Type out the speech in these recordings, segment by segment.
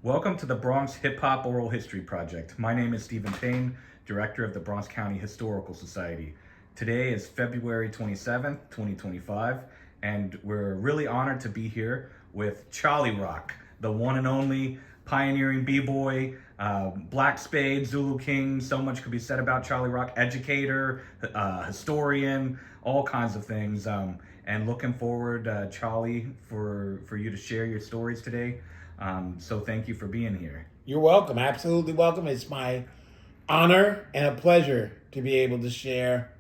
Welcome to the Bronx Hip Hop Oral History Project. My name is Stephen Payne, Director of the Bronx County Historical Society. Today is February 27th, 2025, and we're really honored to be here with Cholly Rock, the one and only pioneering b-boy, Black Spades, Zulu Kings. So much could be said about Cholly Rock. Educator, historian, all kinds of things. And looking forward, Cholly, for you to share your stories today. So thank you for being here. You're welcome. Absolutely welcome. It's my honor and a pleasure to be able to share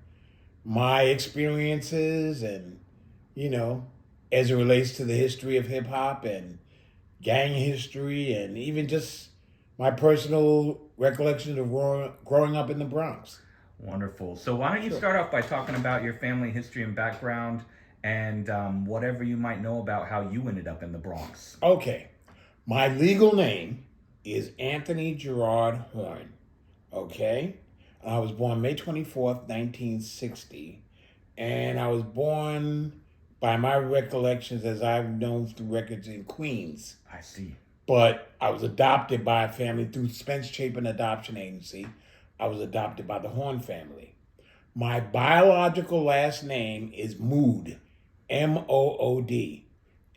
my experiences and, as it relates to the history of hip hop and gang history and even just my personal recollections of growing up in the Bronx. Wonderful. So why don't you start off by talking about your family history and background and whatever you might know about how you ended up in the Bronx. Okay. My legal name is Anthony Gerard Horne, okay? I was born May 24th, 1960, and I was born, by my recollections, as I've known through records, in Queens. I see. But I was adopted by a family through Spence Chapin Adoption Agency. I was adopted by the Horne family. My biological last name is Mood, M-O-O-D.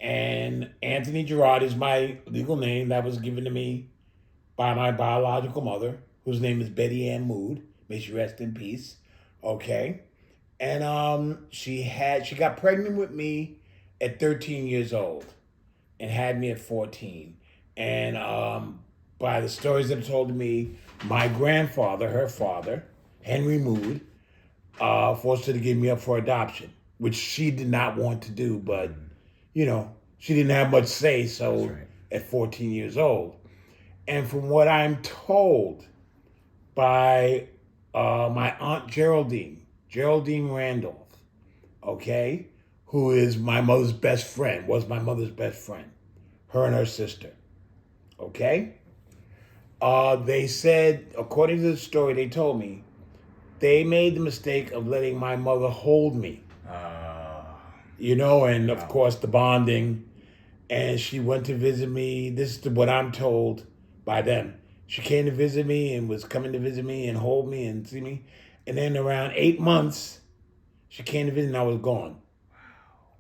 And Anthony Gerard is my legal name that was given to me by my biological mother, whose name is Betty Ann Mood. May she rest in peace. Okay. And she got pregnant with me at 13 years old and had me at 14. And by the stories that are told to me, my grandfather, her father, Henry Mood, forced her to give me up for adoption, which she did not want to do, but she didn't have much say so right. At 14 years old. And from what I'm told by my Aunt Geraldine Randolph, okay, who is my mother's best friend, was my mother's best friend, her and her sister, okay? They said, according to the story they told me, they made the mistake of letting my mother hold me. And of course the bonding, and she went to visit me. This is what I'm told by them. She came to visit me and was coming to visit me and hold me and see me. And then around 8 months, she came to visit and I was gone.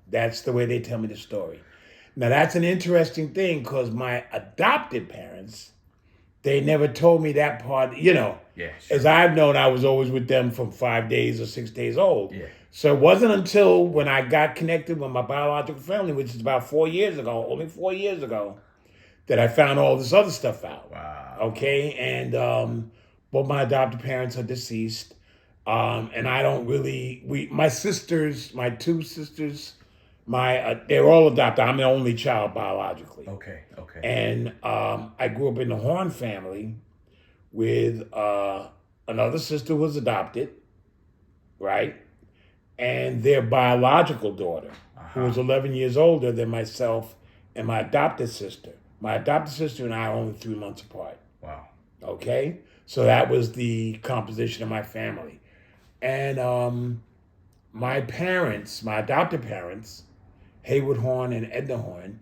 That's the way they tell me the story. Now that's an interesting thing because my adopted parents, they never told me that part, Yeah, sure. As I've known, I was always with them from 5 days or 6 days old. Yeah. So it wasn't until when I got connected with my biological family, which is about 4 years ago, only 4 years ago, that I found all this other stuff out. Wow. Okay, and both my adopted parents are deceased, and I don't really. My two sisters, they're all adopted. I'm the only child biologically. Okay. And I grew up in the Horne family with another sister who was adopted, right? And their biological daughter, who was 11 years older than myself and my adopted sister. My adopted sister and I are only 3 months apart. Wow. Okay? So that was the composition of my family. And my adopted parents, Haywood Horne and Edna Horne,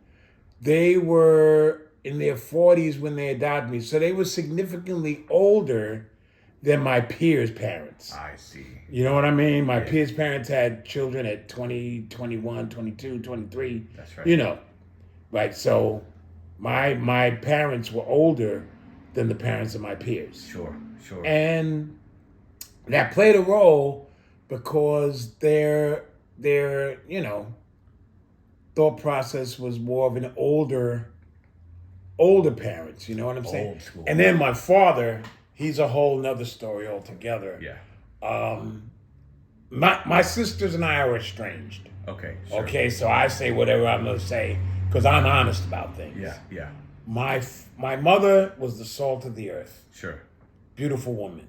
they were in their 40s when they adopted me. So they were significantly older than my peers' parents. I see. You know what I mean? My peers' parents had children at 20, 21, 22, 23. That's right. Right? So my parents were older than the parents of my peers. Sure. And that played a role because their thought process was more of an older parents, you know what I'm saying? Old school. And then my father, he's a whole nother story altogether. Yeah. My sisters and I are estranged. Okay. Sure. Okay, so I say whatever I'm gonna say because I'm honest about things. Yeah. My mother was the salt of the earth. Sure. Beautiful woman.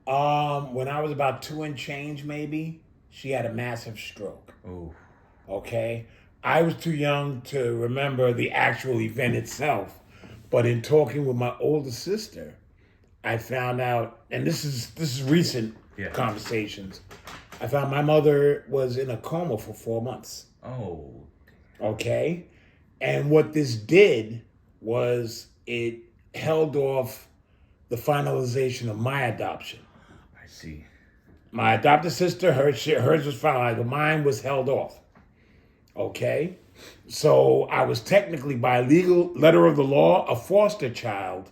When I was about 2 and change, maybe, she had a massive stroke. Oh. Okay? I was too young to remember the actual event itself, but in talking with my older sister, I found out, and this is recent conversations, I found my mother was in a coma for 4 months. Oh. Okay? And what this did was it held off the finalization of my adoption. I see. My adopted sister, hers was finalized, but mine was held off. Okay? So I was technically, by legal letter of the law, a foster child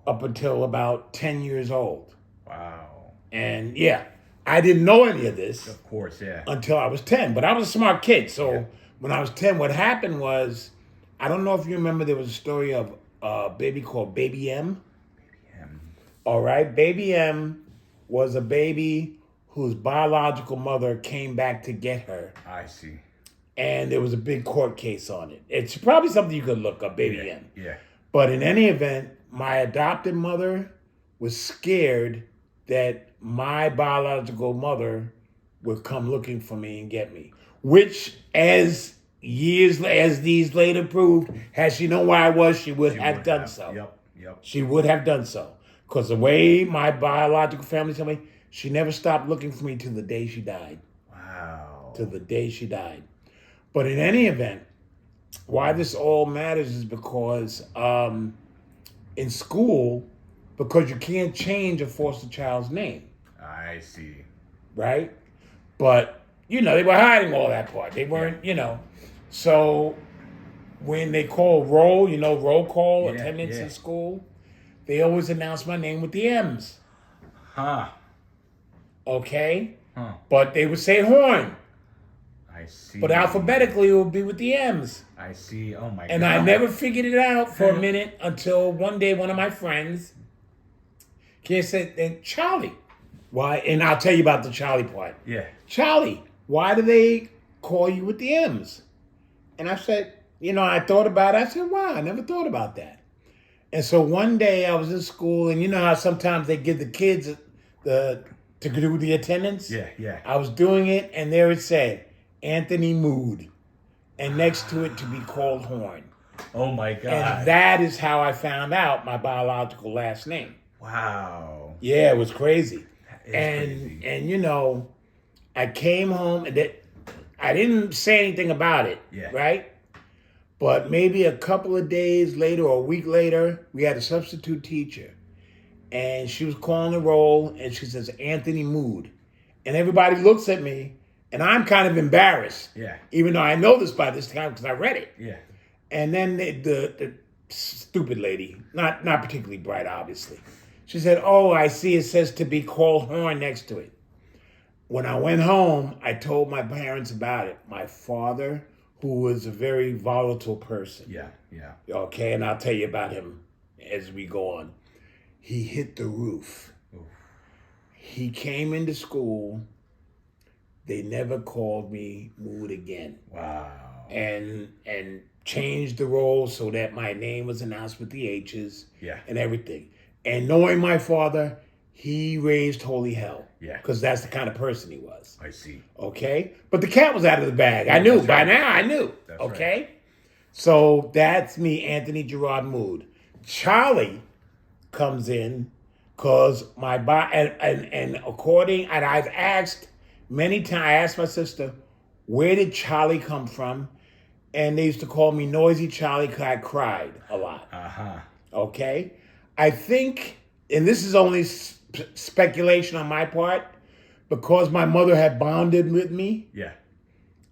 up until about 10 years old. Wow. And yeah, I didn't know any of this. Of course, yeah. Until I was 10. But I was a smart kid. So when I was 10, what happened was, I don't know if you remember, there was a story of a baby called Baby M. Baby M. All right? Baby M was a baby whose biological mother came back to get her. I see. And there was a big court case on it. It's probably something you could look up, Baby M. Yeah. But in any event, my adopted mother was scared that my biological mother would come looking for me and get me. Which, as these later proved, had she known where I was, she would have done so. Yep. She would have done so. Because the way my biological family told me, she never stopped looking for me till the day she died. Wow. Till the day she died. But in any event, why this all matters is because in school, because you can't change a foster child's name. I see. Right? But, they were hiding all that part. They weren't, So when they call roll, roll call, attendance in school, they always announce my name with the M's. Huh. Okay? Huh. But they would say Horne. I see. But alphabetically, it would be with the M's. I see. Oh my God. And I never figured it out for a minute until one day one of my friends said, and Cholly, why? And I'll tell you about the Cholly part. Yeah. Cholly, why do they call you with the M's? And I said, I thought about it. I said, wow, I never thought about that. And so one day I was in school, and you know how sometimes they give the kids to do the attendance? Yeah. I was doing it, and there it said, Anthony Mood, and next to it to be called Horne. Oh my God. And that is how I found out my biological last name. Wow. Yeah, it was crazy. That is crazy. And I came home and I didn't say anything about it, right? But maybe a couple of days later or a week later, we had a substitute teacher. And she was calling the roll, and she says, Anthony Mood. And everybody looks at me, and I'm kind of embarrassed. Yeah. Even though I know this by this time because I read it. Yeah. And then the stupid lady, not particularly bright, obviously, she said, oh, I see it says to be called Horne next to it. When I went home, I told my parents about it. My father, who was a very volatile person. Yeah. Okay, and I'll tell you about him as we go on. He hit the roof. Oof. He came into school. They never called me Mood again. Wow. And changed the role so that my name was announced with the H's and everything. And knowing my father, he raised holy hell. Yeah. Because that's the kind of person he was. I see. Okay? But the cat was out of the bag. I knew. By now, I knew. That's okay? Right. So that's me, Anthony Gerard Mood. Cholly comes in because and according, and I've asked many times, I asked my sister, where did Cholly come from? And they used to call me Noisy Cholly because I cried a lot. Uh-huh. Okay? I think, and this is only speculation on my part, because my mother had bonded with me. Yeah.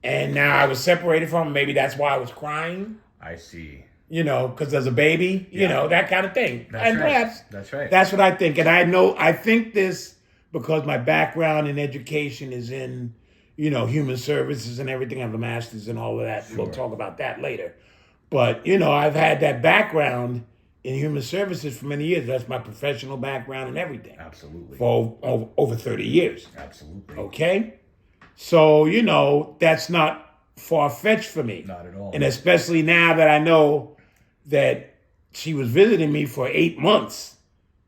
And now I was separated from her. Maybe that's why I was crying. I see. Because as a baby, that kind of thing. That's and right. perhaps That's right. That's what I think. And I think this because my background in education is in, human services and everything. I have a master's and all of that. Sure. We'll talk about that later. But, I've had that background in human services for many years. That's my professional background and everything. Absolutely. For over 30 years. Absolutely. Okay? So, that's not far-fetched for me. Not at all. And especially now that I know that she was visiting me for 8 months,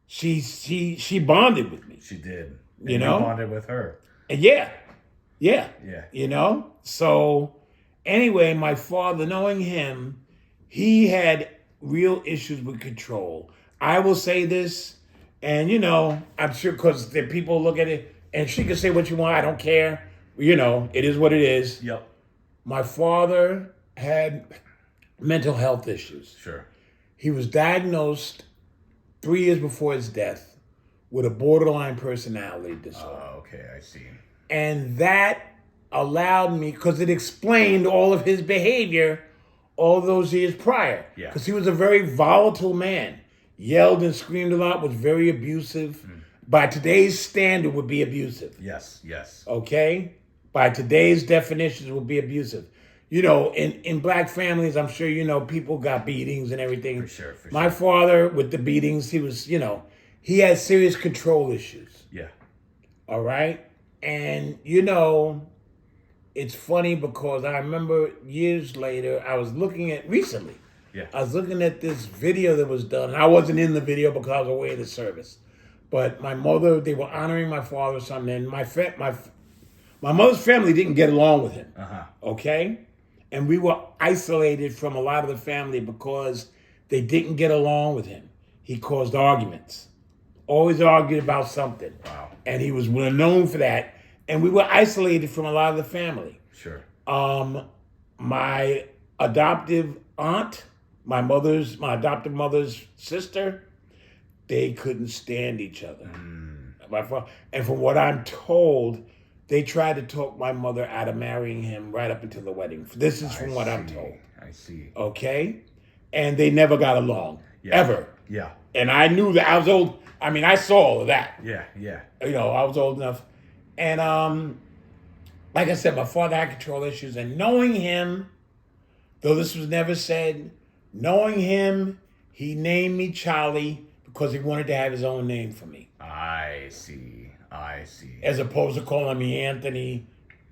she bonded with me. She did. And You know? bonded with her. And yeah. Yeah. So anyway, my father, knowing him, he had real issues with control. I will say this, and I'm sure because the people look at it, and she can say what you want, I don't care. It is what it is. Yep. My father had mental health issues. Sure. He was diagnosed 3 years before his death with a borderline personality disorder. Oh, okay, I see. And that allowed me, because it explained all of his behavior all those years prior. Yeah. Because he was a very volatile man. Yelled and screamed a lot, was very abusive. By today's standard would be abusive. Yes, yes. Okay? By today's definitions would be abusive. You know, in black families, I'm sure you know, people got beatings and everything. For sure. My father, with the beatings, he was, you know, he had serious control issues. Yeah. All right? And, you know, it's funny because I remember years later, I was looking at, recently, Yeah. I was looking at this video that was done. I wasn't in the video because I was away at the service. But my mother, they were honoring my father or something, and my mother's family didn't get along with him. Okay? And we were isolated from a lot of the family because they didn't get along with him. He caused arguments. Always argued about something. Wow. And he was well known for that. And we were isolated from a lot of the family. Sure. My adoptive aunt, my adoptive mother's sister, they couldn't stand each other. And from what I'm told, they tried to talk my mother out of marrying him right up until the wedding. This is from what I'm told. I see. Okay? And they never got along. Yeah. Ever. Yeah. And I knew that. I was old. I mean, I saw all of that. Yeah, yeah. You know, I was old enough. And like I said, my father had control issues. And knowing him, though this was never said, knowing him, he named me Cholly because he wanted to have his own name for me. I see. As opposed to calling me Anthony,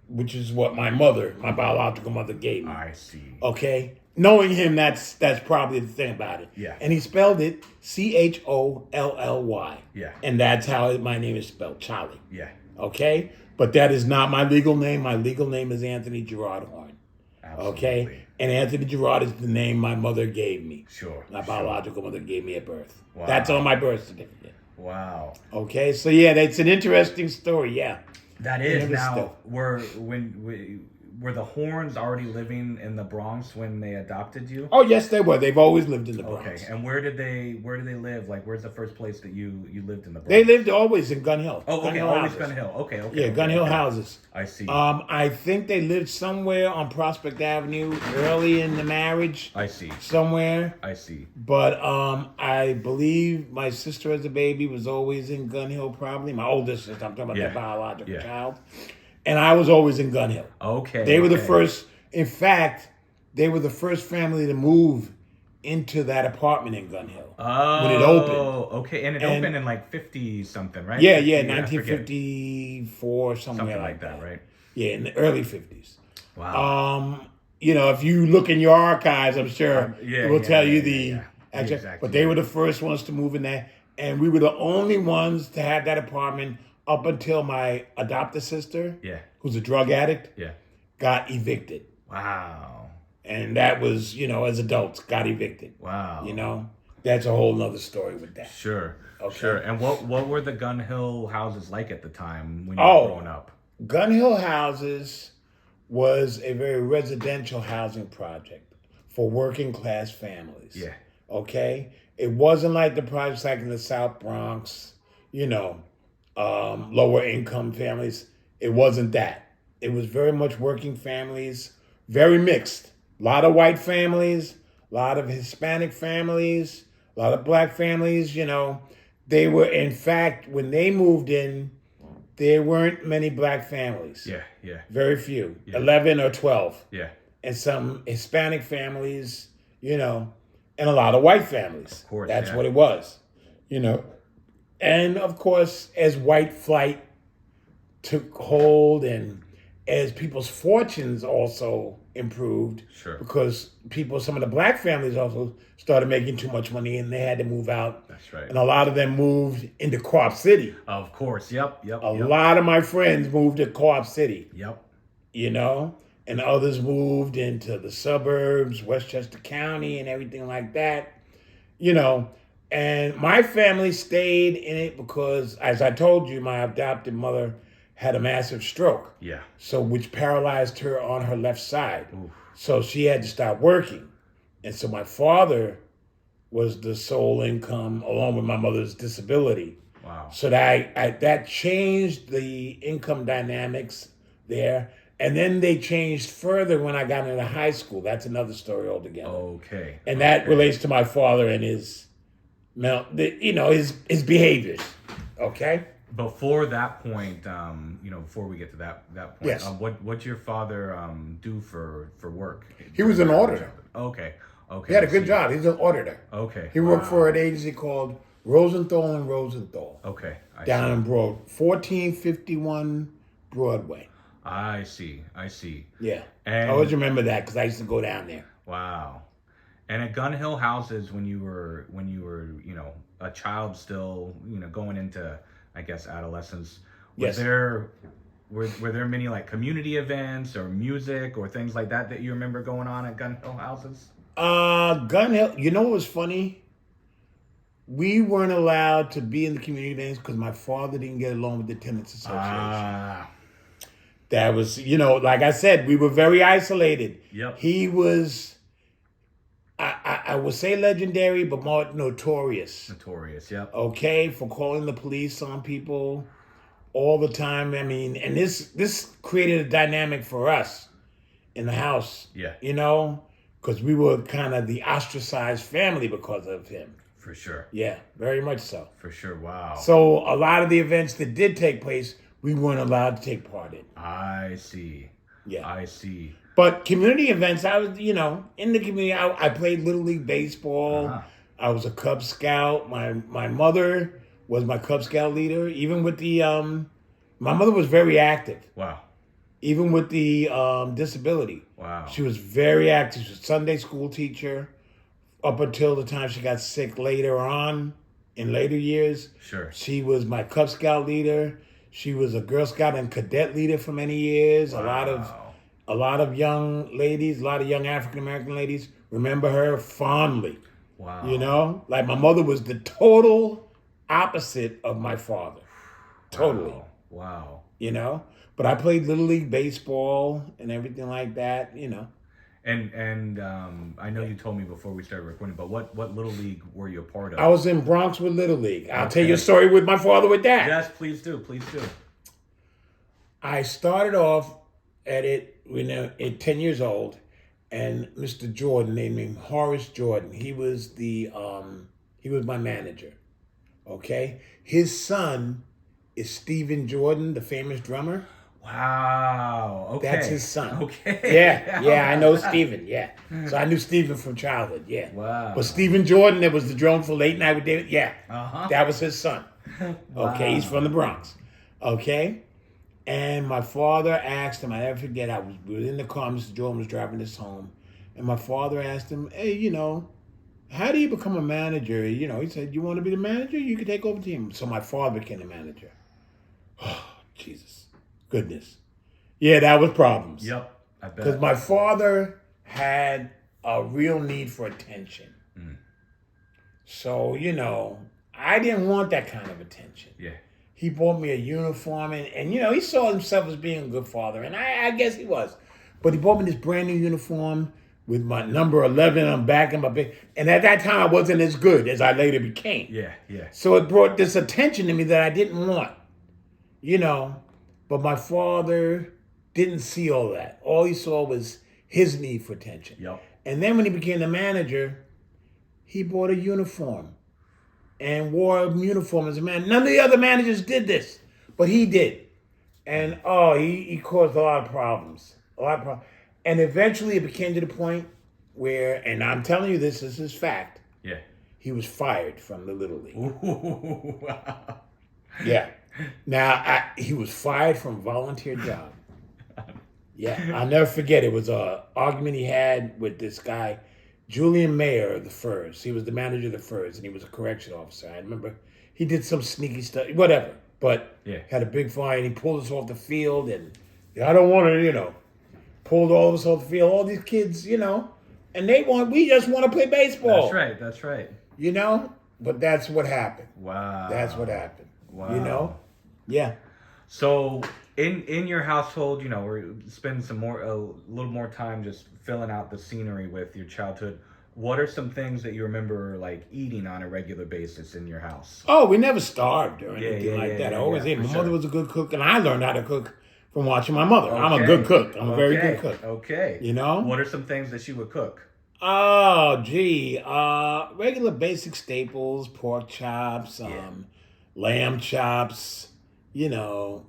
which is what my biological mother gave me. I see. Okay? Knowing him, that's probably the thing about it. Yeah. And he spelled it Cholly. Yeah. And that's how my name is spelled, Cholly. Yeah. Okay? But that is not my legal name. My legal name is Anthony Gerard Horne. Absolutely. Okay? And Anthony Gerard is the name my mother gave me. Sure. My biological mother gave me at birth. Wow. That's on my birth certificate. Wow. Okay? So yeah, that's an interesting story, yeah. That is. Never Now, stopped. were the Horns already living in the Bronx when they adopted you? Oh yes, they were. They've always lived in the Bronx. Okay. And where did they live? Like, where's the first place that you lived in the Bronx? They lived always in Gun Hill. Oh, Gun okay. Hill Always houses. Gun Hill. Okay. Yeah, Gun Hill houses. I see. I think they lived somewhere on Prospect Avenue early in the marriage. I see. Somewhere. I see. But I believe my sister as a baby was always in Gun Hill, probably. My oldest sister, I'm talking about Yeah. the biological Yeah. child. And I was always in Gun Hill. Okay. They were the okay. first, in fact, they were the first family to move into that apartment in Gun Hill. Oh, when it opened. Okay, and it opened in like 50 something, right? Yeah, 50, yeah, I forget. 1954, somewhere Something like that, right? Yeah, in the early 50s. Wow. You know, if you look in your archives, I'm sure it will tell you the actual. Exactly. But they were the first ones to move in there, and we were the only ones to have that apartment up until my adopted sister, Yeah. who's a drug addict, Yeah. got evicted. Wow. And that was, you know, as adults, got evicted. Wow. You know, that's a whole nother story with that. Sure. Okay. Sure. And what were the Gun Hill houses like at the time when you were growing up? Gun Hill houses was a very residential housing project for working class families. Yeah. Okay? It wasn't like the projects like in the South Bronx, you know, lower income families. It wasn't that. It was very much working families, very mixed. A lot of white families, a lot of Hispanic families, a lot of black families, you know. They were, in fact, when they moved in, there weren't many black families. Yeah. Yeah. Very few. Yeah. 11 or 12. Yeah. And some Hispanic families, you know, and a lot of white families. Of course. That's yeah. what it was, you know. And of course, as white flight took hold and as people's fortunes also improved, Sure. because some of the black families also started making too much money and they had to move out. That's right. And a lot of them moved into Co-op City. Of course. Yep. A lot of my friends moved to Co-op City. Yep. You know, and others moved into the suburbs, Westchester County and everything like that, you know, and my family stayed in it because, as I told you, my adopted mother had a massive stroke. Yeah. So, which paralyzed her on her left side. Oof. So she had to stop working. And so my father was the sole income, along with my mother's disability. Wow. So that changed the income dynamics there. And then they changed further when I got into high school. That's another story altogether. Okay. And that relates to my father and his behaviors. Okay. Before that point, before we get to that point, Yes. What'd your father do for work? He was an auditor. Okay. Okay. He had a I good see. job. He's an auditor. Okay. He worked for an agency called Rosenthal and Rosenthal. Okay. I Down see. in 1451 Broadway. I see. Yeah. And I always remember that because I used to go down there. wow. And at Gun Hill Houses, when you were, a child still, going into, I guess, adolescence, Yes. were there many like community events or music or things like that you remember going on at Gun Hill Houses? Gun Hill, you know what was funny? We weren't allowed to be in the community events because my father didn't get along with the Tenants Association. That was, like I said, we were very isolated. Yep. He was, I would say legendary, but more notorious. Notorious, yep. Okay, for calling the police on people all the time. I mean, and this created a dynamic for us in the house. Yeah. Because we were kind of the ostracized family because of him. For sure. Yeah, very much so. For sure, wow. So a lot of the events that did take place, we weren't allowed to take part in. I see. Yeah. I see. But community events, I was, in the community. I played Little League Baseball. Uh-huh. I was a Cub Scout. My mother was my Cub Scout leader. Even with the, my mother was very active. Wow. Even with the disability. Wow. She was very active. She was a Sunday school teacher up until the time she got sick later on, in later years. Sure. She was my Cub Scout leader. She was a Girl Scout and Cadet leader for many years. Wow. A lot of young ladies, a lot of young African American ladies remember her fondly. Wow. Like my mother was the total opposite of my father. Totally. Wow. But I played Little League Baseball and everything like that, And I know you told me before we started recording, but what Little League were you a part of? I was in Bronx with Little League. I'll tell you a story with my father with that. Yes, please do. Please do. I started off at it at 10 years old, and Mr. Jordan, named him Horace Jordan, he was my manager. Okay? His son is Stephen Jordan, the famous drummer. Wow. Okay. That's his son. Okay. Yeah, I know Stephen, yeah. So I knew Stephen from childhood, yeah. Wow. But Stephen Jordan, that was the drummer for Late Night with David, yeah. Uh-huh. That was his son. Wow. Okay, he's from the Bronx. Okay? And my father asked him, I never forget, we were in the car, Mr. Jordan was driving us home, and my father asked him, hey, how do you become a manager? He said, you want to be the manager? You can take over the team. So my father became the manager. Oh, Jesus. Goodness. Yeah, that was problems. Yep, I bet. Because my father had a real need for attention. So, I didn't want that kind of attention. Yeah. He bought me a uniform, and he saw himself as being a good father, and I guess he was. But he bought me this brand new uniform with my number 11 on back and my big. And at that time, I wasn't as good as I later became. Yeah. So it brought this attention to me that I didn't want, But my father didn't see all that. All he saw was his need for attention. Yep. And then when he became the manager, he bought a uniform and wore a uniform as a man. None of the other managers did this, but he did. And he caused a lot of problems. And eventually it became to the point where, and I'm telling you this is fact. Yeah. He was fired from the Little League. Ooh, wow. Yeah. Now, he was fired from a volunteer job. Yeah, I'll never forget. It was an argument he had with this guy, Julian Mayer of the Furs. He was the manager of the Furs, and he was a correction officer. I remember he did some sneaky stuff, whatever. But had a big fight, and he pulled us off the field, and I don't want to, pulled all of us off the field. All these kids, and we just want to play baseball. That's right. But that's what happened. Wow. That's what happened. Wow. Yeah. So in your household, we're spending a little more time just filling out the scenery with your childhood. what are some things that you remember like eating on a regular basis in your house? Oh, we never starved or anything yeah, like yeah, that. I yeah, always yeah, ate. for My sure. mother was a good cook, and I learned how to cook from watching my mother. I'm a Okay. good cook. I'm a very Okay. good cook. Okay. You know? What are some things that she would cook? Oh, gee. Regular basic staples, pork chops, lamb chops, veal,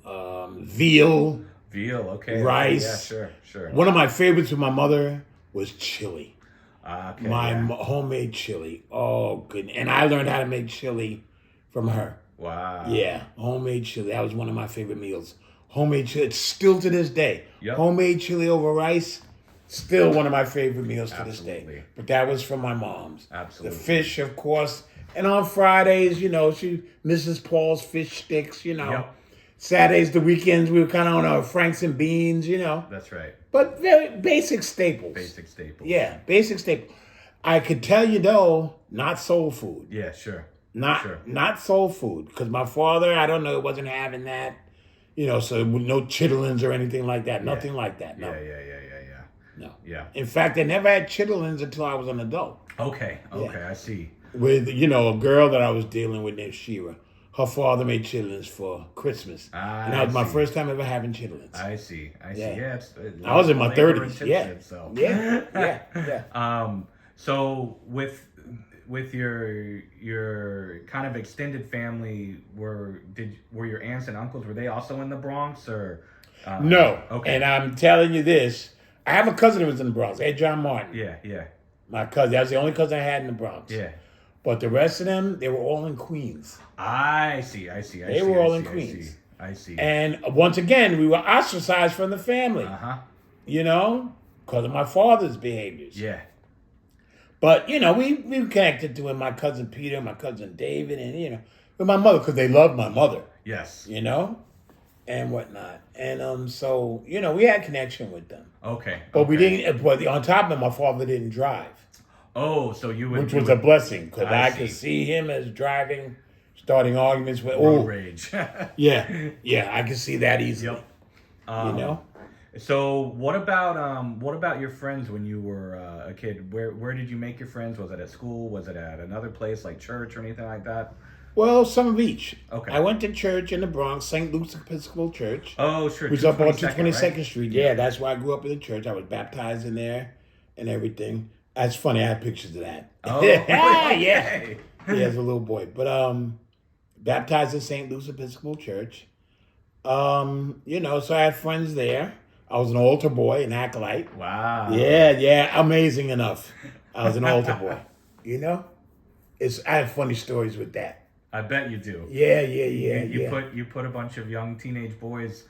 Veal. Okay. rice. Okay, yeah. Sure. Sure. One of my favorites with my mother was chili. Okay. My Yeah. homemade chili. Oh, good. And I learned how to make chili from her. Wow. Yeah, homemade chili. That was one of my favorite meals. Homemade chili. It's still to this day. Yep. Homemade chili over rice. Still one of my favorite meals to this Absolutely. day. But that was from my mom's. Absolutely. The fish, of course. And on Fridays, Mrs. Paul's fish sticks, Yep. Saturdays, the weekends, we were kind of on our Franks and beans, That's right. But very basic staples. Basic staples. Yeah, basic staple. I could tell you though, not soul food. Yeah. Sure. Not soul food. Because my father, I don't know, wasn't having that. So no chitlins or anything like that. Yeah. Nothing like that. No. Yeah. No. Yeah. In fact, I never had chitlins until I was an adult. Okay. Okay. I see. With, a girl that I was dealing with named Shira. Her father made chitlins for Christmas. And that was my first time ever having chitlins. I see. Yeah. Yeah. I was in my 30s. So. Yeah. So with your kind of extended family, were your aunts and uncles, were they also in the Bronx or? No. Okay. And I'm telling you this. I have a cousin who was in the Bronx, Ed John Martin. Yeah. My cousin. That was the only cousin I had in the Bronx. Yeah. But the rest of them, they were all in Queens. I see. They were all in Queens. I see. And once again, we were ostracized from the family. Because of my father's behaviors. Yeah. But, we connected to him, my cousin Peter, my cousin David, and, with my mother, because they loved my mother. Yes. And whatnot. And so, we had connection with them. Okay. But we didn't, but on top of it, my father didn't drive. Oh, so you would... Which was a blessing, because I see. could see him as driving, starting arguments with... Road rage. Yeah, I could see that easily. Yep. So what about your friends when you were a kid? Where did you make your friends? Was it at school? Was it at another place like church or anything like that? Well, some of each. Okay. I went to church in the Bronx, St. Luke's Episcopal Church. Oh, sure. Which was up on 222nd right? Street. Yeah, that's where I grew up in the church. I was baptized in there and everything. That's funny. I have pictures of that. Oh, yeah. okay. Yeah, as a little boy. But baptized in St. Luke's Episcopal Church. So I had friends there. I was an altar boy, an acolyte. Wow. Yeah, amazing enough. I was an altar boy. I have funny stories with that. I bet you do. Yeah. You put a bunch of young teenage boys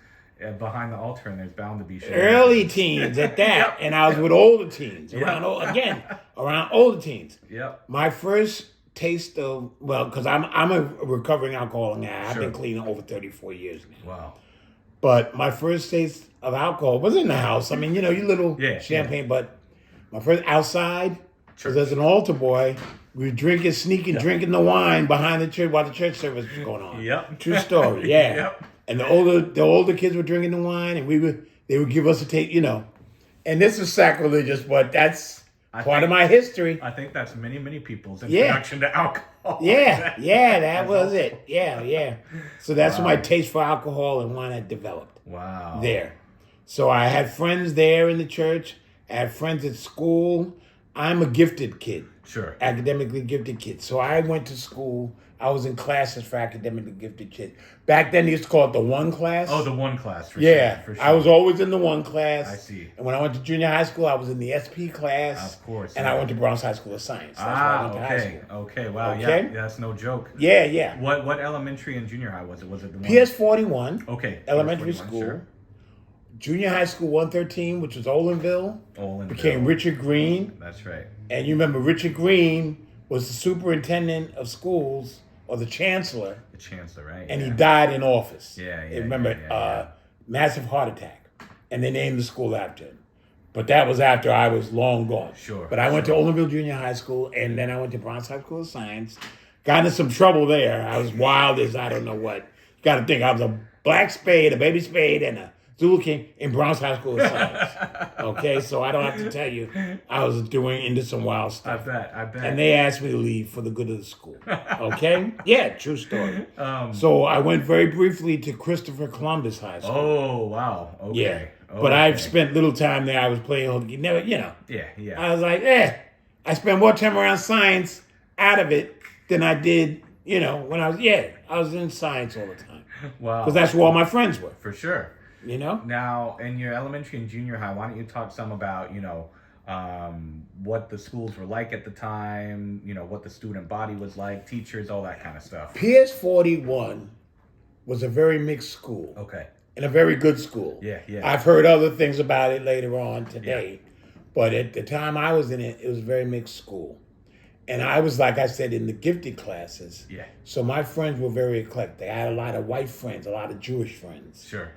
behind the altar, and there's bound to be shit. Early teens at that, Yep. and I was with older teens around older teens. Yep. My first taste of because I'm a recovering alcoholic now. I've Sure. been clean over 34 years now. Wow. But my first taste of alcohol was in the house. I mean, you little champagne. But my first outside was as an altar boy. We were sneaking, drinking the wine behind the church while the church service was going on. Yep. True story. Yeah. Yep. And the older kids were drinking the wine, and they would give us a taste, And this is sacrilegious, but that's part of my history. I think that's many people's introduction to alcohol. Yeah, that was it. Yeah. So that's when my taste for alcohol and wine had developed. Wow. There. So I had friends there in the church. I had friends at school. I'm a gifted kid. Sure. Academically gifted kid. So I went to school. I was in classes for academically gifted kids. Back then, they used to call it the one class. Oh, the one class. For Yeah. sure. I was always in the one class. I see. And when I went to junior high school, I was in the SP class. Of course. And I went to Bronx High School of Science. That's where I went to high school. Okay. Wow. Okay. Yeah. That's no joke. Yeah. What elementary and junior high was it? Was it the one? PS 41. Okay. Elementary PS 41, school. Sure. Junior high school 113, which was Olinville. Became Richard Green. That's right. And you remember Richard Green was the superintendent of schools, or the chancellor. The chancellor, right? And he died in office. Yeah. Remember, massive heart attack. And they named the school after him. But that was after I was long gone. Sure. But I went to Olinville Junior High School, and then I went to Bronx High School of Science. Got into some trouble there. I was wild as I don't know what. You got to think, I was a black spade, a baby spade, and a Zulu King in Bronx School of Science. Okay, so I don't have to tell you, I was doing into some wild stuff. I bet. And they asked me to leave for the good of the school. Okay? Yeah, true story. So I went very briefly to Christopher Columbus High School. Oh, wow. Okay. Yeah. But I've spent little time there. I was playing hooky. Never, Yeah. I was like, I spent more time around science out of it than I did, when I was in science all the time. Wow. Because that's where all my friends were. For sure. Now, in your elementary and junior high, why don't you talk some about, what the schools were like at the time, what the student body was like, teachers, all that kind of stuff. PS 41 was a very mixed school. Okay. And a very good school. Yeah. I've heard other things about it later on today. Yeah. But at the time I was in it, it was a very mixed school. And I was, like I said, in the gifted classes. Yeah. So my friends were very eclectic. I had a lot of white friends, a lot of Jewish friends. Sure.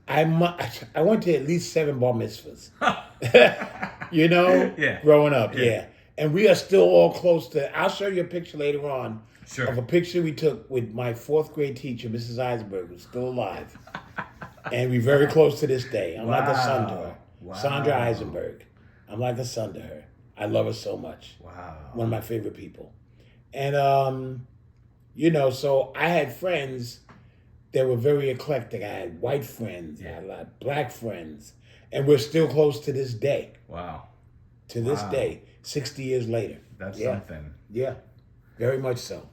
I went to at least 7 bar mitzvahs. Yeah. Growing up, yeah. And we are still all close to, I'll show you a picture later on of a picture we took with my 4th grade teacher, Mrs. Eisenberg, who's still alive. And we're very close to this day. I'm like a son to her. Wow. Sandra Eisenberg. I'm like a son to her. I love her so much. Wow. One of my favorite people. And, so I had friends that were very eclectic. I had white friends. I had a lot of black friends. And we're still close to this day. Wow. To this day, 60 years later. That's something. Yeah, very much so.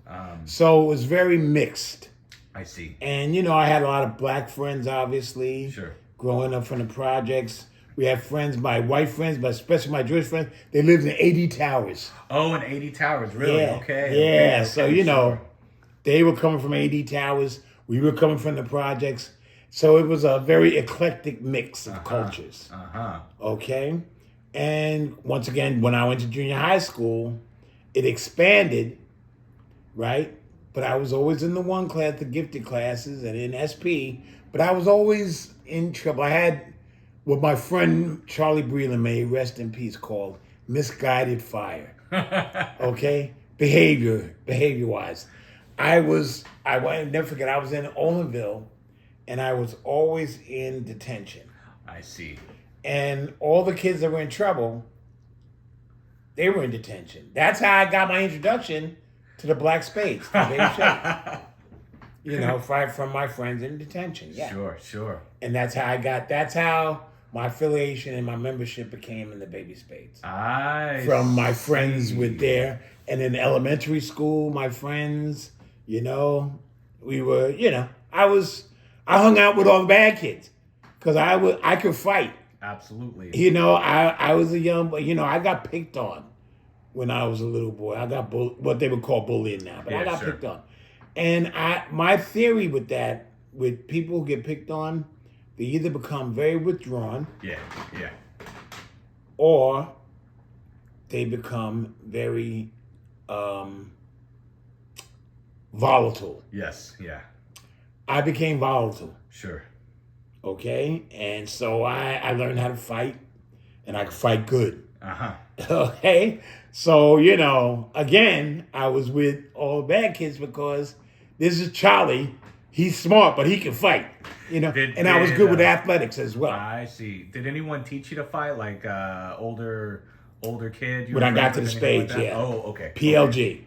So it was very mixed. I see. And, I had a lot of black friends, obviously. Sure. Growing up from the projects. We had friends, my white friends, but especially my Jewish friends. They lived in 80 Towers. Oh, in 80 Towers, really? Yeah. Okay. Yeah, so, they were coming from 80 Towers. We were coming from the projects. So it was a very eclectic mix of cultures. Okay? And once again, when I went to junior high school, it expanded, right? But I was always in the one class, the gifted classes, and in SP. But I was always in trouble. I had what my friend Charlie Breland, may he rest in peace, called misguided fire. Okay? Behavior-wise. I won't never forget, I was in Olinville, and I was always in detention. I see. And all the kids that were in trouble, they were in detention. That's how I got my introduction to the Black Spades, the baby shape. From my friends in detention. Yeah. Sure. And that's how my affiliation and my membership became in the Baby Spades. From my friends with there. And in elementary school, my friends, we were, I hung out with all the bad kids because I could fight. Absolutely. I was a young boy. I got picked on when I was a little boy. I got what they would call bullying now, but I got picked on. And my theory with that, with people who get picked on, they either become very withdrawn. Yeah. Or they become very volatile. Yes, yeah. I became volatile. Sure. Okay? And so I learned how to fight, and I could fight good. Okay? So, again, I was with all the bad kids because this is Charlie. He's smart, but he can fight. And I was good with athletics as well. I see. Did anyone teach you to fight, like older kid? When I got to the Spades, yeah. Oh, okay. PLG. Okay.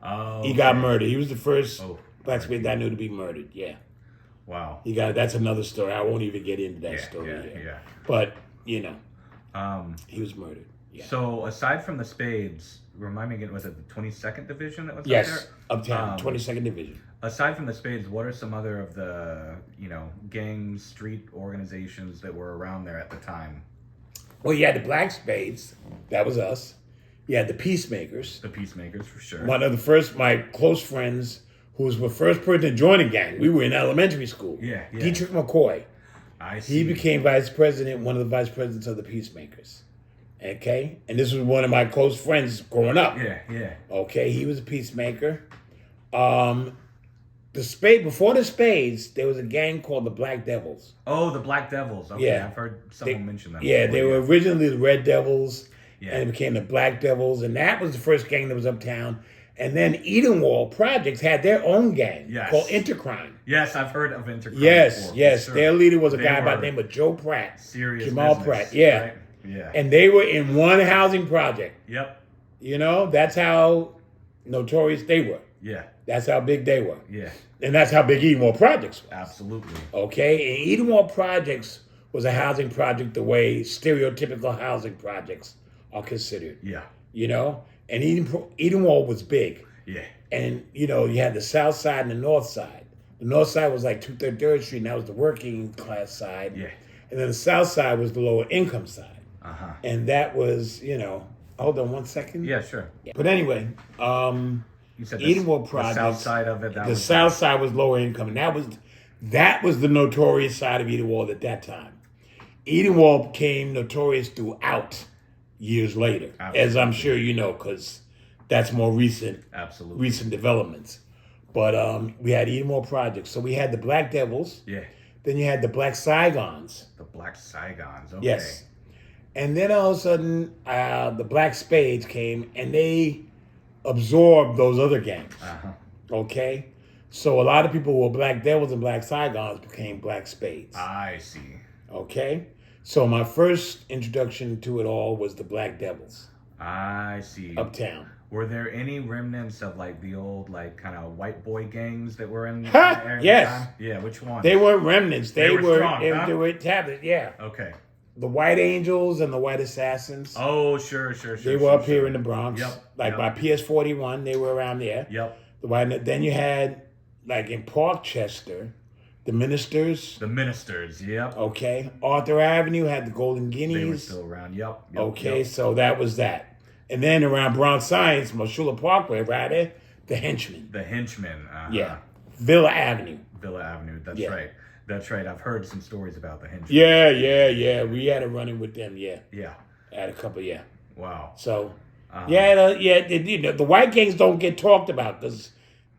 Oh, he got murdered. He was the first Black Spade that I knew to be murdered. Yeah. Wow. That's another story. I won't even get into that story here. Yeah. But, he was murdered. Yeah. So aside from the Spades, remind me again, was it the 22nd Division that was yes, up there? Uptown, 22nd Division. Aside from the Spades, what are some other of the, gangs, street organizations that were around there at the time? Well, you had the Black Spades. That was us. You had the Peacemakers. The Peacemakers, for sure. One of the first, my close friends, who was the first person to join a gang. We were in elementary school. Yeah. Dietrich McCoy. I see. He became one of the vice presidents of the Peacemakers. Okay? And this was one of my close friends growing up. Yeah. Okay? He was a peacemaker. Before the Spades, there was a gang called the Black Devils. Oh, the Black Devils. Okay, yeah. I've heard someone mention that. Yeah, they were originally the Red Devils, and it became the Black Devils, and that was the first gang that was uptown. And then Edenwald Projects had their own gang Yes. called Intercrime. Yes, I've heard of Intercrime. Yes, before, yes. for sure. Their leader was a They guy by were the name of Joe Pratt. Serious Jamal business, Pratt, yeah. right? Yeah. And they were in one housing project. Yep. You know, that's how notorious they were. Yeah. That's how big they were. Yeah. And that's how big Edenwald Projects were. Absolutely. Okay? And Edenwald Projects was a housing project the way stereotypical housing projects are considered. Yeah. You know? And Edenwald was big. Yeah. And, you know, you had the south side and the north side. The north side was like 233rd Street, and that was the working class side. Yeah. And then the south side was the lower income side. Uh-huh. And that was, you know, hold on 1 second. Yeah, sure. But anyway, You said Edenwald the Projects. south side of it. The south side was lower income, and that was the notorious side of Edenwald at that time. Edenwald became notorious throughout years later, as I'm sure you know, because that's more recent developments. But we had Edenwald Projects. So we had the Black Devils. Yeah. Then you had the Black Saigons. The Black Saigons. Okay. Yes. And then all of a sudden, the Black Spades came, and they absorbed those other gangs. Uh-huh. Okay? So a lot of people who were Black Devils and Black Saigons became Black Spades. I see. Okay? So my first introduction to it all was the Black Devils. I see. Uptown. Were there any remnants of like the old like kind of white boy gangs that were in the Huh? area? Yes. Yeah, which one? They weren't remnants. They were strong, they were tablets, yeah. Okay. The White Angels and the White Assassins. Oh, sure. They were up here in the Bronx. Yep. Like by PS 41, they were around there. Yep. Then you had, like in Parkchester, the Ministers. The Ministers, yep. Okay. Arthur Avenue had the Golden Guineas. They were still around, yep. Okay, yep. so that was that. And then around Bronx Science, Moshula Parkway, right there, the Henchmen. The Henchmen. Yeah. Villa Avenue. Villa Avenue, that's Yeah. right. That's right. I've heard some stories about the Henchmen. Yeah. We had a run-in with them, yeah. Yeah. I had a couple, yeah. Wow. So, the white gangs don't get talked about because,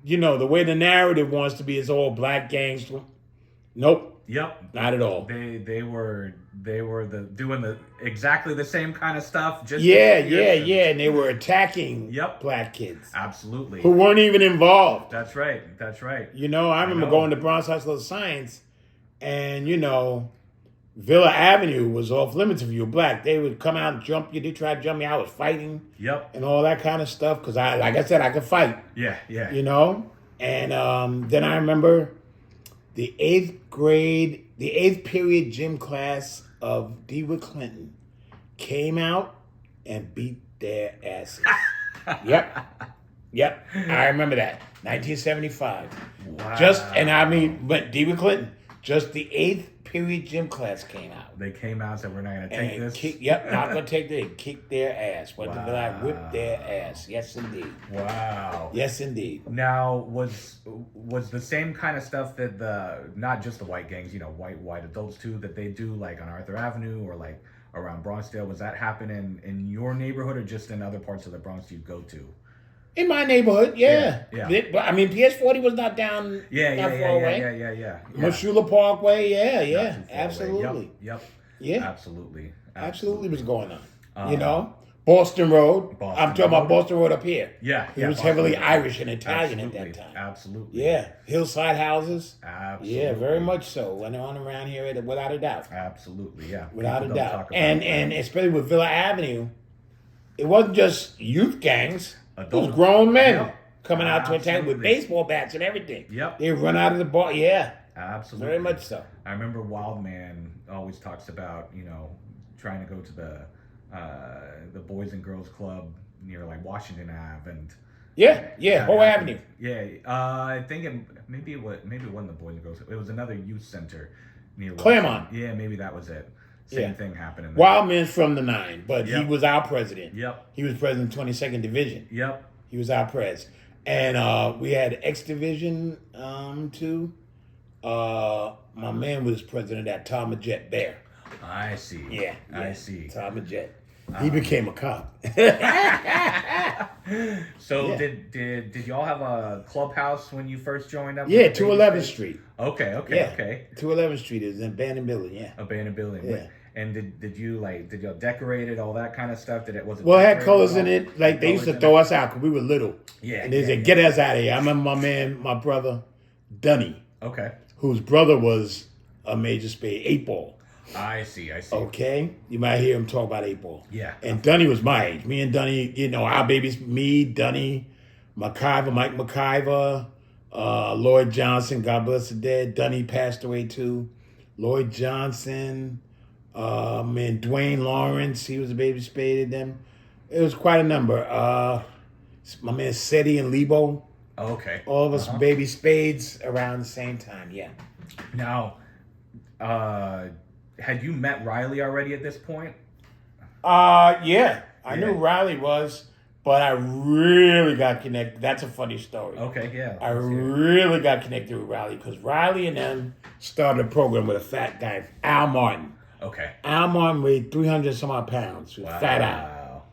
you know, the way the narrative wants to be is all black gangs. Nope. Yep. Not at all. They were doing exactly the same kind of stuff. Just Yeah. And they were attacking black kids. Absolutely. Who weren't even involved. That's right. You know, I remember going to Bronx School of Science, and, you know, Villa Avenue was off limits if you were black. They would come out and jump you. They tried to jump me. I was fighting. Yep. And all that kind of stuff because like I said, I could fight. Yeah. You know? And then I remember the eighth period gym class of DeWitt Clinton came out and beat their asses. Yep. I remember that. 1975. Wow. But DeWitt Clinton, just the eighth period gym class came out. They came out and said, we're not going to take this? Not going to take this. Kick their ass. Went to Villa, whipped their ass. Yes, indeed. Wow. Yes, indeed. Now, was the same kind of stuff that not just the white gangs, you know, white adults too, that they do like on Arthur Avenue or like around Bronxdale, was that happening in your neighborhood or just in other parts of the Bronx you go to? In my neighborhood, yeah. Yeah. I mean, PS 40 was not down far away. Yeah. Moshula Parkway, yeah. Absolutely. Yep. Yeah. Absolutely was going on. You know? Boston Road. I'm talking about Boston Road up here. Yeah. It was heavily Irish and Italian at that time. Absolutely. Yeah. Hillside houses. Absolutely. Yeah, very much so. Went on around here without a doubt. Absolutely, yeah. Without a doubt. And especially with Villa Avenue, it wasn't just youth gangs. It was grown men coming out to attack with baseball bats and everything. Yep. They run out of the bar. Yeah. Absolutely. Very much so. I remember Wildman always talks about, you know, trying to go to the Boys and Girls Club near like Washington Ave and Whole Avenue. Yeah, I think maybe it wasn't the Boys and Girls. It was another youth center near Claremont. Washington. Yeah, maybe that was it. Same thing happening. Wildman's from the 9, but he was our president. Yep. He was president of 22nd Division. Yep. He was our pres. And we had X Division too. My man was president at Tom Jet Bear. I see. Yeah. I see. Tom Jet. He became a cop. So did y'all have a clubhouse when you first joined up? Yeah, 211th Street. Okay. 211th Street is an abandoned building, yeah. Abandoned building. Yeah. And did you decorate it, all that kind of stuff? Was it Well, it had decorated colors at all? in it. Like, they used to Colors in throw it? us out because we were little. Yeah, And they yeah, said, yeah. get us out of here. I remember my brother, Dunny, Okay. whose brother was a major spade, 8-ball. I see. Okay? You might hear him talk about 8-ball. Yeah. And Dunny was my age. Me and Dunny, our babies, me, Dunny, Mike McIver, Lloyd Johnson, God bless the dead. Dunny passed away too. Lloyd Johnson, and Dwayne Lawrence, he was a baby spade in them. It was quite a number. My man Seti and Lebo, Okay. all of us baby spades around the same time, yeah. Now, had you met Riley already at this point? Yeah. I knew Riley was, but I really got connected. That's a funny story. Okay, yeah. I really got connected with Riley because Riley and them started a program with a fat guy, Al Martin. Okay. Al Martin weighed 300 some odd pounds. Wow. Fat Al.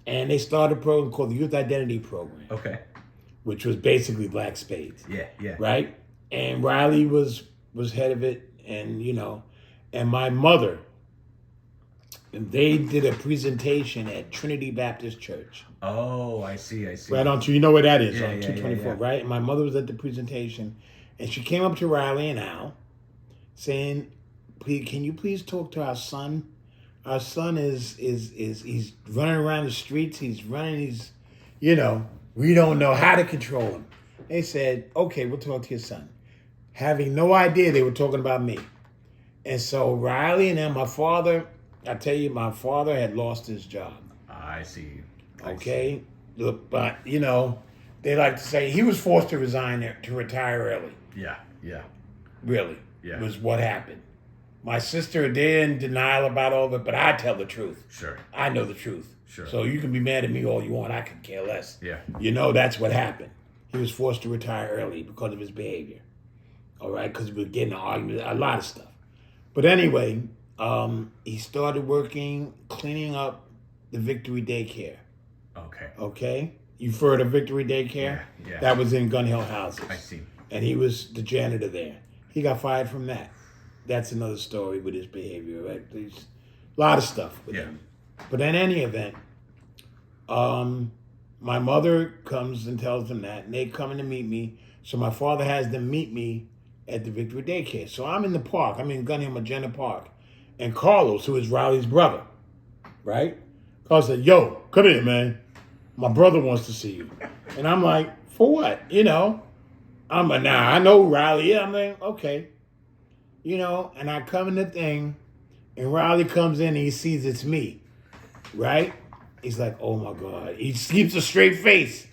And they started a program called the Youth Identity Program. Okay. Which was basically Black Spades. Yeah. Right? And Riley was head of it, and and my mother, they did a presentation at Trinity Baptist Church. Oh, I see. Right on to, you know where that is, Yeah, on yeah, 224, yeah. right? And my mother was at the presentation, and she came up to Riley and Al saying, "Please, can you please talk to our son? Our son is he's running around the streets, we don't know how to control him." They said, "Okay, we'll talk to your son." Having no idea they were talking about me. And so Riley and then my father had lost his job. I see. Okay? Look, but, they like to say he was forced to resign to retire early. Yeah. Really. Yeah. Was what happened. My sister, they're in denial about all of it, but I tell the truth. Sure. I know the truth. Sure. So you can be mad at me all you want. I could care less. Yeah. That's what happened. He was forced to retire early because of his behavior. All right? Because we were getting an argument, a lot of stuff. But anyway, he started working, cleaning up the Victory Daycare. Okay? You've heard of Victory Daycare? Yeah. That was in Gun Hill Houses. I see. And he was the janitor there. He got fired from that. That's another story with his behavior, right? There's a lot of stuff with him. But in any event, my mother comes and tells them that, and they come in to meet me. So my father has them meet me at the Victory Daycare. So I'm in the park. I'm in Gun Hill Magenta Park. And Carlos, who is Riley's brother, right? Carlos said, "Yo, come here, man. My brother wants to see you." And I'm like, "For what?" I'm like, "Nah, I know Riley." Yeah, I'm like, "Okay." And I come in the thing, and Riley comes in and he sees it's me, right? He's like, "Oh my God." He keeps a straight face.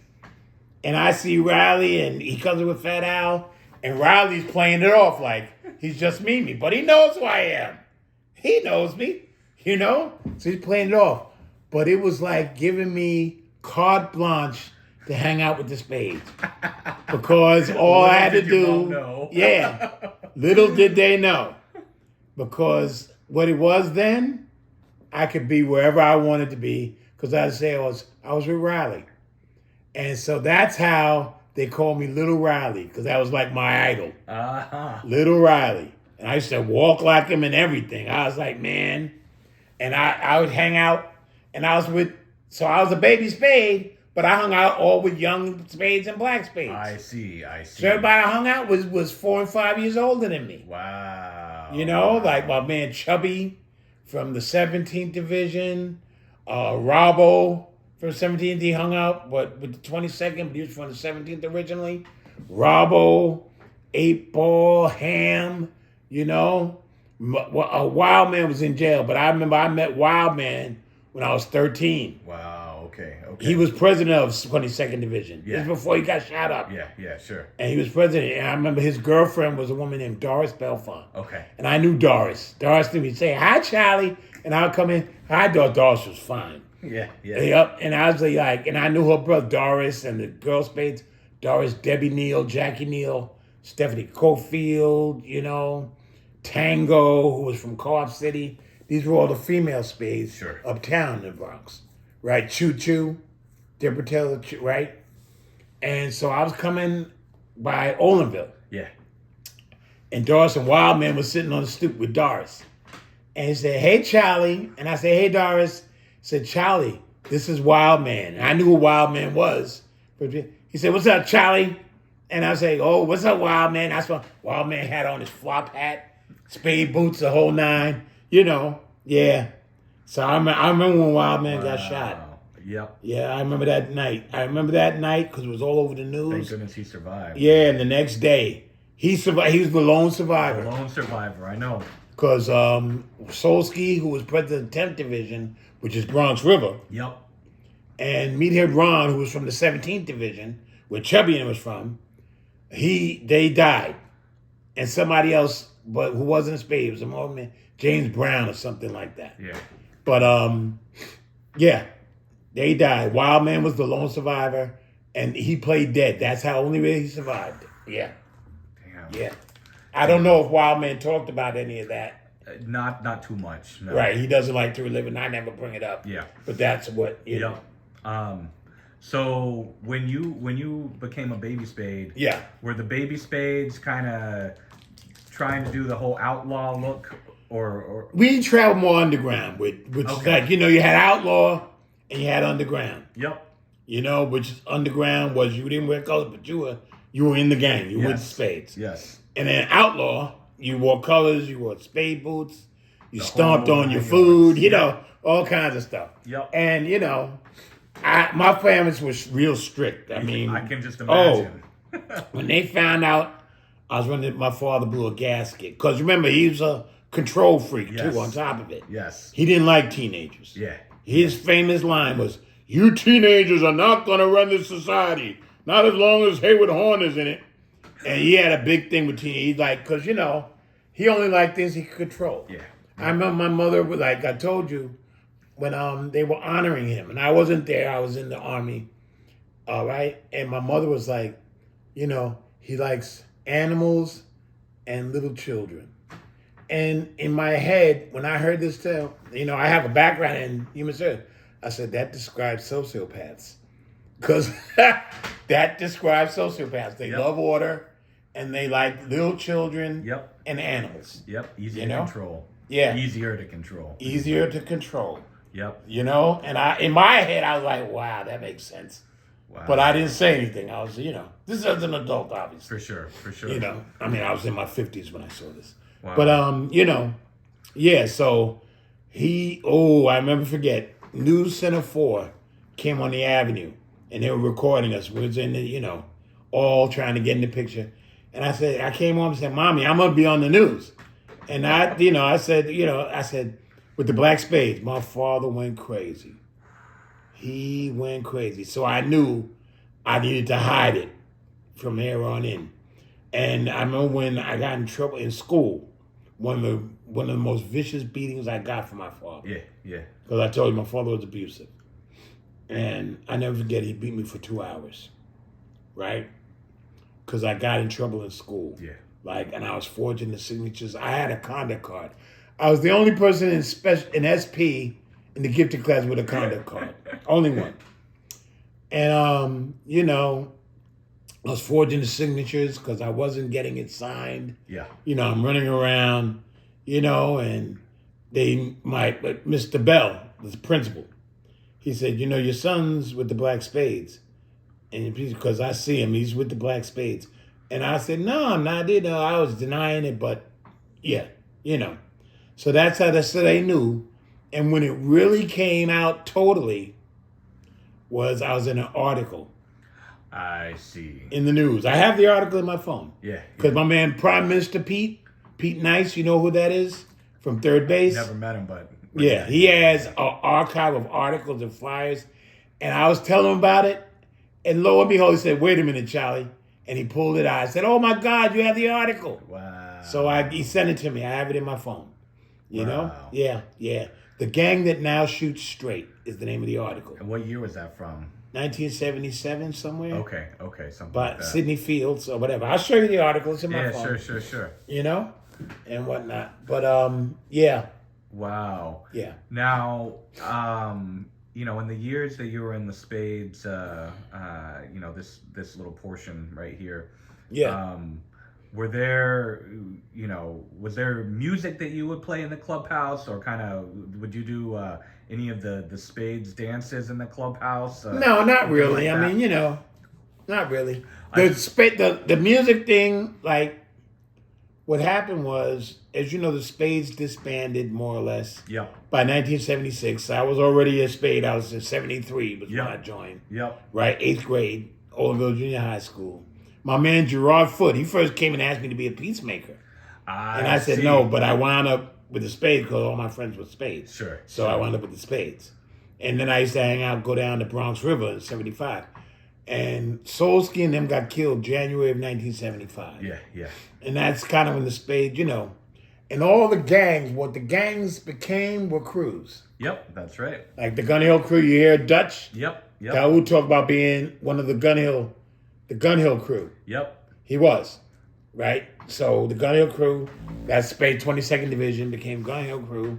And I see Riley, and he comes in with Fat Al, and Riley's playing it off like he's just me. But he knows who I am. He knows me, So he's playing it off. But it was like giving me carte blanche to hang out with the Spades. Because all I had to do, little did they know. Because what it was then, I could be wherever I wanted to be. Because I was with Riley. And so that's how they called me Little Riley. Because that was like my idol. Little Riley. And I used to walk like him and everything. I was like, man. And I would hang out. And I was a baby spade. But I hung out all with young spades and black spades. I see. So everybody I hung out with was 4 and 5 years older than me. Wow. Like my man Chubby from the 17th Division. Robbo from 17th. He hung out with the 22nd, but he was from the 17th originally. Robbo, 8-Ball, Ham, Wild Man was in jail, but I remember I met Wild Man when I was 13. Wow. Okay. He was president of 22nd Division. Yeah. This was before he got shot up. Yeah, sure. And he was president. And I remember his girlfriend was a woman named Doris Belfont. Okay. And I knew Doris. Doris knew me. Say, "Hi, Charlie." And I would come in. I thought Doris was fine. Yeah. Yep. And I was like, and I knew her brother Doris and the girl spades. Doris, Debbie Neal, Jackie Neal, Stephanie Cofield, Tango, who was from Co-op City. These were all the female spades uptown in the Bronx. Right? Choo Choo, Deborah Taylor, right? And so I was coming by Olinville. Yeah. And Doris and Wildman was sitting on the stoop with Doris. And he said, "Hey, Charlie." And I said, "Hey, Doris." He said, "Charlie, this is Wild Man." And I knew who Wild Man was. He said, "What's up, Charlie?" And I say, "Oh, what's up, Wild Man?" That's what Wild Man had on, his flop hat, spade boots, the whole nine. Yeah. So I remember when Wild Man got shot. Yep. Yeah, I remember that night. Because it was all over the news. Thank goodness he survived. Yeah, and the next day, he survived. He was the lone survivor. The lone survivor, I know. Because Solsky, who was president of the 10th Division, which is Bronx River, Yep. and Mood-Horne, who was from the 17th Division, where Chubbian was from, they died. And somebody else, but who wasn't a Spade, it was a moment, James Brown or something like that. Yeah. But yeah, they died. Wild Man was the lone survivor, and he played dead. That's how only way he survived. Yeah. Damn. Yeah. I don't know if Wild Man talked about any of that. Not too much. No. Right. He doesn't like to relive it, and I never bring it up. Yeah. But that's what you know. So when you became a baby Spade, Yeah. were the baby Spades kind of trying to do the whole outlaw look, or We traveled more underground, which Okay. like, you had outlaw and you had underground. Yep. Which underground was you didn't wear colors, but you were in the gang. You were Spades. Yes. And then outlaw, you wore colors, you wore spade boots, you The stomped whole on your nine food, yards. all kinds of stuff. Yep. And my family was real strict. I mean, I can just imagine. when they found out I was running, my father blew a gasket. Because remember, he was a control freak Yes. too, on top of it. Yes. He didn't like teenagers. Yeah. His famous line was, "You teenagers are not going to run this society. Not as long as Hayward Horne is in it." And he had a big thing with teenagers. Because, he only liked things he could control. Yeah. I remember my mother, like I told you, when they were honoring him. And I wasn't there. I was in the Army. All right? And my mother was like, he likes animals and little children. And in my head, when I heard this tale, I have a background in human service. I said, that describes sociopaths. Because that describes sociopaths. They Yep. love order, and they like little children Yep. and animals. Yep. Easy You to know? control. Yeah. Easier to control. Easier to control. Yep. And in my head, I was like, wow, that makes sense. Wow. But I didn't say anything. I was, this is an adult, obviously. For sure. I was in my 50s when I saw this. Wow. But, yeah, so I remember News Center 4 came on the Avenue, and they were recording us. We was in the, all trying to get in the picture. And I came home and said, "Mommy, I'm going to be on the news." And I said, with the Black Spades, my father went crazy. He went crazy. So I knew I needed to hide it from here on in. And I remember when I got in trouble in school, one of the most vicious beatings I got from my father. Yeah. Because I told you my father was abusive. And I never forget, he beat me for 2 hours. Right? Because I got in trouble in school. Yeah. And I was forging the signatures. I had a conduct card. I was the only person in SP in the gifted class with a conduct card. Only one. And, I was forging the signatures because I wasn't getting it signed. Yeah. I'm running around, and Mr. Bell, the principal, he said, your son's with the Black Spades. And because I see him, he's with the Black Spades. And I said, no, I'm not. I was denying it, but yeah, So that's how they knew. And when it really came out totally was I was in an article. I see. In the news. I have the article in my phone. Yeah. Because my man, Prime Minister Pete Nice, you know who that is? From Third Base? Never met him, but Yeah, he has an archive of articles and flyers. And I was telling him about it. And lo and behold, he said, "Wait a minute, Charlie." And he pulled it out. I said, "Oh my God, you have the article." Wow. So he sent it to me. I have it in my phone. You know? Wow. Yeah. The Gang That Now Shoots Straight is the name of the article. And what year was that from? 1977 somewhere. Okay, something But like that. Sidney Fields or whatever. I'll show you the article. It's in my Yeah, phone. sure. And whatnot. But yeah. Wow. Yeah. Now, in the years that you were in the Spades, this little portion right here. Yeah. were there, was there music that you would play in the clubhouse, or kind of would you do any of the Spades dances in the clubhouse? No, not anything really. like I that? mean, not really. The music thing, like, what happened was, as you know, the Spades disbanded more or less Yep. by 1976. I was already a Spade. I was in 73 was when I joined. Yep. Right, 8th grade, Oldville Junior High School. My man Gerard Foote, he first came and asked me to be a peacemaker. And I said no, but I wound up with the Spades because all my friends were Spades. Sure. So I wound up with the Spades. And then I used to hang out, go down the Bronx River in 75. And Solsky and them got killed January of 1975. Yeah. And that's kind of when the Spade, and all the gangs, what the gangs became were crews. Yep, that's right. Like the Gun Hill crew, you hear Dutch? Yep. Daoud talked about being one of the Gun Hill crew. Yep. He was, right? So the Gun Hill crew, that Spade 22nd Division became Gun Hill crew.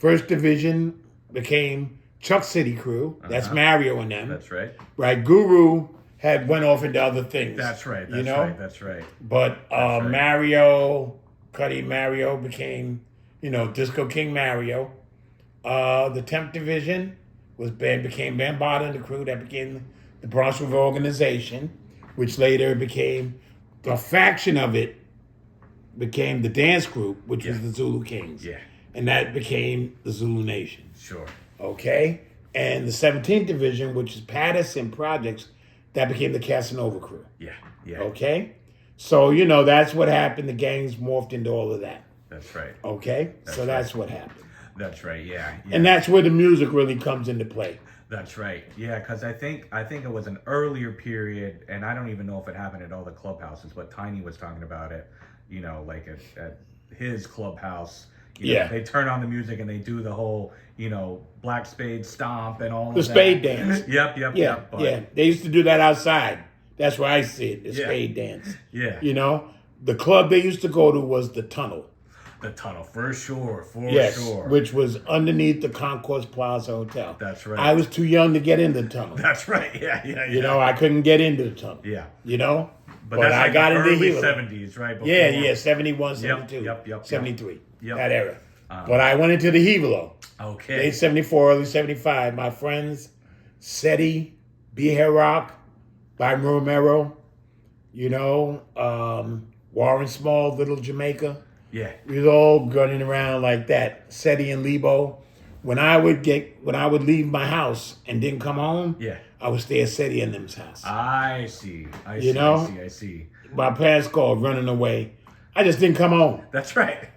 1st Division became Chuck City crew. That's Mario and them. That's right. Right? Guru went off into other things. That's right. That's right. But Mario, Cuddy Mario became, Disco King Mario. The 10th Division became Bambaataa and the crew. That became the Bronx River Organization, which later became the faction of it became the dance group, which was the Zulu Kings. Yeah. And that became the Zulu Nation. Sure. Okay? And the 17th Division, which is Patterson Projects, that became the Casanova crew. Yeah. Okay? So, that's what happened. The gangs morphed into all of that. That's right. Okay? That's what happened. That's right. Yeah. And that's where the music really comes into play. That's right. Yeah, because I think it was an earlier period, and I don't even know if it happened at all the clubhouses, but Tiny was talking about it, like at his clubhouse. They turn on the music and they do the whole, Black Spade stomp and all the of that. Spade dance. Yep. Yeah. They used to do that outside. That's where I see it, the Spade dance. Yeah. The club they used to go to was the Tunnel. The Tunnel, for sure. Which was underneath the Concourse Plaza Hotel. That's right. I was too young to get into the Tunnel. That's right. Yeah. I couldn't get into the Tunnel. Yeah. But that's I like got the into early Hilo. 70s, right? Before. Yeah, 71, 72. Yep. 73. Yep. That era. But I went into the Hilo. Okay. Late 74, early 75. My friends, Seti, Rock, Byron Romero, Warren Small, Little Jamaica. Yeah. We was all running around like that. Seti and Lebo. When I would leave my house and didn't come home, I would stay at Seti and them's house. I see. I see. My parents called running away. I just didn't come home. That's right.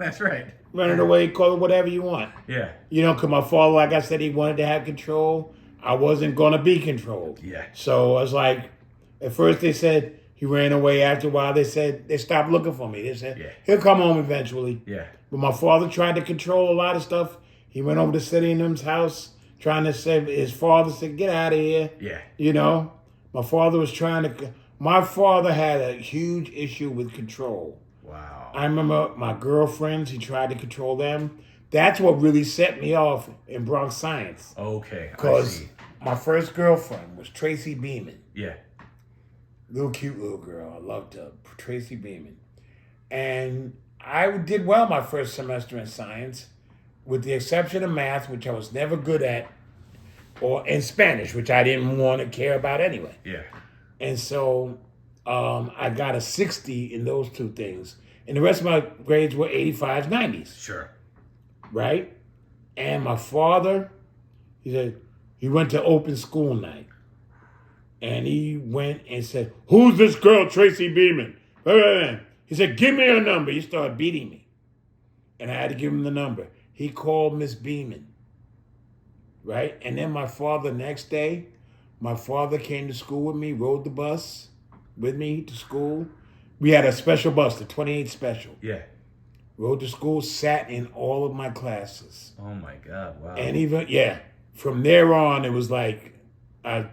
Running away, call it whatever you want. Yeah. Because my father, like I said, he wanted to have control. I wasn't going to be controlled. Yeah. So I was like, at first they said he ran away. After a while, they said they stopped looking for me. They said he'll come home eventually. Yeah. But my father tried to control a lot of stuff. He went over to Seti and them's house trying to say, his father said, get out of here. Yeah. My father was my father had a huge issue with control. Wow. I remember my girlfriends, he tried to control them. That's what really set me off in Bronx Science. Okay. Because my first girlfriend was Tracy Beeman. Yeah. Cute little girl. I loved her. Tracy Beeman. And I did well my first semester in science, with the exception of math, which I was never good at, or in Spanish, which I didn't want to care about anyway. Yeah. And so I got a 60 in those two things. And the rest of my grades were 85s, 90s. Sure. Right? And my father, he said, he went to open school night. And he went and said, who's this girl, Tracy Beeman? He said, give me her number. He started beating me. And I had to give him the number. He called Miss Beeman. Right? And then my father, next day, my father came to school with me, rode the bus with me to school. We had a special bus, the 28 special. Yeah. Rode to school, sat in all of my classes. Oh my God! Wow. And even from there on, it was like, couldn't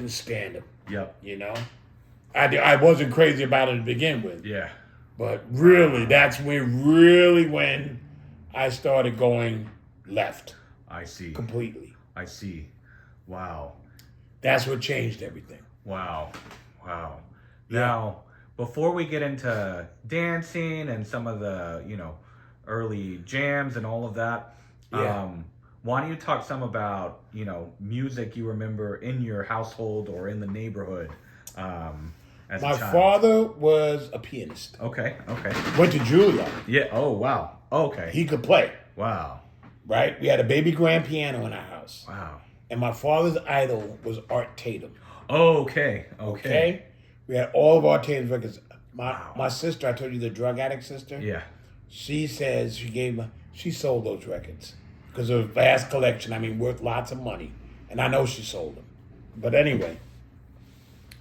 stand him. Yep. I wasn't crazy about it to begin with. Yeah. But really, that's when I started going left. I see. Completely. I see. Wow. That's what changed everything. Wow. Yeah. Now, before we get into dancing and some of the, early jams and all of that, Yeah. why don't you talk some about, music you remember in your household or in the neighborhood as My a child? father was a pianist. Okay. Went to Juilliard. Yeah. Oh, wow. Okay. He could play, Wow. right? We had a baby grand piano in our house. Wow. And my father's idol was Art Tatum. Okay. Okay? We had all of Art Tatum's records. My sister, I told you, the drug addict sister. Yeah. She says she sold those records because of a vast collection. I mean, worth lots of money, and I know she sold them. But anyway,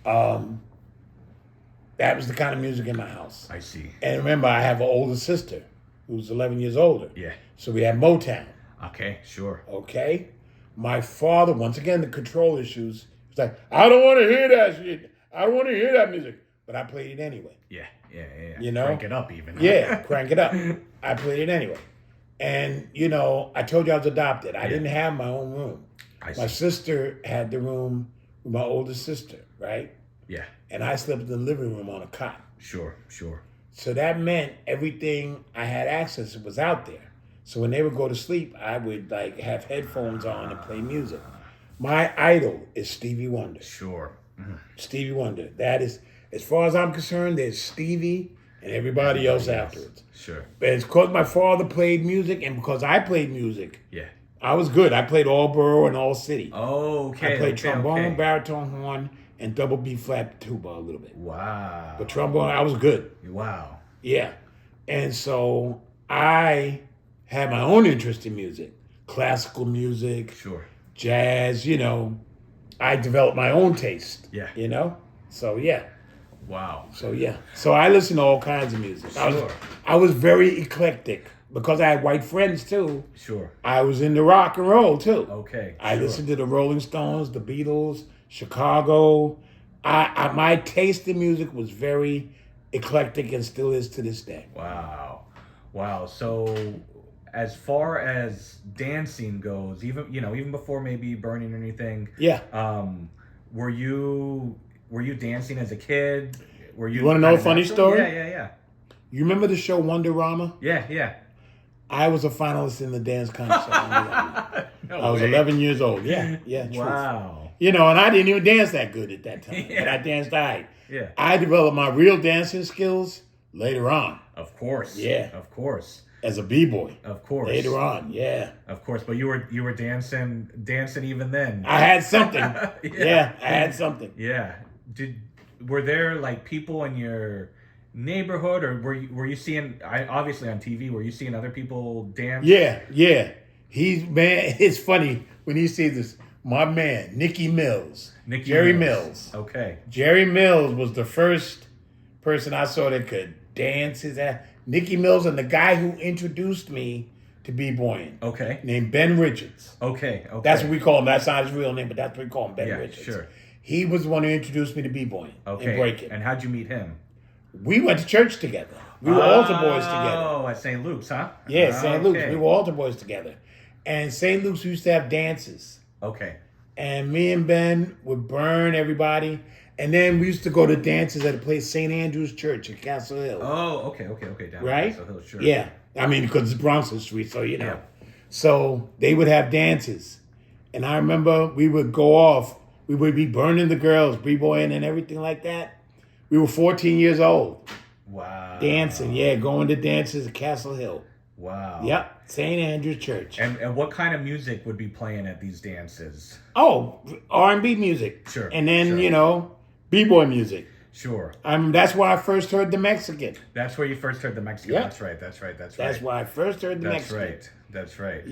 that was the kind of music in my house. I see. And remember, I have an older sister who's 11 years older. Yeah. So we had Motown. Okay. Sure. Okay. My father, once again, the control issues. He's like, I don't want to hear that shit. I don't want to hear that music. But I played it anyway. Yeah. You know? Crank it up even. Yeah, crank it up. I played it anyway. And, I told you I was adopted. I didn't have my own room. My sister had the room with my older sister, right? Yeah. And I slept in the living room on a cot. Sure. So that meant everything I had access was out there. So when they would go to sleep, I would have headphones on and play music. My idol is Stevie Wonder. Sure. Stevie Wonder. That is, as far as I'm concerned, there's Stevie and everybody else afterwards. Sure. But it's because my father played music and because I played music, Yeah. I was good. I played all borough and all city. Okay. I played trombone, baritone, horn, and double B flat tuba a little bit. Wow. But trombone, I was good. Wow. Yeah. And so I had my own interest in music. Classical music, Sure. jazz, I developed my own taste. Yeah. So yeah. Wow. So yeah. So I listen to all kinds of music. Sure. I was very eclectic because I had white friends too. Sure. I was into rock and roll too. Okay. I listened to the Rolling Stones, the Beatles, Chicago. My taste in music was very eclectic and still is to this day. Wow. So as far as dancing goes, even before maybe burning or anything, Yeah. were you dancing as a kid? You want to know a funny story? Yeah. You remember the show Wonderama? Yeah. I was a finalist in the dance contest. No I was way. 11 years old. Yeah. Truth. Wow. And I didn't even dance that good at that time. Yeah. But I danced all right. Yeah. I developed my real dancing skills later on Of course. Yeah. Of course. as a b-boy. Of course. Later on, yeah. Of course, but you were dancing even then. I had something. Yeah. Yeah, I had something. Yeah. Were there people in your neighborhood, or were you seeing? Obviously on TV. Were you seeing other people dance? Yeah. It's funny when you see this. My man, Jerry Mills. Okay. Jerry Mills was the first person I saw that could dance his ass. Nicky Mills and the guy who introduced me to b-boying. Okay. Named Ben Richards. Okay. That's what we call him. That's not his real name, but that's what we call him, Ben Richards. Sure. He was the one who introduced me to b-boying and breaking. And how'd you meet him? We went to church together. We were altar boys together. Oh, at St. Luke's, huh? Yeah, St. Luke's. Okay. We were altar boys together. And St. Luke's used to have dances. Okay. And me and Ben would burn everybody. And then we used to go to dances at a place, St. Andrew's Church in Castle Hill. Oh, okay. Down Right? Castle Hill, sure. Yeah. I mean, because it's Bronx Street, so you know. Yeah. So they would have dances. And I remember we would go off. We would be burning the girls, b-boying and everything like that. We were 14 years old. Wow. Dancing, going to dances at Castle Hill. Wow. Yep, St. Andrew's Church. And what kind of music would be playing at these dances? Oh, R&B music. Sure. And then, sure. b-boy music. Sure. That's where I first heard the Mexican. That's where you first heard the Mexican. Yep. That's right. That's where I first heard the Mexican. That's right.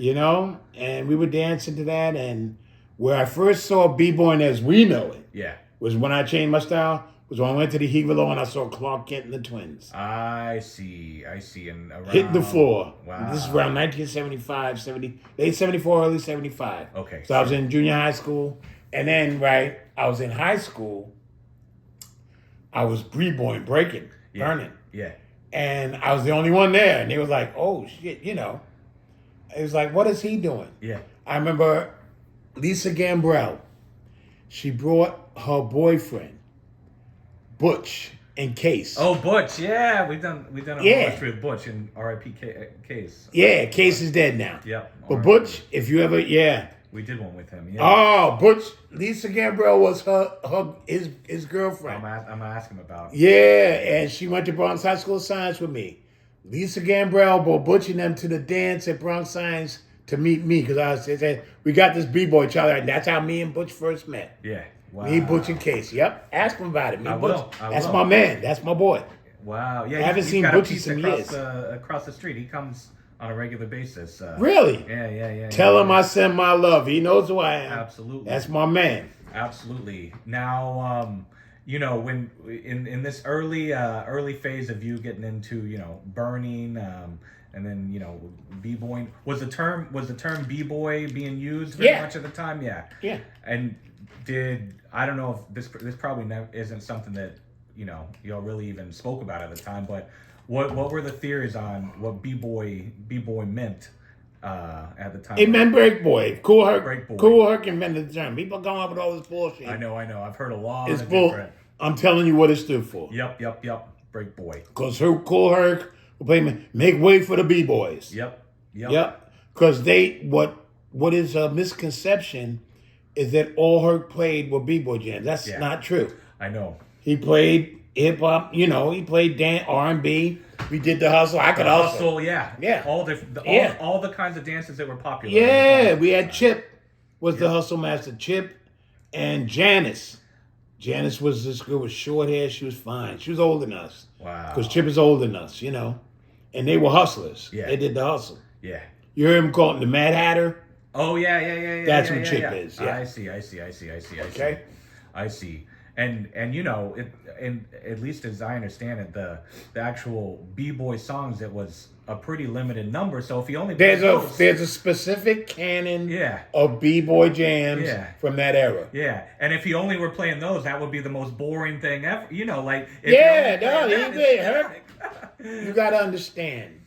And we would dance into that. And where I first saw b-boying as we know it was when I changed my style, was when I went to the Higalo and I saw Clark Kent and the Twins. I see. And around... Hitting the floor. Wow. This is around 1975, late 74, early 75. Okay. So I was in junior high school. And then, I was in high school. I was b-boying, breaking, burning. Yeah. And I was the only one there. And they was like, oh, shit, It was like, what is he doing? Yeah. I remember Lisa Gambrell. She brought her boyfriend, Butch, and Case. Oh, Butch, yeah, we've done a whole history with Butch and R.I.P. Case. Yeah, Case is dead now. Yep. But Butch, if you ever, we did one with him. Yeah. Oh, Butch, Lisa Gambrell was his girlfriend. I'm gonna ask him about. Yeah, and she went to Bronx High School of Science with me. Lisa Gambrell brought Butch and them to the dance at Bronx Science to meet me because I said we got this b-boy Charlie, and that's how me and Butch first met. Yeah. Wow. Me, Butch, and Case. Yep. Ask him about it. Me, I Butch. will. That's my man. That's my boy. Wow. Yeah. I haven't seen Butch in some years. Across the street, he comes on a regular basis. Really? Yeah. Tell him I send my love. He knows who I am. Absolutely. That's my man. Absolutely. Now, when in this early phase of you getting into burning, and then b-boying, was the term b-boy being used very much at the time? Yeah. Yeah. And I don't know if this probably isn't something that y'all really even spoke about at the time, but what were the theories on what b-boy meant at the time? It meant break boy. Cool Herc invented the term. People come up with all this bullshit. I know. I've heard a lot It's of bull. different. I'm telling you what it stood for. Yep. Break boy. Because Cool Herc will play make way for the b-boys. Yep. Because what is a misconception is that all Herc played were b-boy jams. That's not true. I know. He played hip hop. He played R&B. We did the hustle. I could hustle. Yeah. All the kinds of dances that were popular. Yeah, we had Chip was the hustle master. Chip and Janice. Janice was this girl with short hair. She was fine. She was older than us. Wow. Because Chip is older than us, And they were hustlers. Yeah. They did the hustle. Yeah. You heard him call him the Mad Hatter? Oh, yeah. That's who Chip is. Yeah. I see. Okay. I see. And and at least as I understand it, the actual b-boy songs, it was a pretty limited number. So if he only there's a specific canon of b-boy jams from that era. Yeah, and if he only were playing those, that would be the most boring thing ever. You got to understand,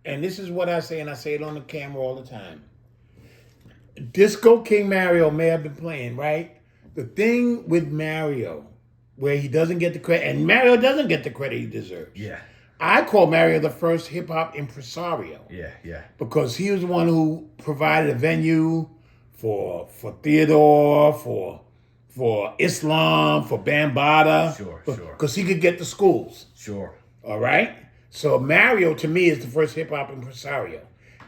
and this is what I say, and I say it on the camera all the time. Disco King Mario may have been playing, right? The thing with Mario, where he doesn't get the credit, and Mario doesn't get the credit he deserves. Yeah. I call Mario the first hip-hop impresario. Yeah. Because he was the one who provided a venue for Theodore, for Islam, for Bambaataa. Sure. Because he could get the schools. Sure. All right? So Mario, to me, is the first hip-hop impresario.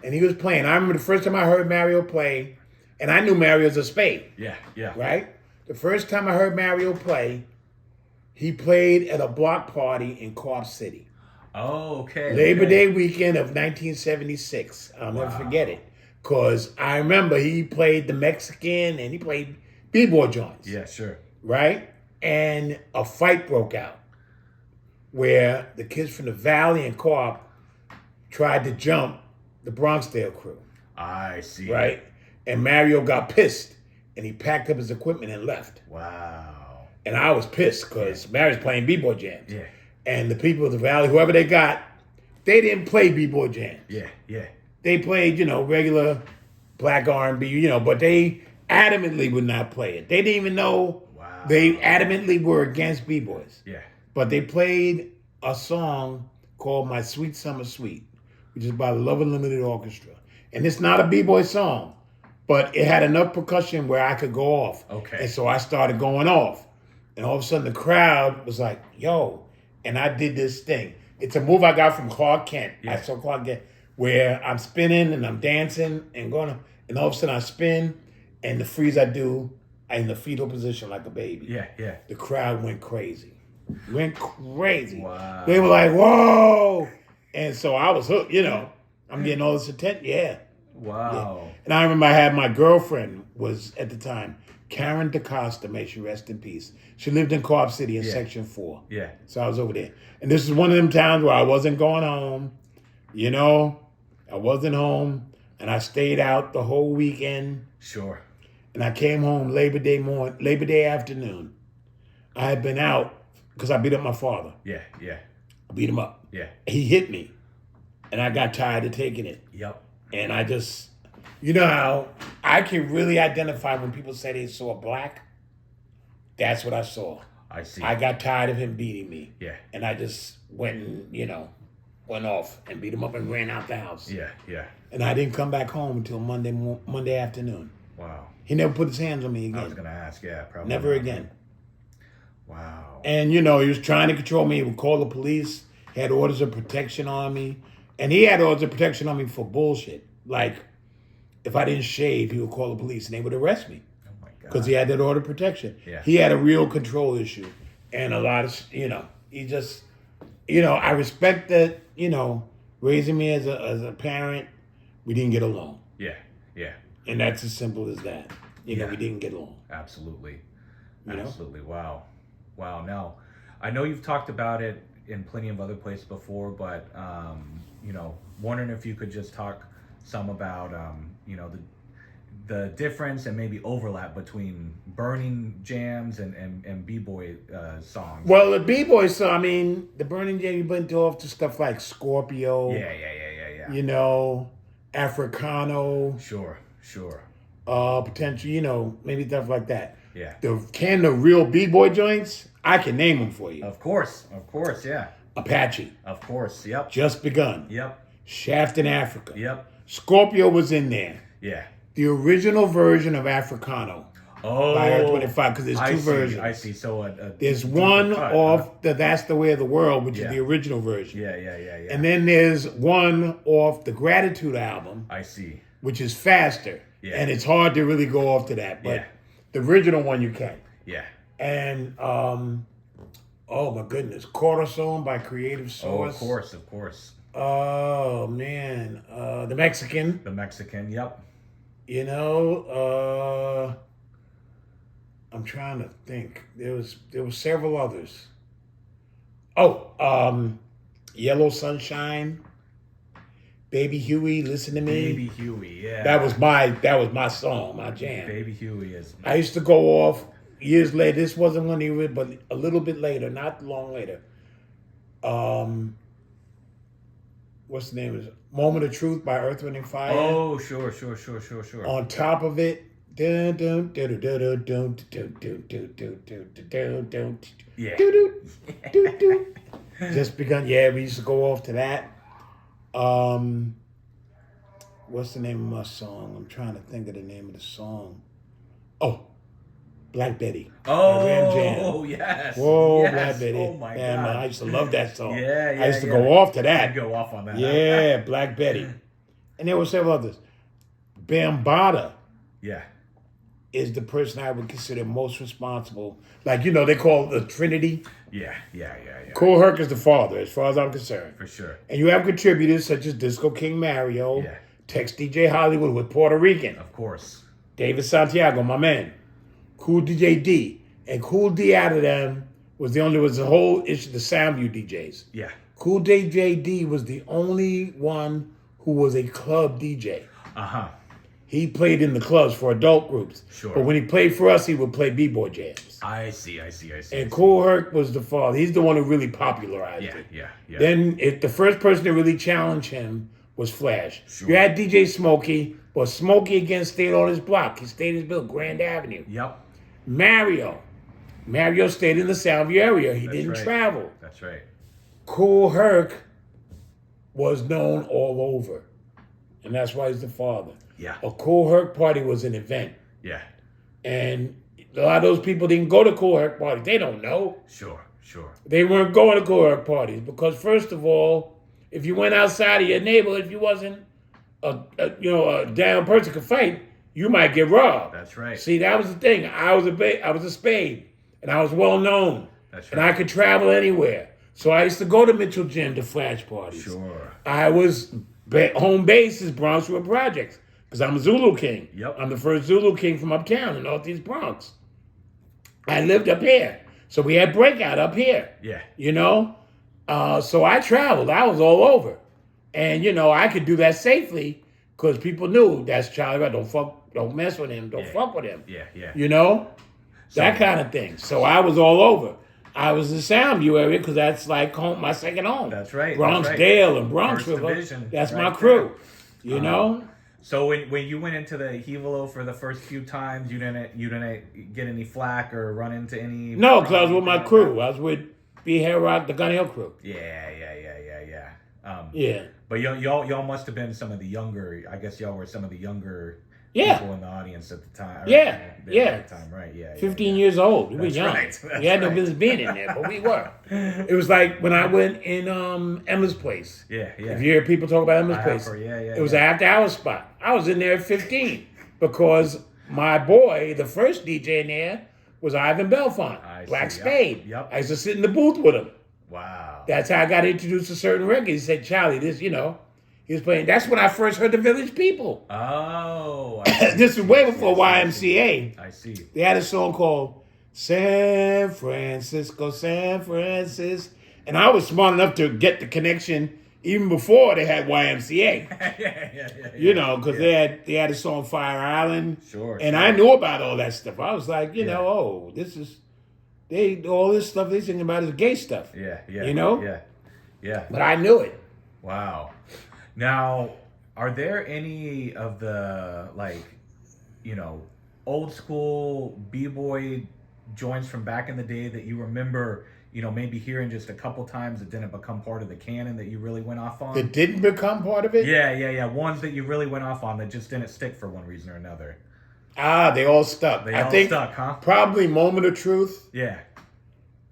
And he was playing. I remember the first time I heard Mario play, and I knew Mario as a Spade. Yeah. Right? The first time I heard Mario play, he played at a block party in Cobb City. Oh, okay. Labor Day weekend of 1976. I'll never forget it. Because I remember he played the Mexican and he played b-boy joints. Yeah, sure. Right? And a fight broke out where the kids from the Valley and Co-op tried to jump the Bronxdale crew. I see. Right? And Mario got pissed and he packed up his equipment and left. Wow. And I was pissed because Mario's playing b-boy jams. Yeah. And the people of the Valley, whoever they got, they didn't play b-boy jams. Yeah. They played, regular black R&B, but they adamantly would not play it. They didn't even know. Wow. They adamantly were against b-boys. Yeah. But they played a song called My Sweet Summer Suite, which is by the Love Unlimited Orchestra. And it's not a b-boy song, but it had enough percussion where I could go off. Okay. And so I started going off. And all of a sudden the crowd was like, yo. And I did this thing. It's a move I got from Clark Kent. Yeah. I saw Clark Kent, where I'm spinning and I'm dancing and going, and all of a sudden I spin, and the freeze I do, I'm in the fetal position like a baby. Yeah. The crowd went crazy. Wow. They were like, whoa. And so I was hooked, I'm getting all this attention. Yeah. Wow. Yeah. And I remember I had my girlfriend was, at the time, Karen DaCosta, may she rest in peace. She lived in Co-op City in Section 4. Yeah. So I was over there. And this is one of them times where I wasn't going home. I wasn't home. And I stayed out the whole weekend. Sure. And I came home Labor Day afternoon. I had been out because I beat up my father. Yeah. I beat him up. Yeah. He hit me. And I got tired of taking it. Yep. And I just, how I can really identify when people say they saw black. That's what I saw. I see. I got tired of him beating me. Yeah. And I just went and, went off and beat him up and ran out the house. Yeah, yeah. And I didn't come back home until Monday afternoon. Wow. He never put his hands on me again. I was going to ask, yeah, probably. Never not. again. Wow. And, he was trying to control me. He would call the police. He had orders of protection on me. And he had orders of protection on me for bullshit. Like, if I didn't shave, he would call the police and they would arrest me. Oh, my God. Because he had that order of protection. Yeah. He had a real control issue. And a lot of, he just, I respect that, raising me as a parent, we didn't get along. Yeah, yeah. And that's as simple as that. We Yeah. didn't get along. Absolutely. You know? Absolutely. Wow. Wow. Now, I know you've talked about it in plenty of other places before, but, wondering if you could just talk some about, the difference and maybe overlap between burning jams and b-boy songs. Well, the b-boy song, the Burning Jam, you went off to stuff like Scorpio. Yeah. Africano. Sure. Potential, maybe stuff like that. Yeah. The real b-boy joints, I can name them for you. Of course, yeah. Apache. Of course, yep. Just Begun. Yep. Shaft in Africa. Yep. Scorpio was in there. Yeah. The original version of Africano. Oh. By Art 25, because there's two versions. I see. So there's one off the That's the Way of the World, which is the original version. Yeah. And then there's one off the Gratitude album. I see. Which is faster. Yeah. And it's hard to really go off to that. But the original one you can. Yeah. And, oh my goodness, Corazon by Creative Source. Oh, of course. Oh, man. The Mexican. The Mexican, yep. I'm trying to think. There was several others. Oh, Yellow Sunshine. Baby Huey, Listen to Me. Baby Huey, yeah. That was my song, my jam. Baby Huey is. I used to go off years later. This wasn't when he was, but a little bit later, not long later. What's the name of it? Moment of Truth by Earth, Wind and Fire. Oh, sure. On top of it, yeah. Just Begun. Yeah, we used to go off to that. What's the name of my song? I'm trying to think of the name of the song. Oh, Black Betty. Oh, yes. Whoa, yes. Black Betty. Oh, my Man, God. I used to love that song. Yeah. I used to go off to that. You go off on that. Yeah, Black Betty. And there were several others. Bambaataa. Yeah. Is the person I would consider most responsible. Like, they call it the Trinity. Yeah. Kool Herc is the father, as far as I'm concerned. For sure. And you have contributors such as Disco King Mario, Yeah. Tex DJ Hollywood with Puerto Rican, Of course. David Santiago, my man, Cool DJ D. And Cool D out of them was the whole issue, the Soundview DJs. Yeah. Cool DJ D was the only one who was a club DJ. Uh-huh. He played in the clubs for adult groups. Sure. But when he played for us, he would play b-boy jams. I see. And Kool Herc was the father. He's the one who really popularized it. Yeah. Then the first person to really challenge him was Flash. Sure. You had DJ Smokey, but Smokey again stayed on his block. He stayed his build, Grand Avenue. Yep. Mario stayed in the Soundview area. He That's didn't right. travel. That's right. Kool Herc was known all over. And that's why he's the father. Yeah. A Kool Herc party was an event. Yeah. And a lot of those people didn't go to Kool Herc parties. They don't know. Sure. They weren't going to Kool Herc parties because, first of all, if you went outside of your neighborhood, if you wasn't a down person could fight, you might get robbed. That's right. See, that was the thing. I was a Spade, and I was well known. That's And right. I could travel anywhere. So I used to go to Mitchell Gym to flash parties. Sure. I was home base is Bronx School of Projects because I'm a Zulu King. Yep. I'm the first Zulu King from uptown in Northeast Bronx. I lived up here. So we had breakout up here. Yeah. So I traveled. I was all over. And, I could do that safely because people knew that's Cholly Rock. Don't mess with him. Don't fuck with him. Yeah. That kind of thing. So I was all over. I was in Soundview area because that's like home, my second home. That's right. Bronx That's right. Dale and Bronx First River. Division, That's right my crew. there. So when you went into the Hevelo for the first few times, you didn't get any flack or run into any. No, because I was with my like crew. that? I was with B. Hair Rock, the Gun Hill crew. Yeah. Yeah. But y'all must have been some of the younger. I guess y'all were some of the younger Yeah. people in the audience at the time. Yeah, At yeah. the time, right? Yeah. 15 years old. We were That's young. right. We had no That's business being in there, but we were. It was like when I went in Emma's place. Yeah. If you hear people talk about Emma's I place, have heard, yeah. it was an after-hours spot. I was in there at 15 because my boy, the first DJ in there, was Ivan Belfont, I Black see, Spade. yep. I used to sit in the booth with him. Wow. That's how I got introduced to certain records. He said, Charlie, this, he was playing. That's when I first heard the Village People. Oh. This is way before YMCA. I see. They had a song called San Francisco, San Francisco. And I was smart enough to get the connection even before they had YMCA. Yeah. Because they had a song Fire Island. Sure. And I knew about all that stuff. I was like, this is all this stuff they singing about is gay stuff. Yeah. Yeah. But I knew it. Wow. Now, are there any of the old school b-boy joints from back in the day that you remember, maybe hearing just a couple times that didn't become part of the canon that you really went off on? That didn't become part of it? Yeah. Ones that you really went off on that just didn't stick for one reason or another. They all stuck. I think stuck, huh? Probably Moment of Truth. Yeah.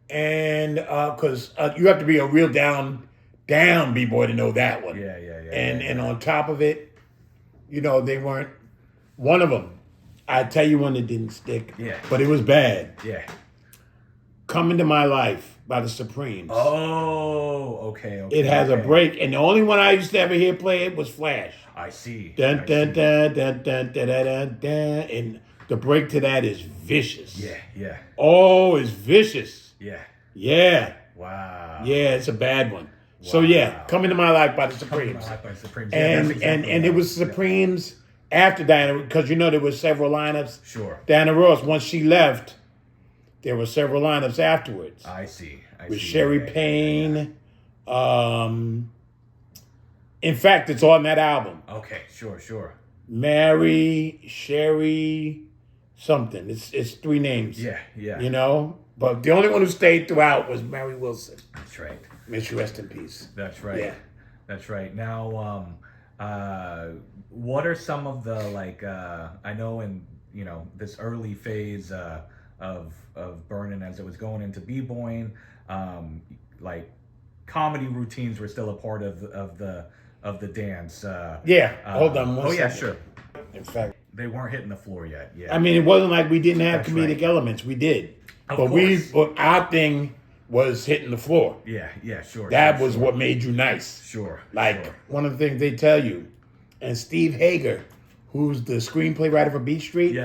And because you have to be a real down b-boy to know that one. Yeah. And on top of it, they weren't one of them. I tell you one that didn't stick. Yeah. But it was bad. Yeah. Come Into My Life by the Supremes. Oh, okay. It has a break, and the only one I used to ever hear play it was Flash. I see. Dun dun dun dun dun dun dun dun, and the break to that is vicious. Yeah. Oh, it's vicious. Yeah. Wow. Wow. Yeah, it's a bad one. So yeah, Come Into My Life by the Supremes. And it was Supremes after Diana, because there were several lineups. Sure. Diana Ross, once she left, there were several lineups afterwards. I see. With Sherry Payne. In fact, it's on that album. Okay, sure. Mary, Sherry, something. It's three names. Yeah. But the only one who stayed throughout was Mary Wilson. That's right. May she rest in peace. That's right. Yeah. That's right. Now, what are some of the I know in this early phase of Burnin' as it was going into b-boying, comedy routines were still a part of the dance. Hold on one second. Yeah, sure. In fact, they weren't hitting the floor yet. Yeah. I mean, it wasn't like we didn't have That's comedic right. elements. We did. Of but course. our thing was hitting the floor. Yeah, sure. That was what made you nice. Sure. One of the things they tell you, and Steve Hager, who's the screenplay writer for Beat Street,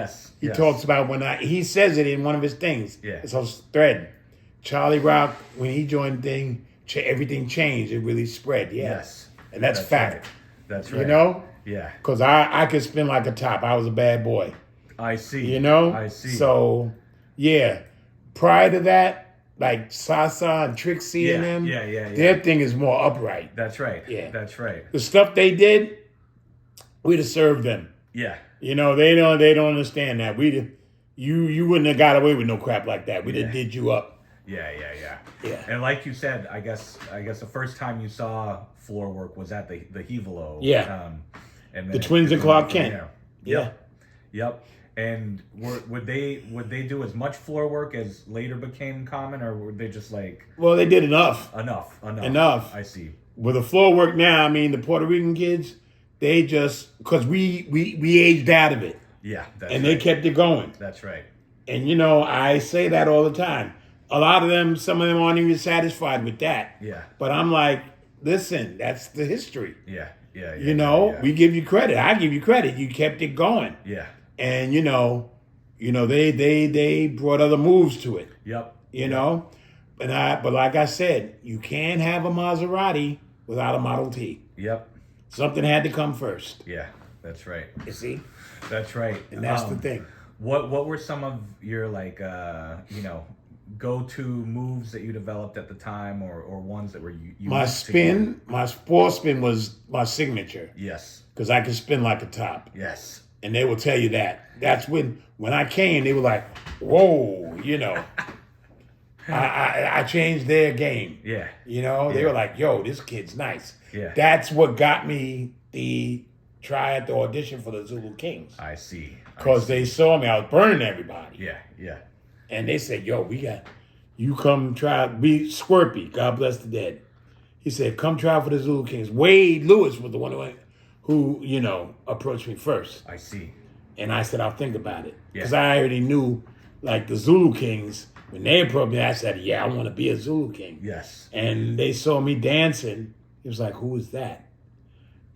he talks about he says it in one of his things. Yeah. It's a thread. Cholly Rock, when he joined the thing, everything changed. It really spread. Yeah. Yes. And that's fact. Right. That's right. Yeah. Because I could spin like a top. I was a bad boy. I see. I see. So, yeah. Prior to that, like Sasa and Trixie and them, their thing is more upright. That's right. Yeah. That's right. The stuff they did, we'd have served them. Yeah. They don't understand that. You wouldn't have got away with no crap like that. We'd have did you up. Yeah. Yeah. And like you said, I guess the first time you saw floor work was at the Hevelo. Yeah. And the Twins and Clark Kent. Yeah. Yep. And would they do as much floor work as later became common, or were they just Well, they did enough. Enough. I see. With the floor work now, I mean, the Puerto Rican kids, they just because we aged out of it. Yeah. They kept it going. That's right. And I say that all the time. A lot of them, some of them aren't even satisfied with that. Yeah. But I'm like, listen, that's the history. Yeah. We give you credit. I give you credit. You kept it going. Yeah. And they brought other moves to it. Yep. But like I said, you can't have a Maserati without a Model T. Yep. Something had to come first. Yeah, that's right. You see? That's right. And that's the thing. What were some of your go-to moves that you developed at the time, or ones that were My unique to you? spin, my ball spin was my signature Yes. because I could spin like a top. Yes. And they will tell you that. That's when I came, they were like, whoa, I changed their game. Yeah. They were like, yo, this kid's nice. Yeah. That's what got me the try at the audition for the Zulu Kings. I see. Because they saw me, I was burning everybody. Yeah. Yeah. And they said, yo, you come try, be Squirpy, God bless the dead. He said, come try for the Zulu Kings. Wade Lewis was the one who approached me first. I see. And I said, I'll think about it. Yeah. Because I already knew, like, the Zulu Kings, when they approached me, I said, yeah, I want to be a Zulu King. Yes. And they saw me dancing. He was like, who is that?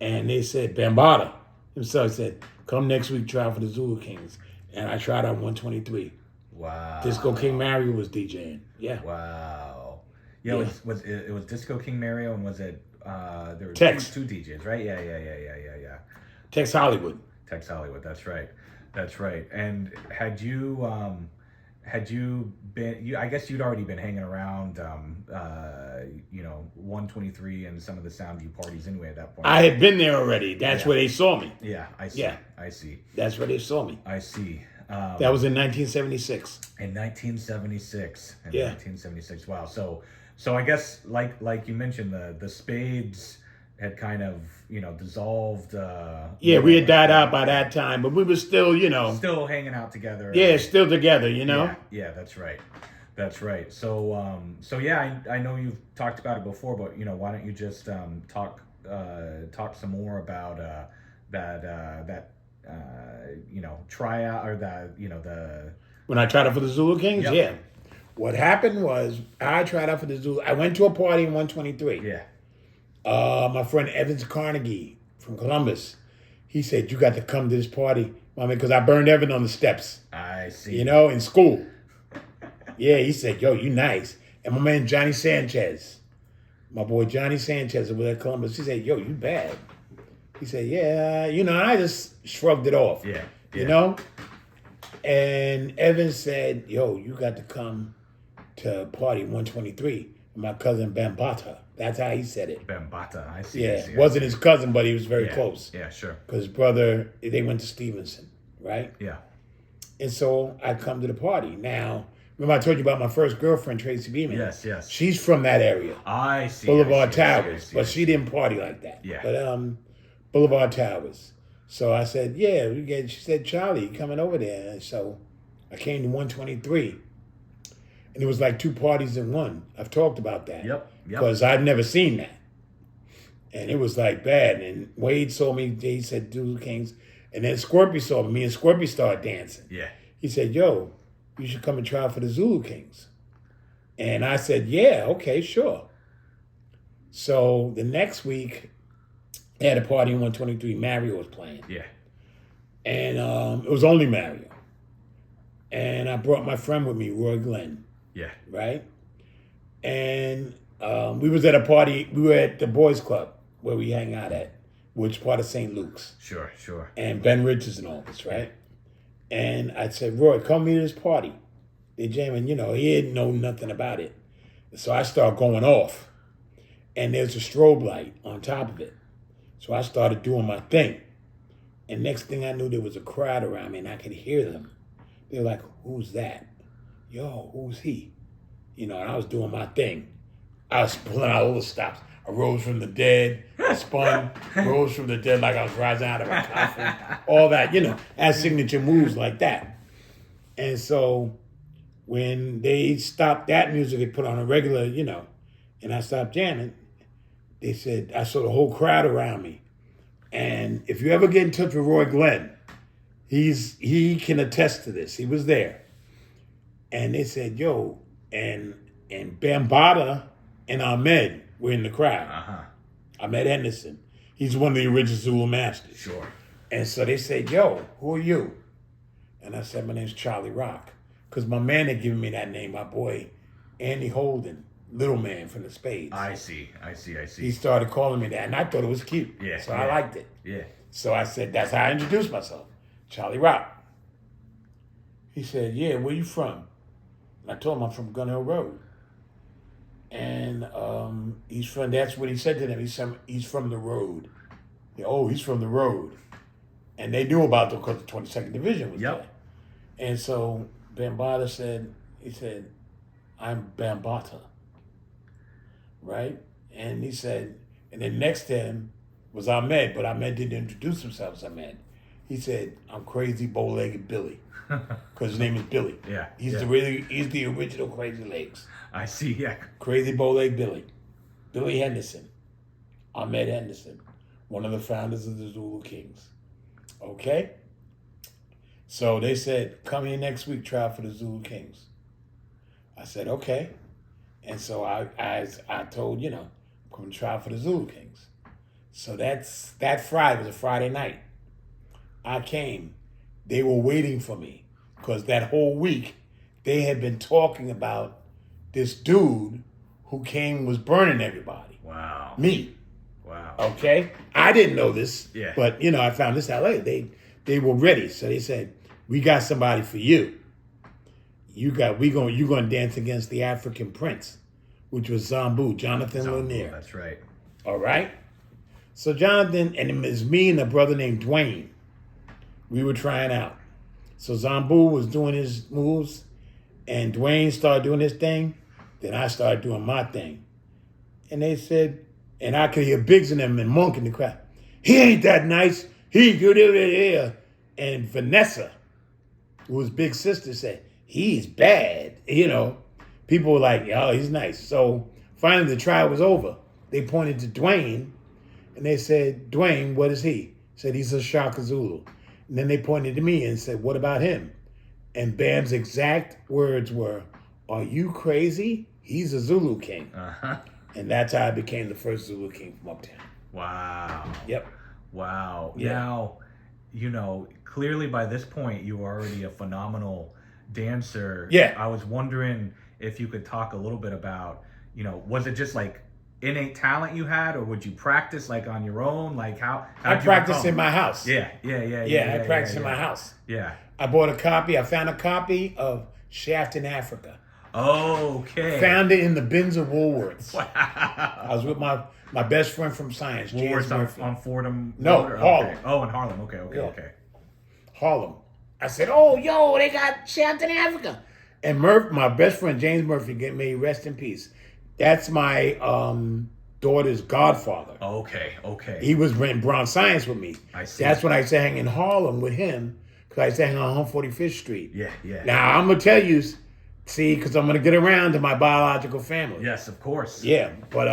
And they said, Bambaataa. Himself said, come next week, try for the Zulu Kings. And I tried out 123. Wow. Disco King Mario was DJing. Yeah. Wow. Yeah. Yeah. It was Disco King Mario, and was it there were Tex. two DJs, right? Yeah. Tex Hollywood. Tex Hollywood. That's right. And had you been, I guess you'd already been hanging around 123 and some of the Sound View parties anyway at that point. I had been there already. That's where they saw me. Yeah, I see. Yeah. I see. That's where they saw me. I see. That was in 1976. In 1976. Yeah. 1976. Wow. So I guess like you mentioned, the Spades had kind of dissolved. Yeah, we had died out by that time, but we were still, still hanging out together. Yeah, still together, Yeah, that's right. So yeah, I know you've talked about it before, but why don't you just talk some more about that tryout, or the When I tried out for the Zulu Kings, Yep. yeah. What happened was I tried out for the Zulu. I went to a party in 123. yeah. My friend Evans Carnegie from Columbus, he said, you got to come to this party, because I burned Evan on the steps, I see. in school. Yeah, he said, yo, you nice. And my man Johnny Sanchez, my boy Johnny Sanchez over at Columbus, he said, yo, you bad. He said, yeah, and I just shrugged it off. Yeah. And Evans said, yo, you got to come to party 123. My cousin Bambaataa. That's how he said it. Bambaataa. I see. Yeah, I see. wasn't his cousin, but he was very Yeah. close. Yeah, sure. Because his brother, they went to Stevenson, right? Yeah. And so I come to the party. Now, remember I told you about my first girlfriend, Tracy Beeman? Yes. She's from that area. I see. Boulevard I see, I see, I Towers. see, But I see. she didn't party like that. Yeah. But Boulevard Towers. So I said, yeah, she said, Charlie, coming over there. And so I came to 123. And it was like two parties in one. I've talked about that. Yep. Because I'd never seen that. And it was like bad. And Wade saw me, he said, Zulu Kings. And then Scorpy saw me. Me and Scorpy started dancing. Yeah. He said, yo, you should come and try for the Zulu Kings. And I said, yeah, okay, sure. So the next week, they had a party in 123. Mario was playing. Yeah. And it was only Mario. And I brought my friend with me, Roy Glenn, Yeah. right? And we was at a party. We were at the Boys Club where we hang out at, which part of St. Luke's. Sure. And Ben Richards and all this, right? And I said, Roy, come me to this party. They jamming, he didn't know nothing about it. So I started going off. And there's a strobe light on top of it. So I started doing my thing. And next thing I knew, there was a crowd around me and I could hear them. They were like, who's that? Yo, who's he? And I was doing my thing. I was pulling out all the stops. I rose from the dead, spun, rose from the dead like I was rising out of a coffin. All that, as signature moves like that. And so when they stopped that music and put on a regular, and I stopped jamming, they said, I saw the whole crowd around me. And if you ever get in touch with Roy Glenn, he can attest to this. He was there. And they said, yo, and Bambaataa and Ahmed were in the crowd. Uh-huh. Ahmed Henderson. He's one of the original Zulu masters. Sure. And so they said, yo, who are you? And I said, my name's Cholly Rock. Because my man had given me that name, my boy, Andy Holden, little man from the Spades. I see. He started calling me that, and I thought it was cute. Yeah. So I liked it. Yeah. So I said, that's how I introduced myself, Cholly Rock. He said, yeah, where you from? I told him I'm from Gun Hill Road. And that's what he said to them. He's from the road. He's from the road. And they knew about it because the 22nd Division was there. And so Bambata said, I'm Bambata. Right? And he said, and then next to him was Ahmed, but Ahmed didn't introduce himself as Ahmed. He said, I'm Crazy Bow-Legged Billy. Because his name is Billy. Yeah. He's the original Crazy Legs. I see, yeah. Crazy Bow-Legged Billy. Billy Henderson. Ahmed Henderson. One of the founders of the Zulu Kings. Okay? So they said, come here next week, try for the Zulu Kings. I said, okay. And so I told, I'm going to try for the Zulu Kings. So that Friday was a Friday night. I came. They were waiting for me because that whole week they had been talking about this dude who came and was burning everybody. Wow. Me. Wow. Okay? I didn't know this. Yeah. But, I found this out later. They were ready. So they said, we got somebody for you. You're gonna dance against the African Prince, which was Jonathan Lanier. That's right. All right? So Jonathan, and it was me and a brother named Dwayne. We were trying out. So Zambu was doing his moves, and Dwayne started doing his thing. Then I started doing my thing. And they said, and I could hear Biggs and them and Monk in the crowd. He ain't that nice. He good over here. And Vanessa, who was Big Sister, said, he's bad. People were like, oh, he's nice. So finally the trial was over. They pointed to Dwayne, and they said, Dwayne, what is he? Said, he's a Shaka Zulu. And then they pointed to me and said, what about him? And Bam's exact words were, are you crazy? He's a Zulu King. Uh-huh. And that's how I became the first Zulu King from Uptown. Wow. Yep. Wow. Yeah. Now, clearly by this point, you were already a phenomenal dancer. Yeah. I was wondering if you could talk a little bit about, was it just like innate talent you had, or would you practice like on your own? Like how I practiced in my house. Yeah, I practiced in my house. Yeah. I found a copy of Shaft in Africa. Okay. Found it in the bins of Woolworths. Wow. I was with my best friend from science, James Murphy. on Fordham? No, Road? Harlem. Okay. Oh, in Harlem. Okay. Yeah. Harlem. I said, they got Shaft in Africa. And my best friend, James Murphy, may he rest in peace. That's my daughter's godfather. Okay. He was in Bronx Science with me. I see. That's when I used to hang in Harlem with him, because I used to hang on 145th Street. Yeah. Now, I'm going to tell you, because I'm going to get around to my biological family. Yes, of course. Yeah, but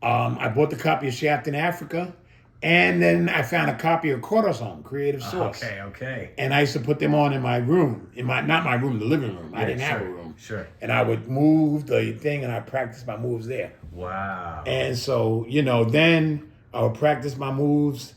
I bought the copy of Shaft in Africa, and then I found a copy of Corazon, Creative Source. Okay. And I used to put them on in my room, not my room, the living room. I didn't have a room. Sure. And I would move the thing, and I practiced my moves there. Wow. And so, then I would practice my moves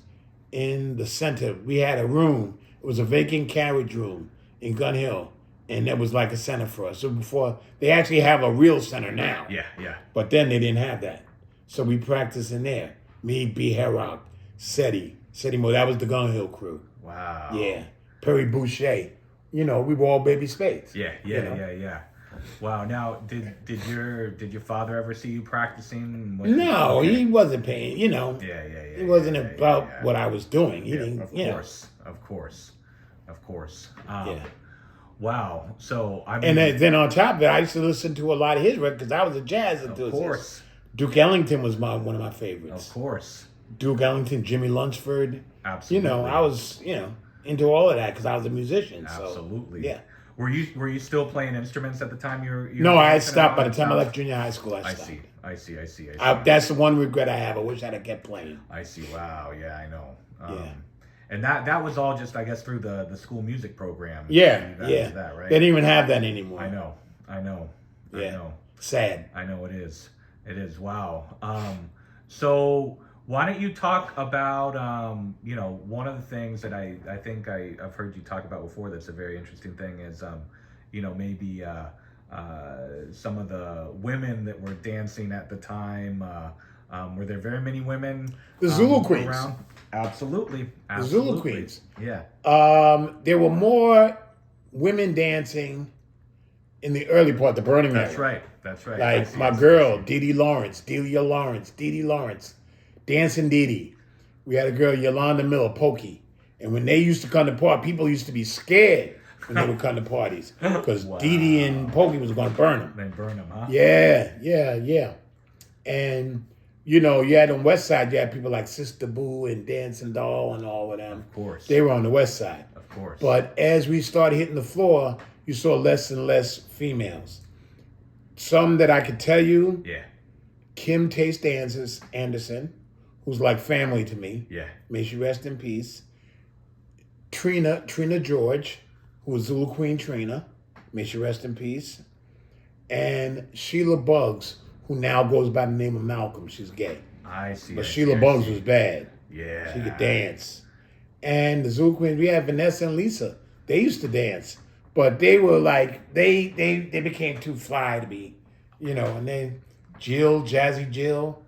in the center. We had a room. It was a vacant carriage room in Gun Hill. And that was like a center for us. So before, they actually have a real center now. Yeah. But then they didn't have that. So we practiced in there. Me, B. Herrock, Seti Mo, that was the Gun Hill crew. Wow. Yeah. Perry Boucher. We were all baby Spades. Yeah. Wow. Now, did your father ever see you practicing? No, he wasn't paying, Yeah. It wasn't about what I was doing. He didn't, Of course. Yeah. Wow. So, and then on top of it, I used to listen to a lot of his records because I was a jazz enthusiast. Of course. Duke Ellington was one of my favorites. Of course. Duke Ellington, Jimmy Lunceford. Absolutely. I was, into all of that because I was a musician. Absolutely. So, yeah. Were you still playing instruments at the time you were No, I had stopped. By the time I left junior high school, I stopped. I see. That's the one regret I have. I wish I'd have kept playing. I see. Wow. Yeah, I know. Yeah. And that was all just, I guess, through the school music program. Yeah. That, right? They didn't even have that anymore. I know. Yeah. I know. Sad. I know it is. Wow. So why don't you talk about, one of the things that I think I've heard you talk about before that's a very interesting thing is, maybe some of the women that were dancing at the time. Were there very many women? The Zulu Queens. Around? Absolutely. The Zulu Queens. Yeah. There were more women dancing in the early part, the burning That's era. right. That's right. Like my girl, Deedee Lawrence, Delia Lawrence, Deedee Lawrence, Dancing Deedee. We had a girl, Yolanda Miller, Pokey. And when they used to come to parties, people used to be scared when they would come to parties. Because Deedee and Pokey was going to burn them. They burn them, huh? Yeah. And, you know, you had on West Side, you had people like Sister Boo and Dancing Doll and all of them. Of course. They were on the West Side. Of course. But as we started hitting the floor, you saw less and less females. Some that I could tell you. Yeah. Kim Taste Anderson, who's like family to me. Yeah. May she rest in peace. Trina George, who was Zulu Queen Trina. May she rest in peace. And Sheila Buggs, who now goes by the name of Malcolm. She's gay. I see. But Sheila Buggs was bad. Yeah. She could dance. And the Zulu Queens, we had Vanessa and Lisa. They used to dance. But they were like, they became too fly to be, you know. And then Jill, Jazzy Jill.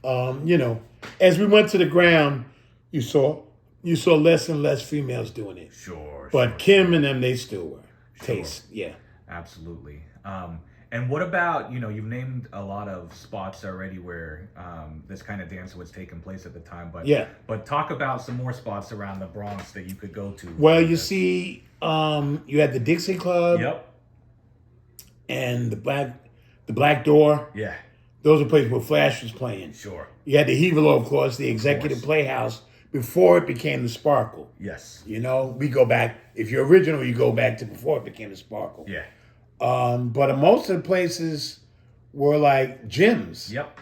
You know, as we went to the ground, you saw less and less females doing it. Sure. But Kim and them, they still were. Sure. Taste, yeah. Absolutely. And what about, you know, you've named a lot of spots already where this kind of dance was taking place at the time, but yeah. But talk about some more spots around the Bronx that you could go to. Well, you see, you had the Dixie Club. Yep. And the Black Door. Yeah. Those are places where Flash was playing. Sure. You had the Hevelo, of course, the Executive Playhouse, before it became the Sparkle. Yes. You know, we go back, if you're original, you go back to before it became the Sparkle. Yeah. But most of the places were like gyms. Yep.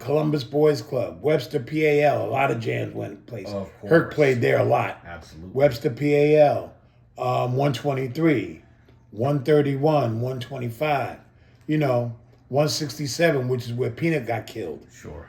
Columbus Boys Club, Webster PAL, a lot of jams went places. Of course. Herc played there a lot. Absolutely. Webster PAL, 123, 131, 125, you know, 167, which is where Peanut got killed. Sure.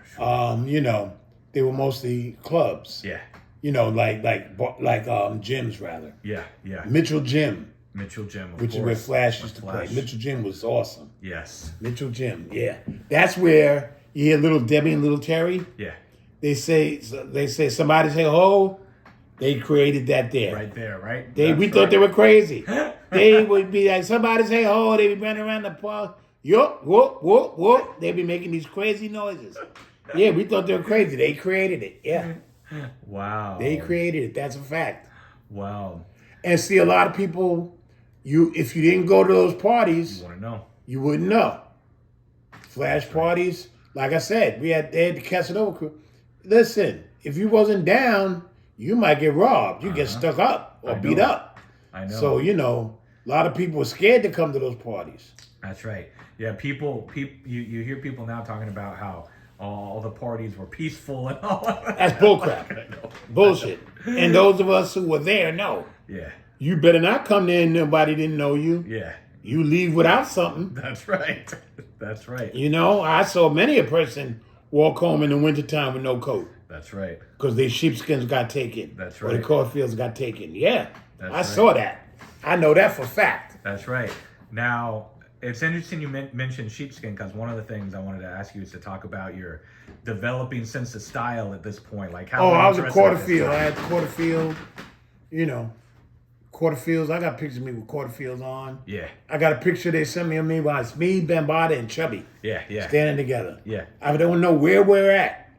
You know, they were mostly clubs. Yeah. You know, like gyms rather. Yeah. Mitchell Gym. Mitchell Gym, which is where Flash used to play. Mitchell Gym was awesome. Yes. Mitchell Gym, yeah. That's where you hear Little Debbie and Little Terry. Yeah. They say somebody say ho. They created that there. Right there, right? We thought they were crazy. They would be like, somebody say ho. They be running around the park. Yup, whoop, whoop, whoop. They be making these crazy noises. Yeah, we thought they were crazy. They created it. Yeah. Wow. They created it. That's a fact. Wow. And see, a lot of people, if you didn't go to those parties, You want to know? You wouldn't know. Flash parties, like I said, they had the Casanova crew. Listen, if you wasn't down, you might get robbed. You get stuck up or beat up. I know. So, you know, a lot of people were scared to come to those parties. That's right. Yeah, people you hear people now talking about how all the parties were peaceful and all that. That's bullcrap. Bullshit. And those of us who were there know. Yeah. You better not come there and nobody didn't know you. Yeah. You leave without something. That's right. That's right. You know, I saw many a person walk home in the wintertime with no coat. That's right. Because their sheepskins got taken. That's Or right. the cornfields got taken. Yeah. That's I right. saw that. I know that for a fact. That's right. Now, it's interesting you mentioned sheepskin because one of the things I wanted to ask you is to talk about your developing sense of style at this point. Like how I was a interested in this Quarterfield. I stuff. had Quarterfield, you know. Quarterfields. I got pictures of me with Quarterfields on. Yeah. I got a picture they sent me of me while it's me, Bambada, and Chubby. Yeah. Standing together. Yeah. I don't know where we're at.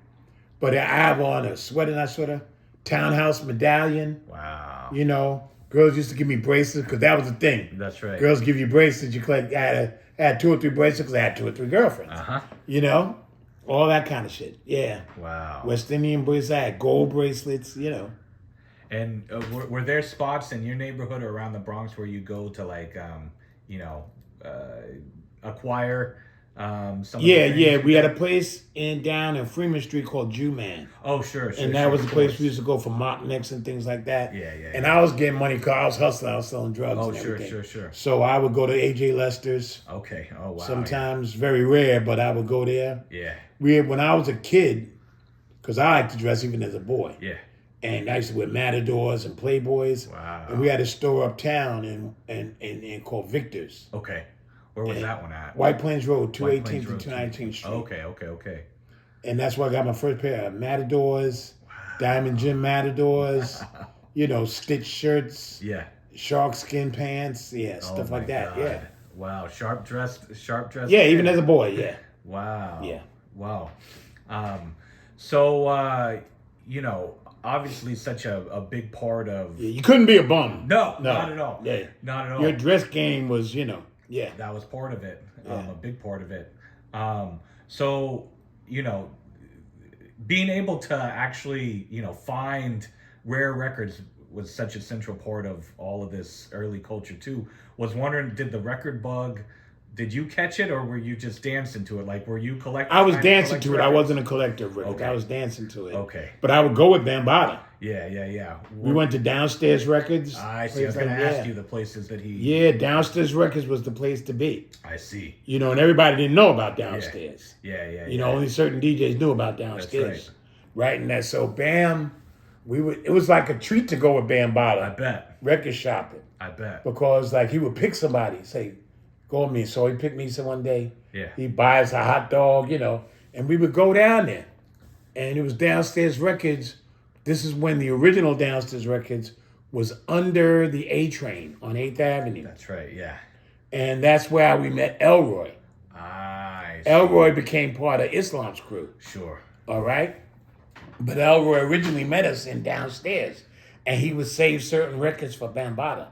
But I have on a sweater, townhouse medallion. Wow. You know, girls used to give me bracelets because that was the thing. That's right. Girls give you bracelets. You collect. I had 2 or 3 bracelets because I had 2 or 3 girlfriends. Uh-huh. You know, all that kind of shit. Yeah. Wow. West Indian bracelets. I had gold bracelets. You know. And were there spots in your neighborhood or around the Bronx where you go to like, acquire some of the things Yeah. you We had did? a place down in Freeman Street called Jew Man. Oh, sure. And that was the place we used to go for mock necks and things like that. Yeah. And I was getting money because I was hustling. I was selling drugs. Oh, and everything. sure. So I would go to AJ Lester's. Okay. Oh, wow. Sometimes very rare, but I would go there. Yeah. When I was a kid, because I liked to dress even as a boy. Yeah. And I used to wear matadors and Playboys. Wow. And we had a store uptown and called Victor's. Okay. Where was that one at? White Plains Road, White 218th Plains to Road, 219th Street. Okay. And that's where I got my first pair of matadors, Diamond Jim matadors, you know, stitched shirts. Yeah. shark skin pants, Oh stuff my like that. God. Yeah, Wow. Sharp dressed. yeah. Even kid. as a boy, yeah, Wow. yeah. Wow. So you know, obviously, such a big part of. Yeah, you couldn't be a bum. No, No, not at all. yeah. Not at all. Your dress game was, yeah. That was part of it. Yeah. A big part of it. So you know, being able to actually find rare records was such a central part of all of this early culture too. Was wondering, did the record bug? Did you catch it, or were you just dancing to it? Like, were you collecting? I was dancing to it. I wasn't a collector of records. Okay. I was dancing to it. Okay. But I would go with Bambaataa. Yeah. We went to Downstairs Records. I see. I was going to ask you the places that he. Yeah, Downstairs Records was the place to be. I see. And everybody didn't know about Downstairs. Yeah. Only certain DJs knew about Downstairs. That's right. And so Bam, it was like a treat to go with Bambaataa. I bet. Record shopping. I bet. Because he would pick somebody, say, go with me. So he picked me one day. Yeah. He buys a hot dog, and we would go down there. And it was Downstairs Records. This is when the original Downstairs Records was under the A train on 8th Avenue. That's right, yeah. And that's where we met Elroy. I see. Elroy became part of Islam's crew. Sure. All right? But Elroy originally met us in Downstairs. And he would save certain records for Bambaataa.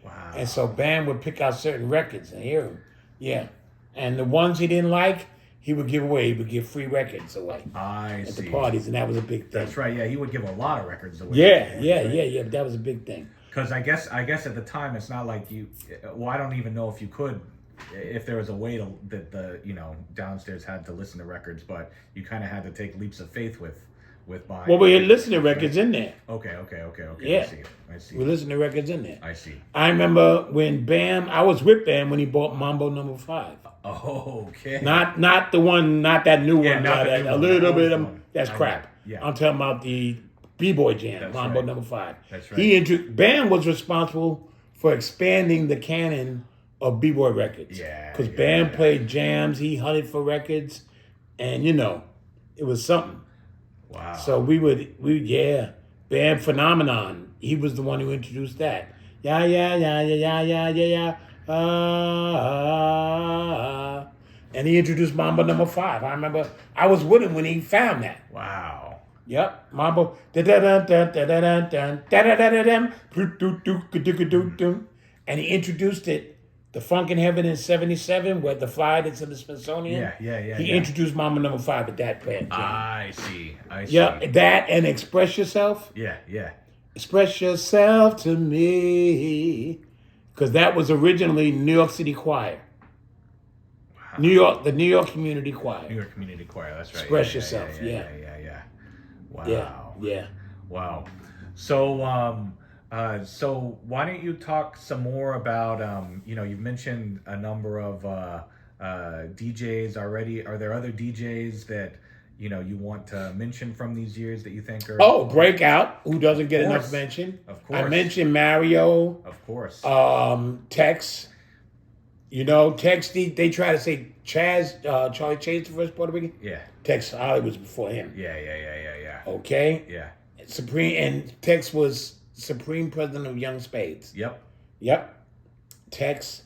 Wow. And so Bam would pick out certain records and hear them. Yeah. And the ones he didn't like, he would give away. He would give free records away I at see. the parties, and that was a big thing. That's right. Yeah, he would give a lot of records away. Yeah. But that was a big thing. Because I guess at the time it's not like you. Well, I don't even know if you could, if there was a way that the Downstairs had to listen to records, but you kind of had to take leaps of faith with buying. Well, we had listening to records in there. Okay. Yeah. I see. We listened to records in there. I see. I remember when Bam, I was with Bam when he bought Mambo No. 5. Oh, okay. Not the one, not that new one. not the new a one, little the bit old of one. that's I know. crap. Yeah. I'm talking about the b-boy jam, That's Mambo right. No. 5. That's right. Bam was responsible for expanding the canon of b-boy records. Yeah, Because yeah, Bam yeah. played jams, he hunted for records, and it was something. Wow. So we Bam Phenomenon. He was the one who introduced that. Yeah. And he introduced Mambo No. 5. I remember I was with him when he found that. Wow. Yep, Mambo. And he introduced it, the Funk in Heaven in '77, where the fly that's in the Smithsonian. Yeah. He introduced Mambo No. 5 at that point. I see. Yep, that and Express Yourself. Yeah. Express yourself to me. Because that was originally New York City Choir. Wow. The New York Community Choir. New York Community Choir. That's right. Express Yourself, yeah. Wow. Yeah. Wow. So, so why don't you talk some more about, you've mentioned a number of DJs already. Are there other DJs that, you want to mention from these years that you think are... Oh, Breakout, who doesn't get Of course. enough mention. Of course. I mentioned Mario. Of course. Tex. Tex, they try to say Chaz, Charlie Chase, the first Puerto Rican. Yeah. Tex Holly was before him. Yeah. Okay? Yeah. Tex was Supreme President of Young Spades. Yep. Tex.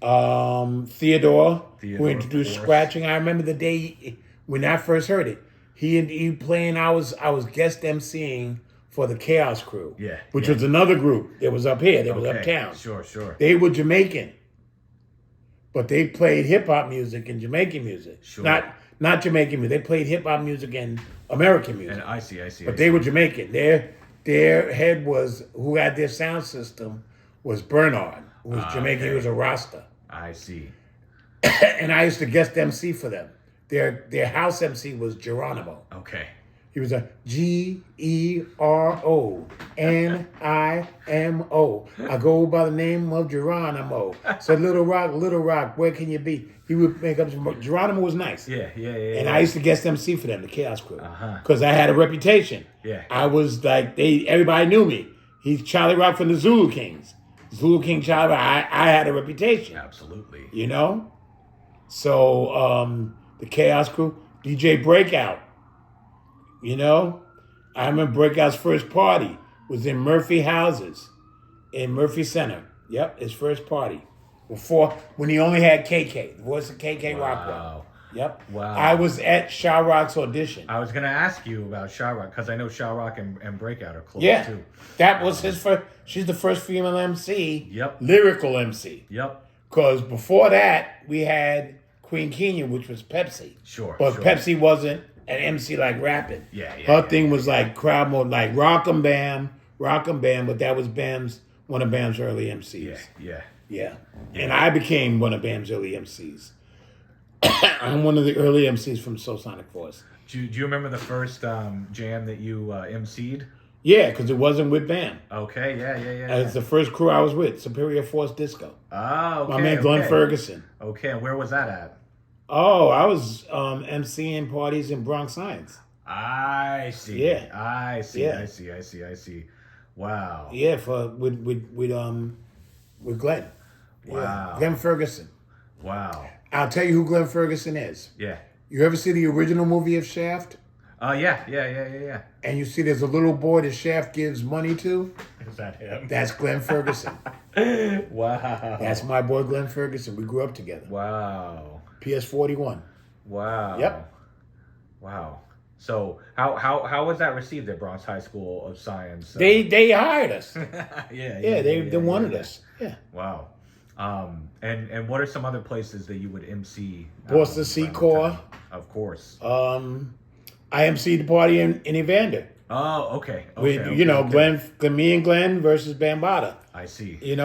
Theodore, who Theodore, introduced of course. scratching. I remember the day when I first heard it. He playing, I was guest emceeing for the Chaos Crew. Yeah. Which was another group that was up here, that was Okay. uptown. Sure. They were Jamaican. But they played hip hop music and Jamaican music. Sure. Not Jamaican music. They played hip hop music and American music. And I see. But they were Jamaican. Their head was, who had their sound system, was Bernard, who was Jamaican. okay. He was a Rasta. I see. And I used to guest MC for them. Their house MC was Geronimo. Okay. He was a Geronimo. I go by the name of Geronimo. So Little Rock, where can you be? He would make up some. Geronimo was nice. Yeah. And I used to guest MC for them, the Chaos Crew, Uh-huh. because I had a reputation. Yeah. I was like, everybody knew me. He's Cholly Rock from the Zulu Kings. Zulu King Cholly Rock. I had a reputation. Absolutely. So the Chaos Crew, DJ Breakout. I remember Breakout's first party was in Murphy Houses. in Murphy Center. Yep, his first party. Before, when he only had KK, the voice of KK Rockwell. Yep. Wow. I was at Shaw Rock's audition. I was gonna ask you about Shaw Rock because I know Shaw Rock and Breakout are close too. That was his first. She's the first female MC. Yep. Lyrical MC. Yep. Because before that, we had Queen Kenya, which was Pepsi. Sure. But Pepsi wasn't an MC like rapping. Her thing was like crowd mode, like Rock 'em Bam, but that was one of Bam's early MCs. Yeah. And I became one of Bam's early MCs. I'm one of the early MCs from Soul Sonic Force. Do you remember the first jam that you MC'd? Yeah, because it wasn't with Bam. Okay, yeah. It's the first crew I was with, Superior Force Disco. Oh, okay. My man Glenn Ferguson. Okay, and where was that at? Oh, I was MCing parties in Bronx Science. I see. Yeah. I see. Yeah. I see. Wow. Yeah, with Glenn. Wow. Yeah. Glenn Ferguson. Wow. I'll tell you who Glenn Ferguson is. Yeah. You ever see the original movie of Shaft? Yeah. And you see there's a little boy that Shaft gives money to? Is that him? That's Glenn Ferguson. Wow. That's my boy Glenn Ferguson. We grew up together. Wow. PS41. Wow. Yep. Wow. So how was that received at Bronx High School of Science? They hired us. They wanted us. Yeah. Wow. And what are some other places that you would MC? Boston Secor. Of course. I MC'd the party in Evander. Oh, okay. Me and Glenn versus Bambaataa. I see. We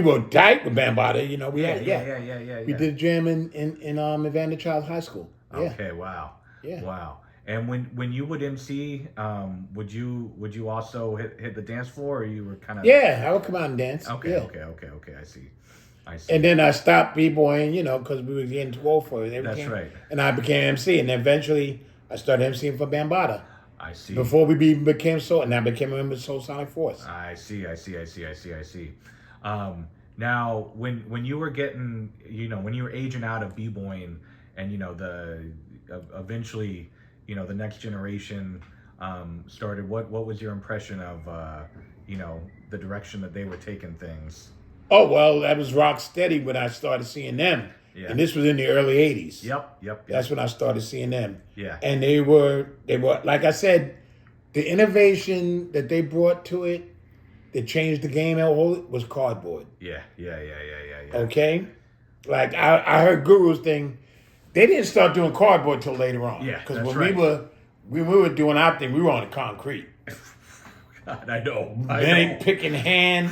were tight with Bambaataa. Yeah. We did a jam in Evander Childs High School. Yeah. Okay. Wow. Yeah. Wow. And when you would MC, would you also hit the dance floor, or you were kind of? Yeah, I would come out and dance. Okay. Yeah. Okay. I see. And then I stopped b-boying, because we were getting too old for it. That's right. And I became MC, and eventually I started MCing for Bambaataa. I see. Before we became and I became a member of Soul Sonic Force. I see. Now, when you were getting, when you were aging out of b-boying, and eventually, the next generation started. What was your impression of, the direction that they were taking things? Oh well, that was rock steady when I started seeing them. Yeah. And this was in the early 80s. Yep. That's when I started seeing them. Yeah. And they were like I said, the innovation that they brought to it that changed the game was cardboard. Yeah. Okay? Like I heard Guru's thing, they didn't start doing cardboard till later on. Yeah. Because when we were doing our thing, we were on the concrete. God, I know. Many picking hand,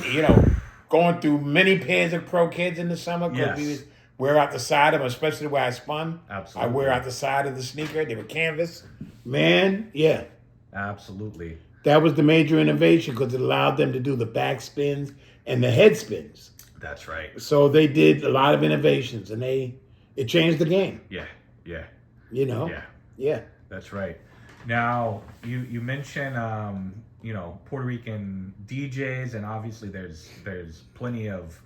going through many pairs of Pro Kids in the summer because we would wear out the side of them, especially where I spun. Absolutely. I wear out the side of the sneaker. They were canvas. Man, yeah. Absolutely. That was the major innovation because it allowed them to do the back spins and the head spins. That's right. So they did a lot of innovations and it changed the game. Yeah. Yeah. That's right. Now, you mentioned, Puerto Rican DJs, and obviously there's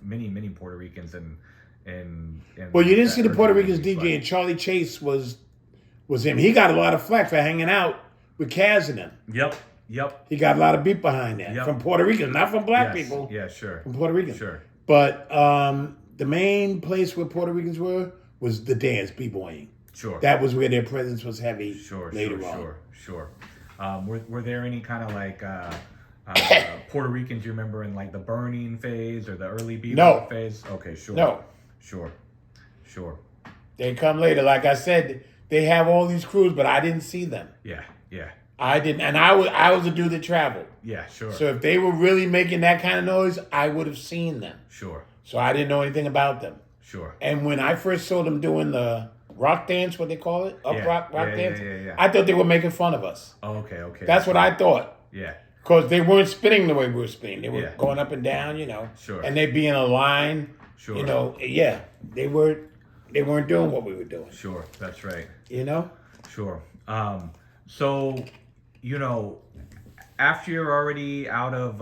many Puerto Ricans in well, you didn't see the Puerto Ricans DJ, and Charlie Chase was him. He got a lot of flack for hanging out with Kaz and them. Yep. He got a lot of beat behind that from Puerto Ricans, not from black people. Yeah, sure. From Puerto Ricans. Sure. But the main place where Puerto Ricans was the dance, b-boying. Sure. That was where their presence was heavy later on. Sure. Were there any kind of like Puerto Ricans you remember in like the burning phase or the early b-boy phase? Okay, sure. No. Sure. They come later. Like I said, they have all these crews, but I didn't see them. Yeah. I didn't, and I was a dude that traveled. Yeah, sure. So if they were really making that kind of noise, I would have seen them. Sure. So I didn't know anything about them. Sure. And when I first saw them doing the rock dance, what they call it, rock dance, yeah. I thought they were making fun of us. Oh, okay. That's what I thought. Yeah. Because they weren't spinning the way we were spinning. They were Yeah. going up and down, Sure. And they'd be in a line. Sure. They weren't doing what we were doing. Sure, that's right. Sure. So, after you're already out of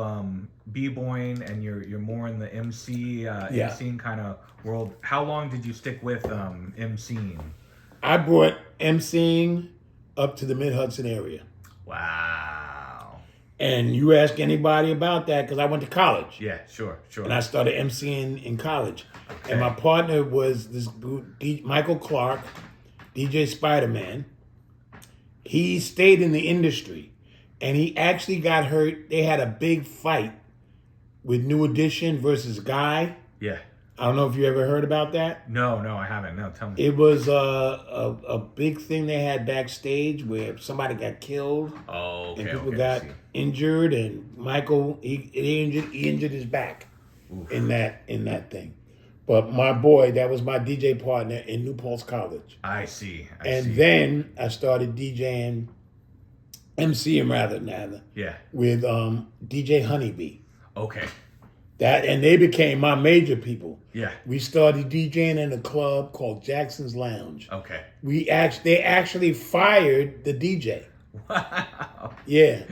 b-boying and you're more in the MCing kind of world, how long did you stick with MCing? I brought MCing up to the mid-Hudson area. Wow. And you ask anybody about that, because I went to college. Yeah, sure. And I started MCing in college. Okay. And my partner was this Michael Clark, DJ Spider-Man. He stayed in the industry. And he actually got hurt. They had a big fight with New Edition versus Guy. Yeah. I don't know if you ever heard about that. No, I haven't. No, tell me. It was a big thing they had backstage where somebody got killed. Oh, okay. And people okay, got injured, and Michael he injured his back. Oof. in that thing. But my boy, that was my DJ partner in New Paltz College. I see. Then I started DJing, MCing rather, Yeah. with DJ Honeybee. Okay. And they became my major people. Yeah. We started DJing in a club called Jackson's Lounge. Okay. They actually fired the DJ. Wow. Yeah.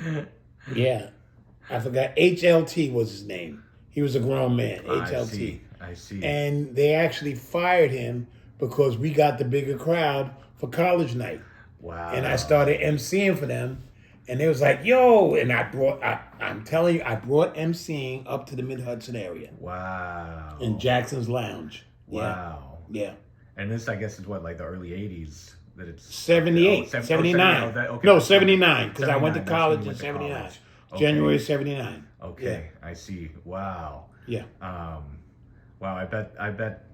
I forgot. HLT was his name. He was a grown man. HLT. I see. And they actually fired him because we got the bigger crowd for college night. Wow. And I started MCing for them. And they was like, yo, and I'm telling you, I brought MCing up to the mid-Hudson area. Wow. In Jackson's Lounge. Wow. Yeah. And this, I guess, is what, like the early 80s that it's... 78, 79. No, 79, because I went to college in 79. Okay. January 79. Okay, yeah. I see. Wow. Yeah. Wow, I bet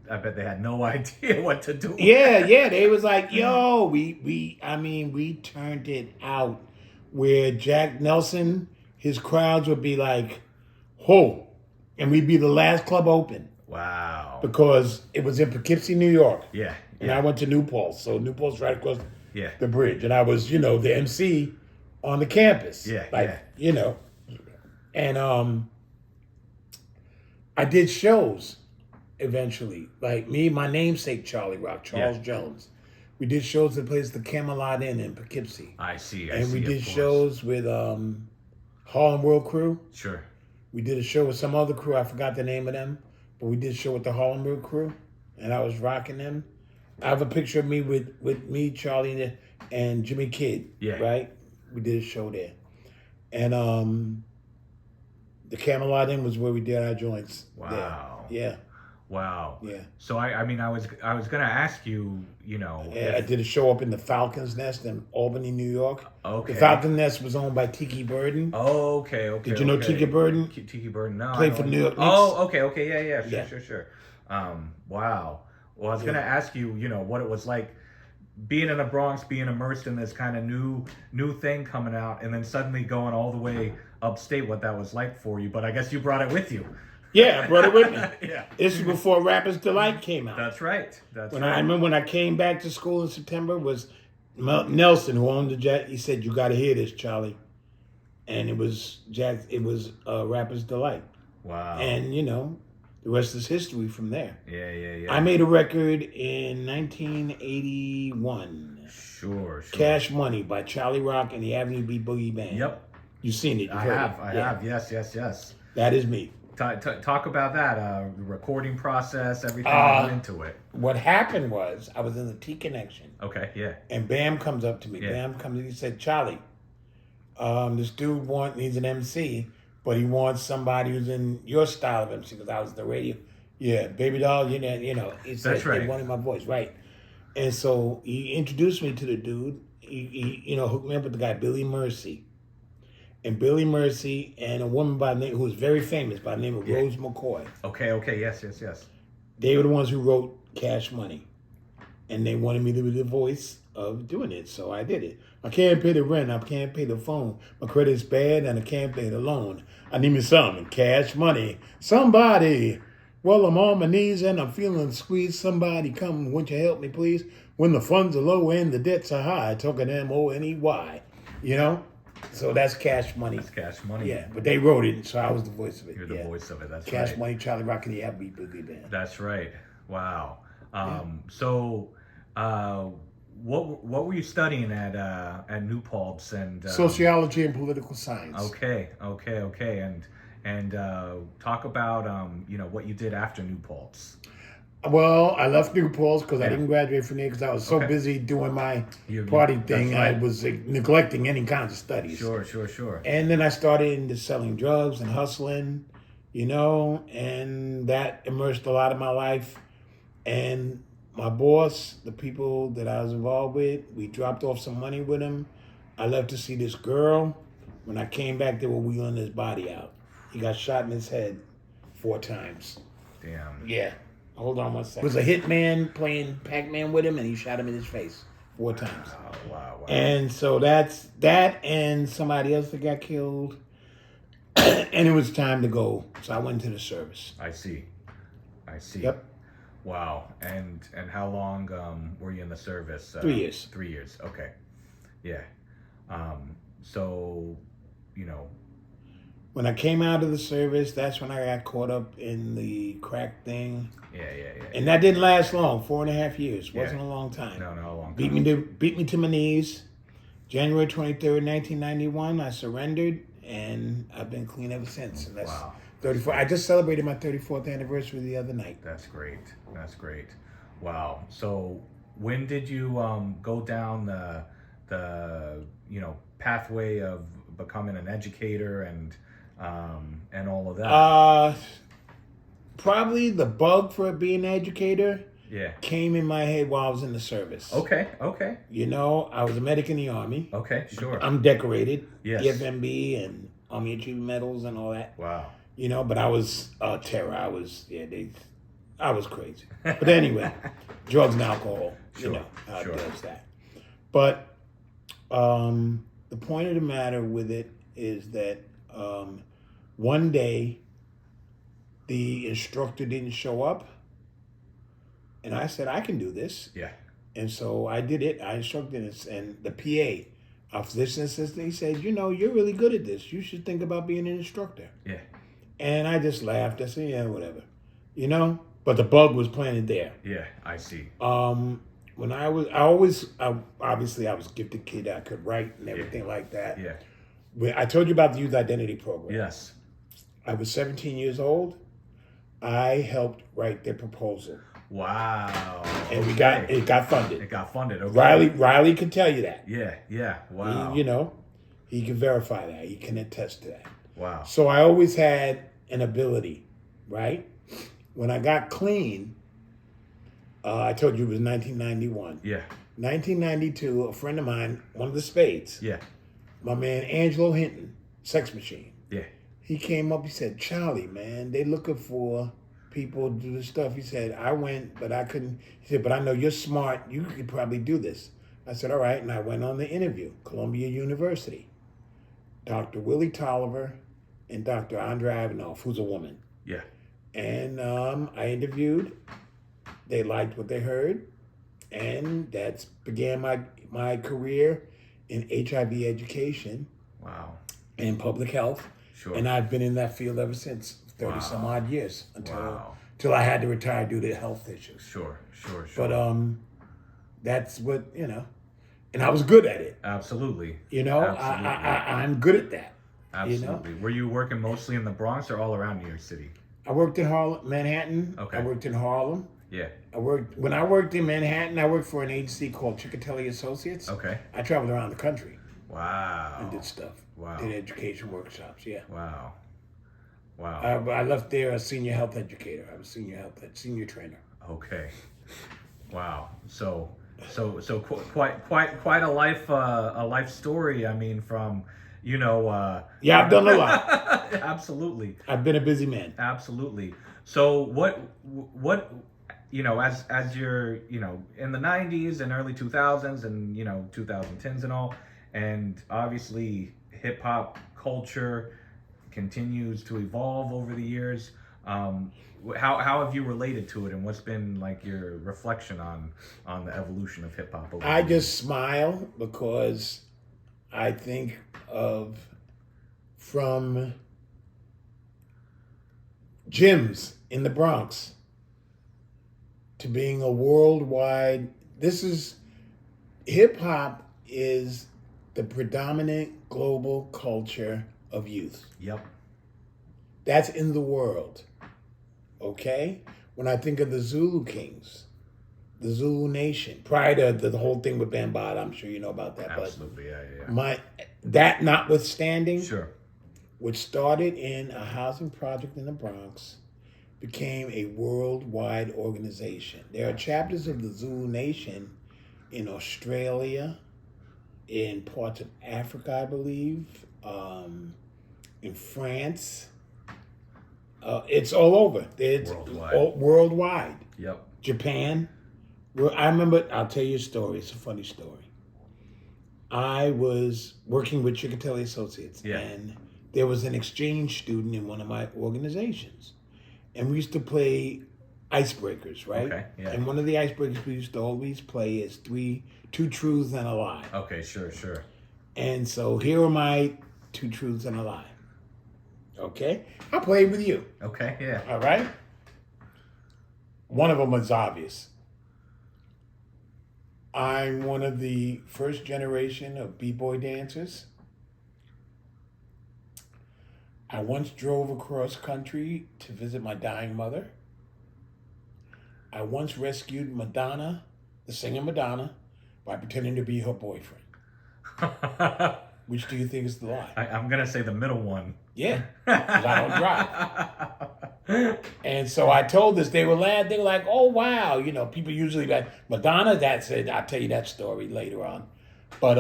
they had no idea what to do. Yeah, they was like, yo, we turned it out where Jack Nelson, his crowds would be like, ho, and we'd be the last club open. Wow. Because it was in Poughkeepsie, New York. Yeah. And I went to New Paltz. So New Paltz right across the bridge. And I was, the MC on the campus. And I did shows eventually. Like my namesake, Cholly Rock, Charles Jones. We did shows at the place, the Camelot Inn in Poughkeepsie. I see. And we did shows with Harlem World Crew. Sure. We did a show with some other crew. I forgot the name of them. But we did a show with the Harlem World Crew. And I was rocking them. I have a picture of me with me, Charlie, and Jimmy Kidd. Yeah. Right? We did a show there. And the Camelot Inn was where we did our joints. Wow. There. Yeah. Wow. Yeah. So I was gonna ask you, I did a show up in the Falcon's Nest in Albany, New York. Okay. The Falcon's Nest was owned by Tiki Burden. Oh, okay. Did you know Tiki Burden? Tiki Burden, no. Played for New York Knicks. Oh, okay, yeah. Sure. Wow. Well, I was gonna ask you, what it was like being in the Bronx, being immersed in this kind of new thing coming out, and then suddenly going all the way upstate, what that was like for you. But I guess you brought it with you. Yeah, I brought it with me. Yeah. This was before Rapper's Delight came out. That's right. I remember when I came back to school in September, was Nelson who owned the Jet. He said, "You got to hear this, Charlie," and it was Rapper's Delight. Wow. And the rest is history from there. Yeah. I made a record in 1981. Sure. Cash Money by Cholly Rock and the Avenue B Boogie Band. Yep. You've seen it. I have. Yes. That is me. Talk about that recording process, everything that went into it. What happened was I was in the T Connection. Okay, yeah. And Bam comes up to me. Yeah. Bam comes in. He said, "Charlie, this dude needs an MC, but he wants somebody who's in your style of MC." Because I was the radio. Yeah, baby doll. He said, That's right. He wanted my voice, right? And so he introduced me to the dude. He hooked me up with the guy Billy Mercy. And Billy Mercy and a woman by the name who was very famous by the name of Rose McCoy. Okay, yes. They were the ones who wrote Cash Money. And they wanted me to be the voice of doing it, so I did it. I can't pay the rent, I can't pay the phone. My credit's bad and I can't pay the loan. I need me something, cash money. Somebody. Well, I'm on my knees and I'm feeling squeezed. Somebody come, won't you help me please? When the funds are low and the debts are high, talking M-O-N-E-Y. So that's Cash Money. That's Cash Money. Yeah, but they wrote it, so I was the voice of it. You're the voice of it. That's Cash right. Money, Cholly Rock, and the Avenue Boogie Band. That's right. Wow. So, what were you studying at New Paltz and Sociology and Political Science. Okay. And talk about what you did after New Paltz. Well, I left New Paltz because I Yeah. didn't graduate from there because I was so Okay. busy doing my You- party that's thing. right. I was neglecting any kinds of studies. Sure. And then I started into selling drugs and hustling, and that immersed a lot of my life. And my boss, the people that I was involved with, we dropped off some money with him. I left to see this girl. When I came back, they were wheeling his body out. He got shot in his head 4 times. Damn. Yeah. Hold on one second. It was a hitman playing Pac-Man with him, and he shot him in his face 4 times. Wow. And so that's that and somebody else that got killed. And it was time to go. So I went to the service. I see. Yep. Wow. And how long were you in the service? 3 years. 3 years. Okay. Yeah. So, When I came out of the service, that's when I got caught up in the crack thing. Yeah. And that didn't last long, 4.5 years. Wasn't a long time. No, a long time. Beat me to my knees. January 23rd, 1991, I surrendered, and I've been clean ever since. And that's Wow. 34. I just celebrated my 34th anniversary the other night. That's great. Wow. So when did you go down the pathway of becoming an educator and all of that? Probably the bug for being an educator Yeah. came in my head while I was in the service. Okay. I was a medic in the Army. Okay. Sure. I'm decorated. Yes. EFMB and Army Achievement Medals and all that. Wow. But I was terror. I was crazy. But anyway, drugs and alcohol. Sure, How it sure. does that. But the point of the matter with it is that one day the instructor didn't show up, and I said, I can do this. Yeah. And so I did it. I instructed it, and the PA, our physician assistant, he said, you're really good at this. You should think about being an instructor. Yeah. And I just laughed. I said, yeah, whatever. But the bug was planted there. Yeah. I see. When I was a gifted kid. I could write and everything like that. Yeah. I told you about the youth identity program. Yes. I was 17 years old. I helped write their proposal. Wow. And it got funded. It got funded. Okay. Riley can tell you that. Yeah. Wow. He can verify that. He can attest to that. Wow. So I always had an ability, right? When I got clean, I told you it was 1991. Yeah. 1992, a friend of mine, one of the Spades, Yeah. my man Angelo Hinton, Sex Machine, Yeah. he came up, he said, Charlie, man, they looking for people to do this stuff. He said, I went, but I couldn't. He said, but I know you're smart. You could probably do this. I said, all right. And I went on the interview, Columbia University. Dr. Willie Tolliver and Dr. Andrea Ivanoff, who's a woman. Yeah. And I interviewed. They liked what they heard. And that began my career in HIV education Wow. and public health. Sure. And I've been in that field ever since, 30 Wow. some odd years, until Wow. I had to retire due to health issues. Sure. But that's what, and I was good at it. Absolutely. I'm good at that. Absolutely. Were you working mostly in the Bronx or all around New York City? I worked in Manhattan. Okay. I worked in Harlem. Yeah. When I worked in Manhattan, I worked for an agency called Chickatelli Associates. Okay. I traveled around the country Wow. and did stuff. Wow. Did education workshops, yeah. Wow. I left there a senior health educator. I was senior trainer. Okay. Wow. So quite a life story. I mean, from Yeah, I've done a lot. Absolutely. I've been a busy man. Absolutely. So what as you're in the 90s and early 2000s and 2010s and all, and obviously hip hop culture continues to evolve over the years. How have you related to it, and what's been like your reflection on the evolution of hip hop over I the years? just smile because I think from gyms in the Bronx to being a worldwide. Hip hop is the predominant global culture of youth. Yep. That's in the world. Okay? when I think of the Zulu Kings, the Zulu Nation, prior to the whole thing with Bambaataa, I'm sure you know about that. Absolutely, yeah. But that notwithstanding, Sure. which started in a housing project in the Bronx, became a worldwide organization. There are chapters of the Zulu Nation in Australia, in parts of Africa, I believe, in France. It's all over. It's Worldwide. Worldwide. Yep. Japan. Well, I remember, I'll tell you a story. It's a funny story. I was working with Chikatile Associates, and there was an exchange student in one of my organizations. And we used to play icebreakers, right? Okay, yeah. And one of the icebreakers we used to always play is two truths and a lie. Okay, sure. And so here are my 2 truths and a lie. Okay? I'll play with you. Okay, yeah. All right? One of them is obvious. I'm one of the first generation of b-boy dancers. I once drove across country to visit my dying mother. I once rescued Madonna, the singer Madonna, by pretending to be her boyfriend. Which do you think is the lie? I'm going to say the middle one. Yeah, because I don't drive. And so I told this, they were like, oh, wow. You know, people usually like, Madonna, that's it. I'll tell you that story later on. But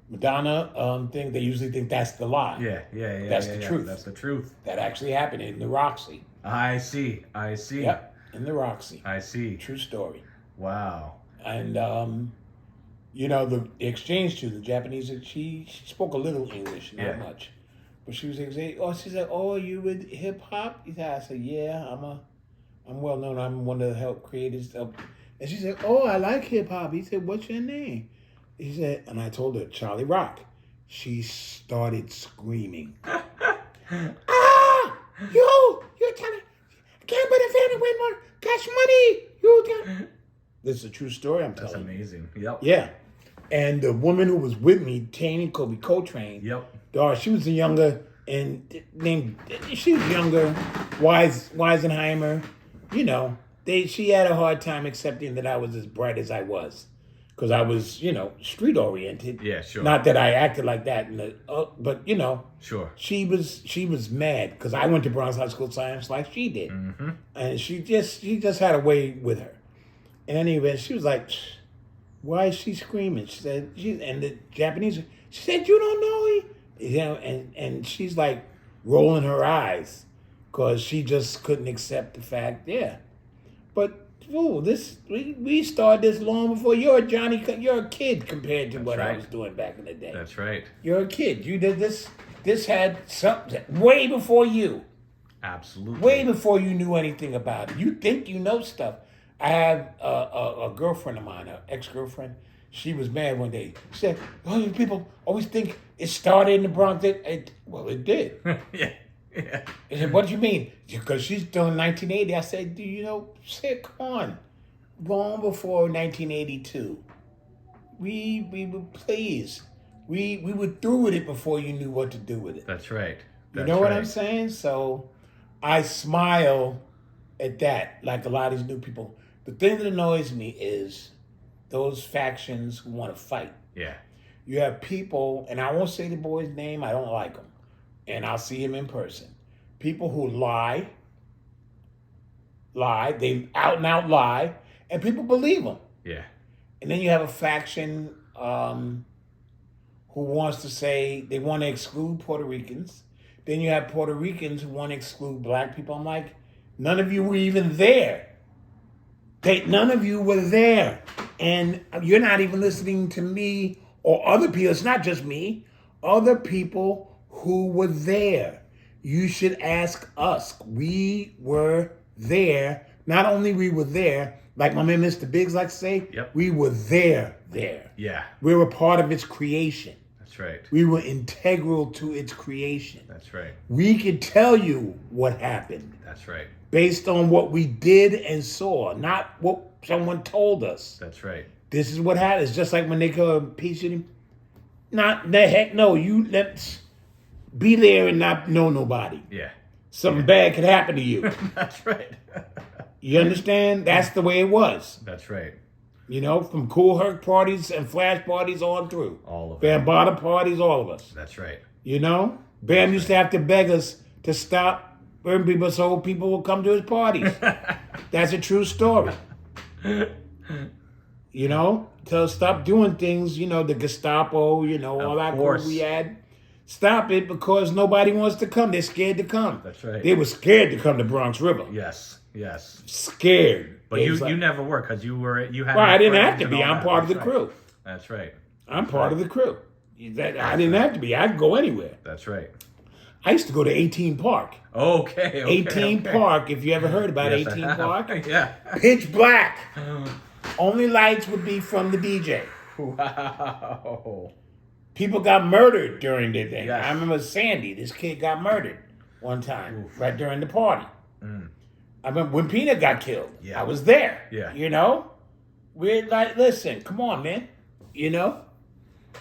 Madonna thing, they usually think that's the lie. Yeah. That's the truth. That's the truth. That actually happened in the Roxy. I see. Yep, in the Roxy. I see. True story. Wow. And, you know, the exchange student, the Japanese, she spoke a little English, not much. But she was like, she said, oh, you with hip hop? I said, yeah, I'm well known. I'm one of the help creators. And she said, oh, I like hip hop. He said, what's your name? He said, and I told her, Cholly Rock. She started screaming. You're telling, I can't put a family with more cash money. This is a true story I'm telling you. That's amazing. Yep. Yeah. And the woman who was with me, Tani Kobe co-trained. Yep. She was a younger, Weisenheimer. You know, she had a hard time accepting that I was as bright as I was. Because I was, street oriented. Yeah, sure. Not that I acted like that, but Sure. She was mad because I went to Bronx School of Science like she did, and she just had a way with her. In any event, she was like, "Why is she screaming?" She said, and the Japanese, she said, "You don't know him," and she's like rolling her eyes because she just couldn't accept the fact. Yeah, but. Oh, we started this long before you're a kid compared to what I was doing back in the day. That's right. You're a kid. You did this. This had something way before you. Absolutely. Way before you knew anything about it. You think you know stuff. I have a girlfriend of mine, an ex-girlfriend. She was mad one day. She said, "Oh, you people always think it started in the Bronx." Well, it did. Yeah. I said, what do you mean? Because she's still in 1980. I said, come on. Long before 1982. We were pleased. We were through with it before you knew what to do with it. That's right. You know what I'm saying? So I smile at that, like a lot of these new people. The thing that annoys me is those factions who want to fight. Yeah. You have people, and I won't say the boy's name, I don't like him. And I'll see him in person. People who lie, they out and out lie, and people believe them. Yeah. And then you have a faction who wants to say they want to exclude Puerto Ricans. Then you have Puerto Ricans who want to exclude black people. I'm like, none of you were even there. None of you were there. And you're not even listening to me or other people. It's not just me. Other people who were there. You should ask us. We were there. Not only we were there, like my man Mr. Biggs likes to say, we were there. Yeah. We were part of its creation. That's right. We were integral to its creation. That's right. We could tell you what happened. That's right. Based on what we did and saw, not what someone told us. That's right. This is what happened. It's just like when they go impeach him. Not the heck no. You let's be there and not know nobody. Yeah. something bad could happen to you. That's right. You understand? That's the way it was. That's right. You know, from Cool Herc parties and flash parties on through. All of it. Bambaataa parties, all of us. That's right. You know? Bam used to have to beg us to stop burning people so people would come to his parties. That's a true story. You know? To stop doing things, you know, the Gestapo, you know, all that course. crap we had. Stop it because nobody wants to come. They're scared to come. That's right. They were scared to come to Bronx River. Yes. Yes. Scared. But you never were because you had. Well, I didn't have to friends be. and all I'm that. part of the That's right. crew. That's right. I'm part of the crew. I didn't have to be. I could go anywhere. That's right. I used to go to 18 Park. Okay. 18 Park, if you ever heard about Yes, I 18 have. Park. Yeah. Pitch black. Only lights would be from the DJ. Wow. People got murdered during the thing. Yes. I remember Sandy, this kid got murdered one time, right during the party. I remember when Peanut got killed. Yeah. I was there. Yeah. You know? We're like, listen, come on, man. You know?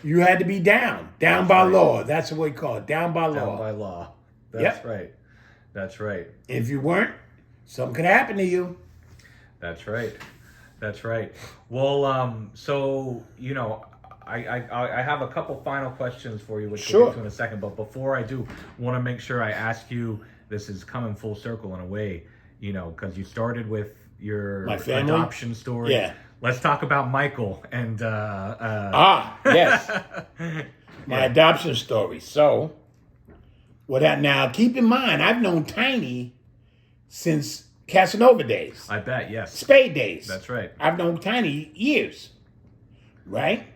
You had to be down. Down by law. That's what we call it. Down by law. Down by law. That's right. That's right. If you weren't, something could happen to you. That's right. That's right. Well, so, you know, I have a couple final questions for you, which we'll get to in a second. But before I do, want to make sure I ask you, this is coming full circle in a way, you know, because you started with your adoption story. Yeah. Let's talk about Michael and... yes. My adoption story. So, now keep in mind, I've known Tiny since Casanova days. I bet, yes. Spade days. That's right. I've known Tiny years. Right?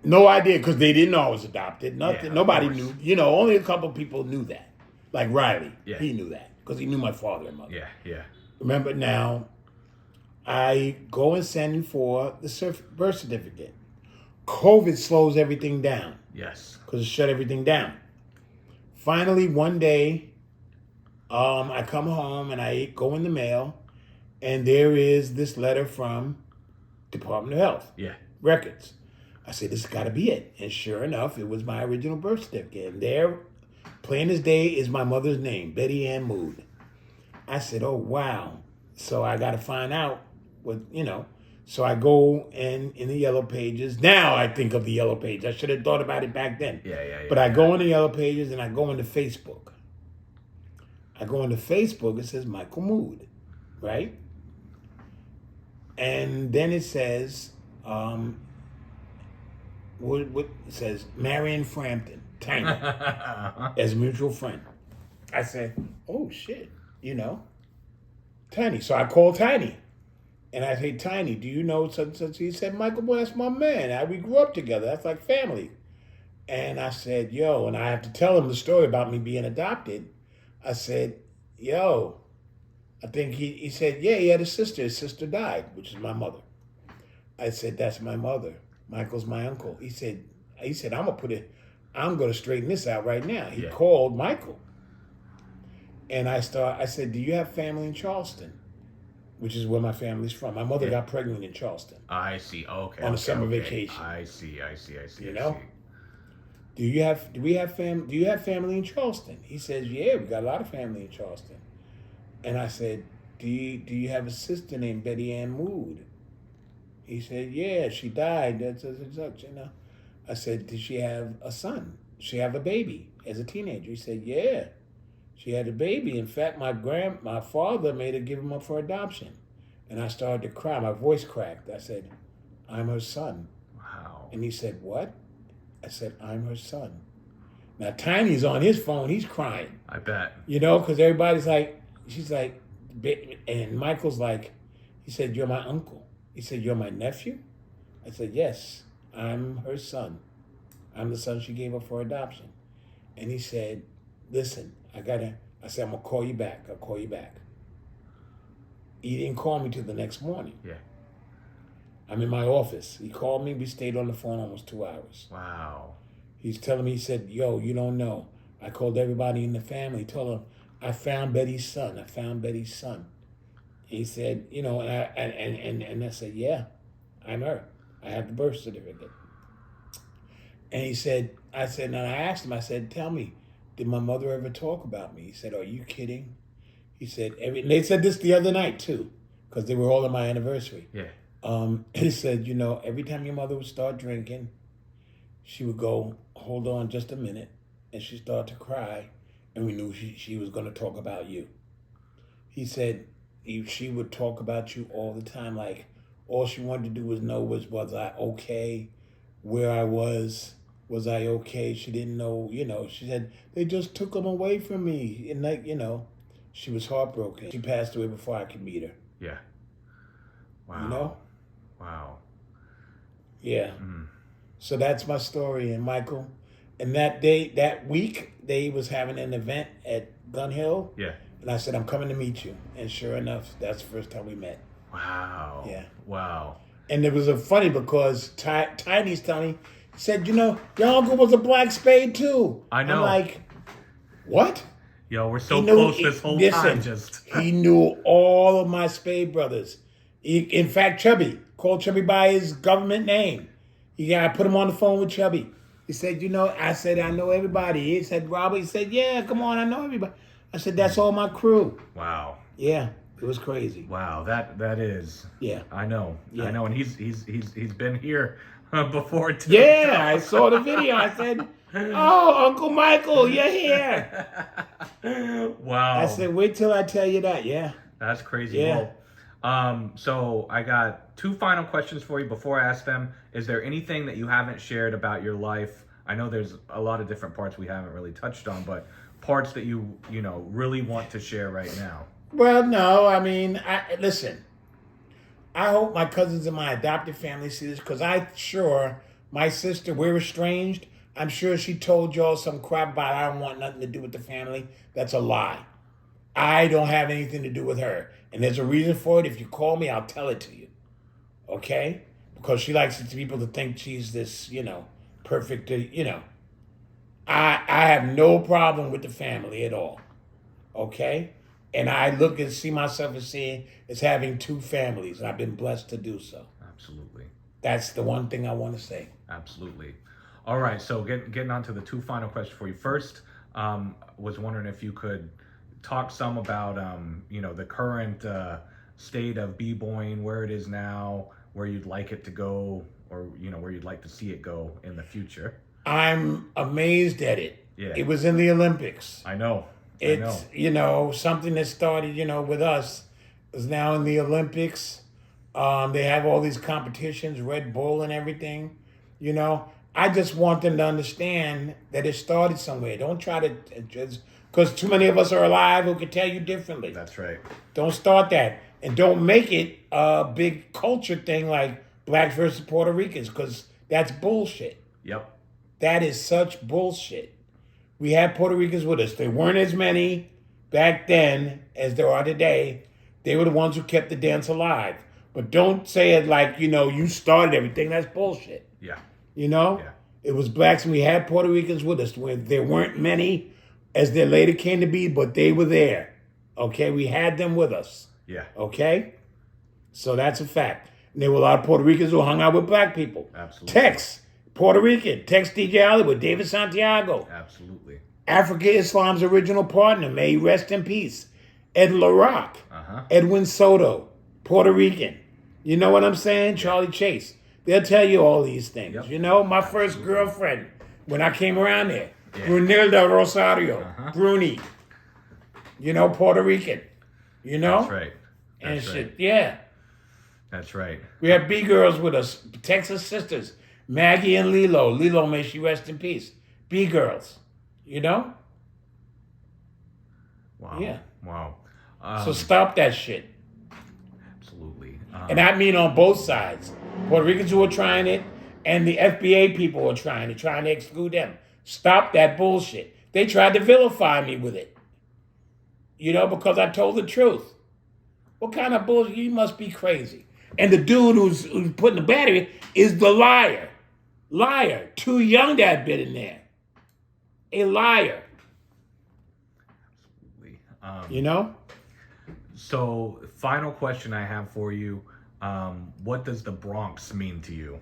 No idea, because they didn't know I was adopted. Nothing. Yeah, nobody knew. You know, only a couple people knew that. Like Riley. Yeah. He knew that, because he knew my father and mother. Yeah, yeah. Remember now, I go and send in for the birth certificate. COVID slows everything down. Yes. Because it shut everything down. Finally, one day, I come home and I go in the mail, and there is this letter from Department of Health. Yeah. Records. I said, this has got to be it. And sure enough, it was my original birth certificate. And there, plain as day, is my mother's name, Betty Ann Mood. I said, oh, wow. So I got to find out what, you know. So I go in the yellow pages. Now I think of the yellow page. I should have thought about it back then. Yeah. But I go in the yellow pages and I go into Facebook. It says Michael Mood, right? And then it says, what it says, Marion Frampton, Tiny, as a mutual friend. I said, oh shit, you know, Tiny. So I called Tiny. And I say, Tiny, do you know such and such? He said, Michael, boy, that's my man. We grew up together. That's like family. And I said, yo, and I have to tell him the story about me being adopted. I said, yo, I think he said, yeah, he had a sister. His sister died, which is my mother. I said, that's my mother. Michael's my uncle. He said, I'm going to straighten this out right now. He called Michael. And I said, do you have family in Charleston? Which is where my family's from. My mother got pregnant in Charleston. I see. Okay. On a summer vacation. I see. You know? Do you have family in Charleston? He says, yeah, we got a lot of family in Charleston. And I said, do you have a sister named Betty Ann Mood? He said, yeah, she died. That's such, you know. I said, did she have a son? She have a baby as a teenager? He said, yeah. She had a baby. In fact, my father made her give him up for adoption. And I started to cry. My voice cracked. I said, I'm her son. Wow. And he said, what? I said, I'm her son. Now, Tiny's on his phone. He's crying. I bet. You know, because everybody's like, she's like, and Michael's like, he said, you're my uncle. He said, you're my nephew? I said, yes, I'm her son. I'm the son she gave up for adoption. And he said, listen, I said, I'm going to call you back. I'll call you back. He didn't call me till the next morning. Yeah. I'm in my office. He called me. We stayed on the phone almost 2 hours. Wow. He's telling me, he said, yo, you don't know. I called everybody in the family, told them, I found Betty's son. He said, you know, and I said, yeah, I'm her. I have the birth certificate. And he said, and I asked him, I said, tell me, did my mother ever talk about me? He said, are you kidding? He said, and they said this the other night too, because they were all on my anniversary. Yeah. He said, every time your mother would start drinking, she would go, hold on just a minute, and she'd start to cry, and we knew she was going to talk about you. He said she would talk about you all the time, like all she wanted to do was know was I okay, where I was I okay? She didn't know, she said, they just took him away from me, and she was heartbroken. She passed away before I could meet her. Yeah. Wow. Wow. Yeah. So that's my story. And Michael, and that week, they was having an event at Gun Hill. Yeah. And I said, I'm coming to meet you. And sure enough, that's the first time we met. Wow. Yeah. Wow. And it was funny because Tiny's telling me, he said, your uncle was a Black Spade too. I know. I'm like, what? Yo, we're so close this whole time. He knew all of my Spade brothers. In fact, Chubby, called Chubby by his government name. I put him on the phone with Chubby. He said, I said, I know everybody. He said, Robert, he said, yeah, come on, I know everybody. I said, that's all my crew. Wow. Yeah, it was crazy. Wow, that is. Yeah. I know. Yeah. I know, and he's been here before too. Yeah, I saw the video. I said, oh, Uncle Michael, you're here. Wow. I said, wait till I tell you that. Yeah. That's crazy. Yeah. Well, so I got two final questions for you before I ask them. Is there anything that you haven't shared about your life? I know there's a lot of different parts we haven't really touched on, but parts that you really want to share right now. Well, no, I mean, listen, I hope my cousins and my adopted family see this, because my sister, we're estranged. I'm sure she told y'all some crap about I don't want nothing to do with the family. That's a lie. I don't have anything to do with her. And there's a reason for it. If you call me, I'll tell it to you. Okay? Because she likes people to think she's this, perfect, I have no problem with the family at all. Okay? And I look and see myself as having two families. And I've been blessed to do so. Absolutely. That's the one thing I want to say. Absolutely. All right. So getting on to the two final questions for you. First, was wondering if you could talk some about, the current state of b-boying, where it is now, where you'd like it to go, or, where you'd like to see it go in the future. I'm amazed at it. Yeah. It was in the Olympics. I know. It's, something that started, with us is now in the Olympics. They have all these competitions, Red Bull and everything. I just want them to understand that it started somewhere. Don't try to just, because too many of us are alive who can tell you differently. That's right. Don't start that. And don't make it a big culture thing like blacks versus Puerto Ricans, because that's bullshit. Yep. That is such bullshit. We had Puerto Ricans with us. There weren't as many back then as there are today. They were the ones who kept the dance alive. But don't say it like, you started everything. That's bullshit. Yeah. Yeah. It was blacks, and we had Puerto Ricans with us. There weren't many as there later came to be, but they were there. Okay? We had them with us. Yeah. Okay? So that's a fact. And there were a lot of Puerto Ricans who hung out with black people. Absolutely. Tex, Puerto Rican. Tex DJ Hollywood, David Santiago. Absolutely. Africa Islam's original partner, may he rest in peace. Ed LaRock. Uh-huh. Edwin Soto, Puerto Rican. You know what I'm saying? Charlie Chase. They'll tell you all these things. Yep. My first girlfriend, when I came around there, Brunilda Rosario, Bruni. Puerto Rican. That's right. And shit, yeah. That's right. We have B-girls with us, Texas sisters, Maggie and Lilo. Lilo, may she rest in peace. B-girls, Wow. Yeah. Wow. So stop that shit. Absolutely. And I mean on both sides. Puerto Ricans who are trying it, and the FBA people are trying to exclude them. Stop that bullshit. They tried to vilify me with it. Because I told the truth. What kind of bullshit? You must be crazy. And the dude who's putting the battery is the liar. Liar. Too young to have been in there. A liar. Absolutely. So, final question I have for you. What does the Bronx mean to you?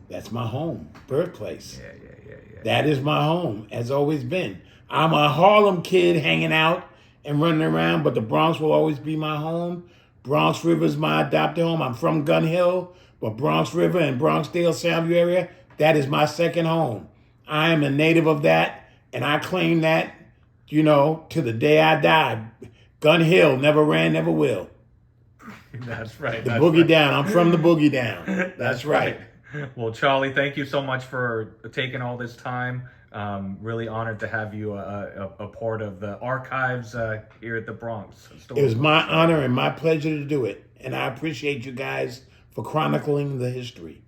That's my home, birthplace. Yeah. That is my home, has always been. I'm a Harlem kid hanging out and running around, but the Bronx will always be my home. Bronx River is my adopted home. I'm from Gun Hill, but Bronx River and Bronxdale, Soundview area, that is my second home. I am a native of that, and I claim that, to the day I die. Gun Hill never ran, never will. That's right. The boogie down. I'm from the boogie down. That's right. Well, Cholly, thank you so much for taking all this time. Really honored to have you a part of the archives here at the Bronx. It was my honor and my pleasure to do it. And I appreciate you guys for chronicling the history.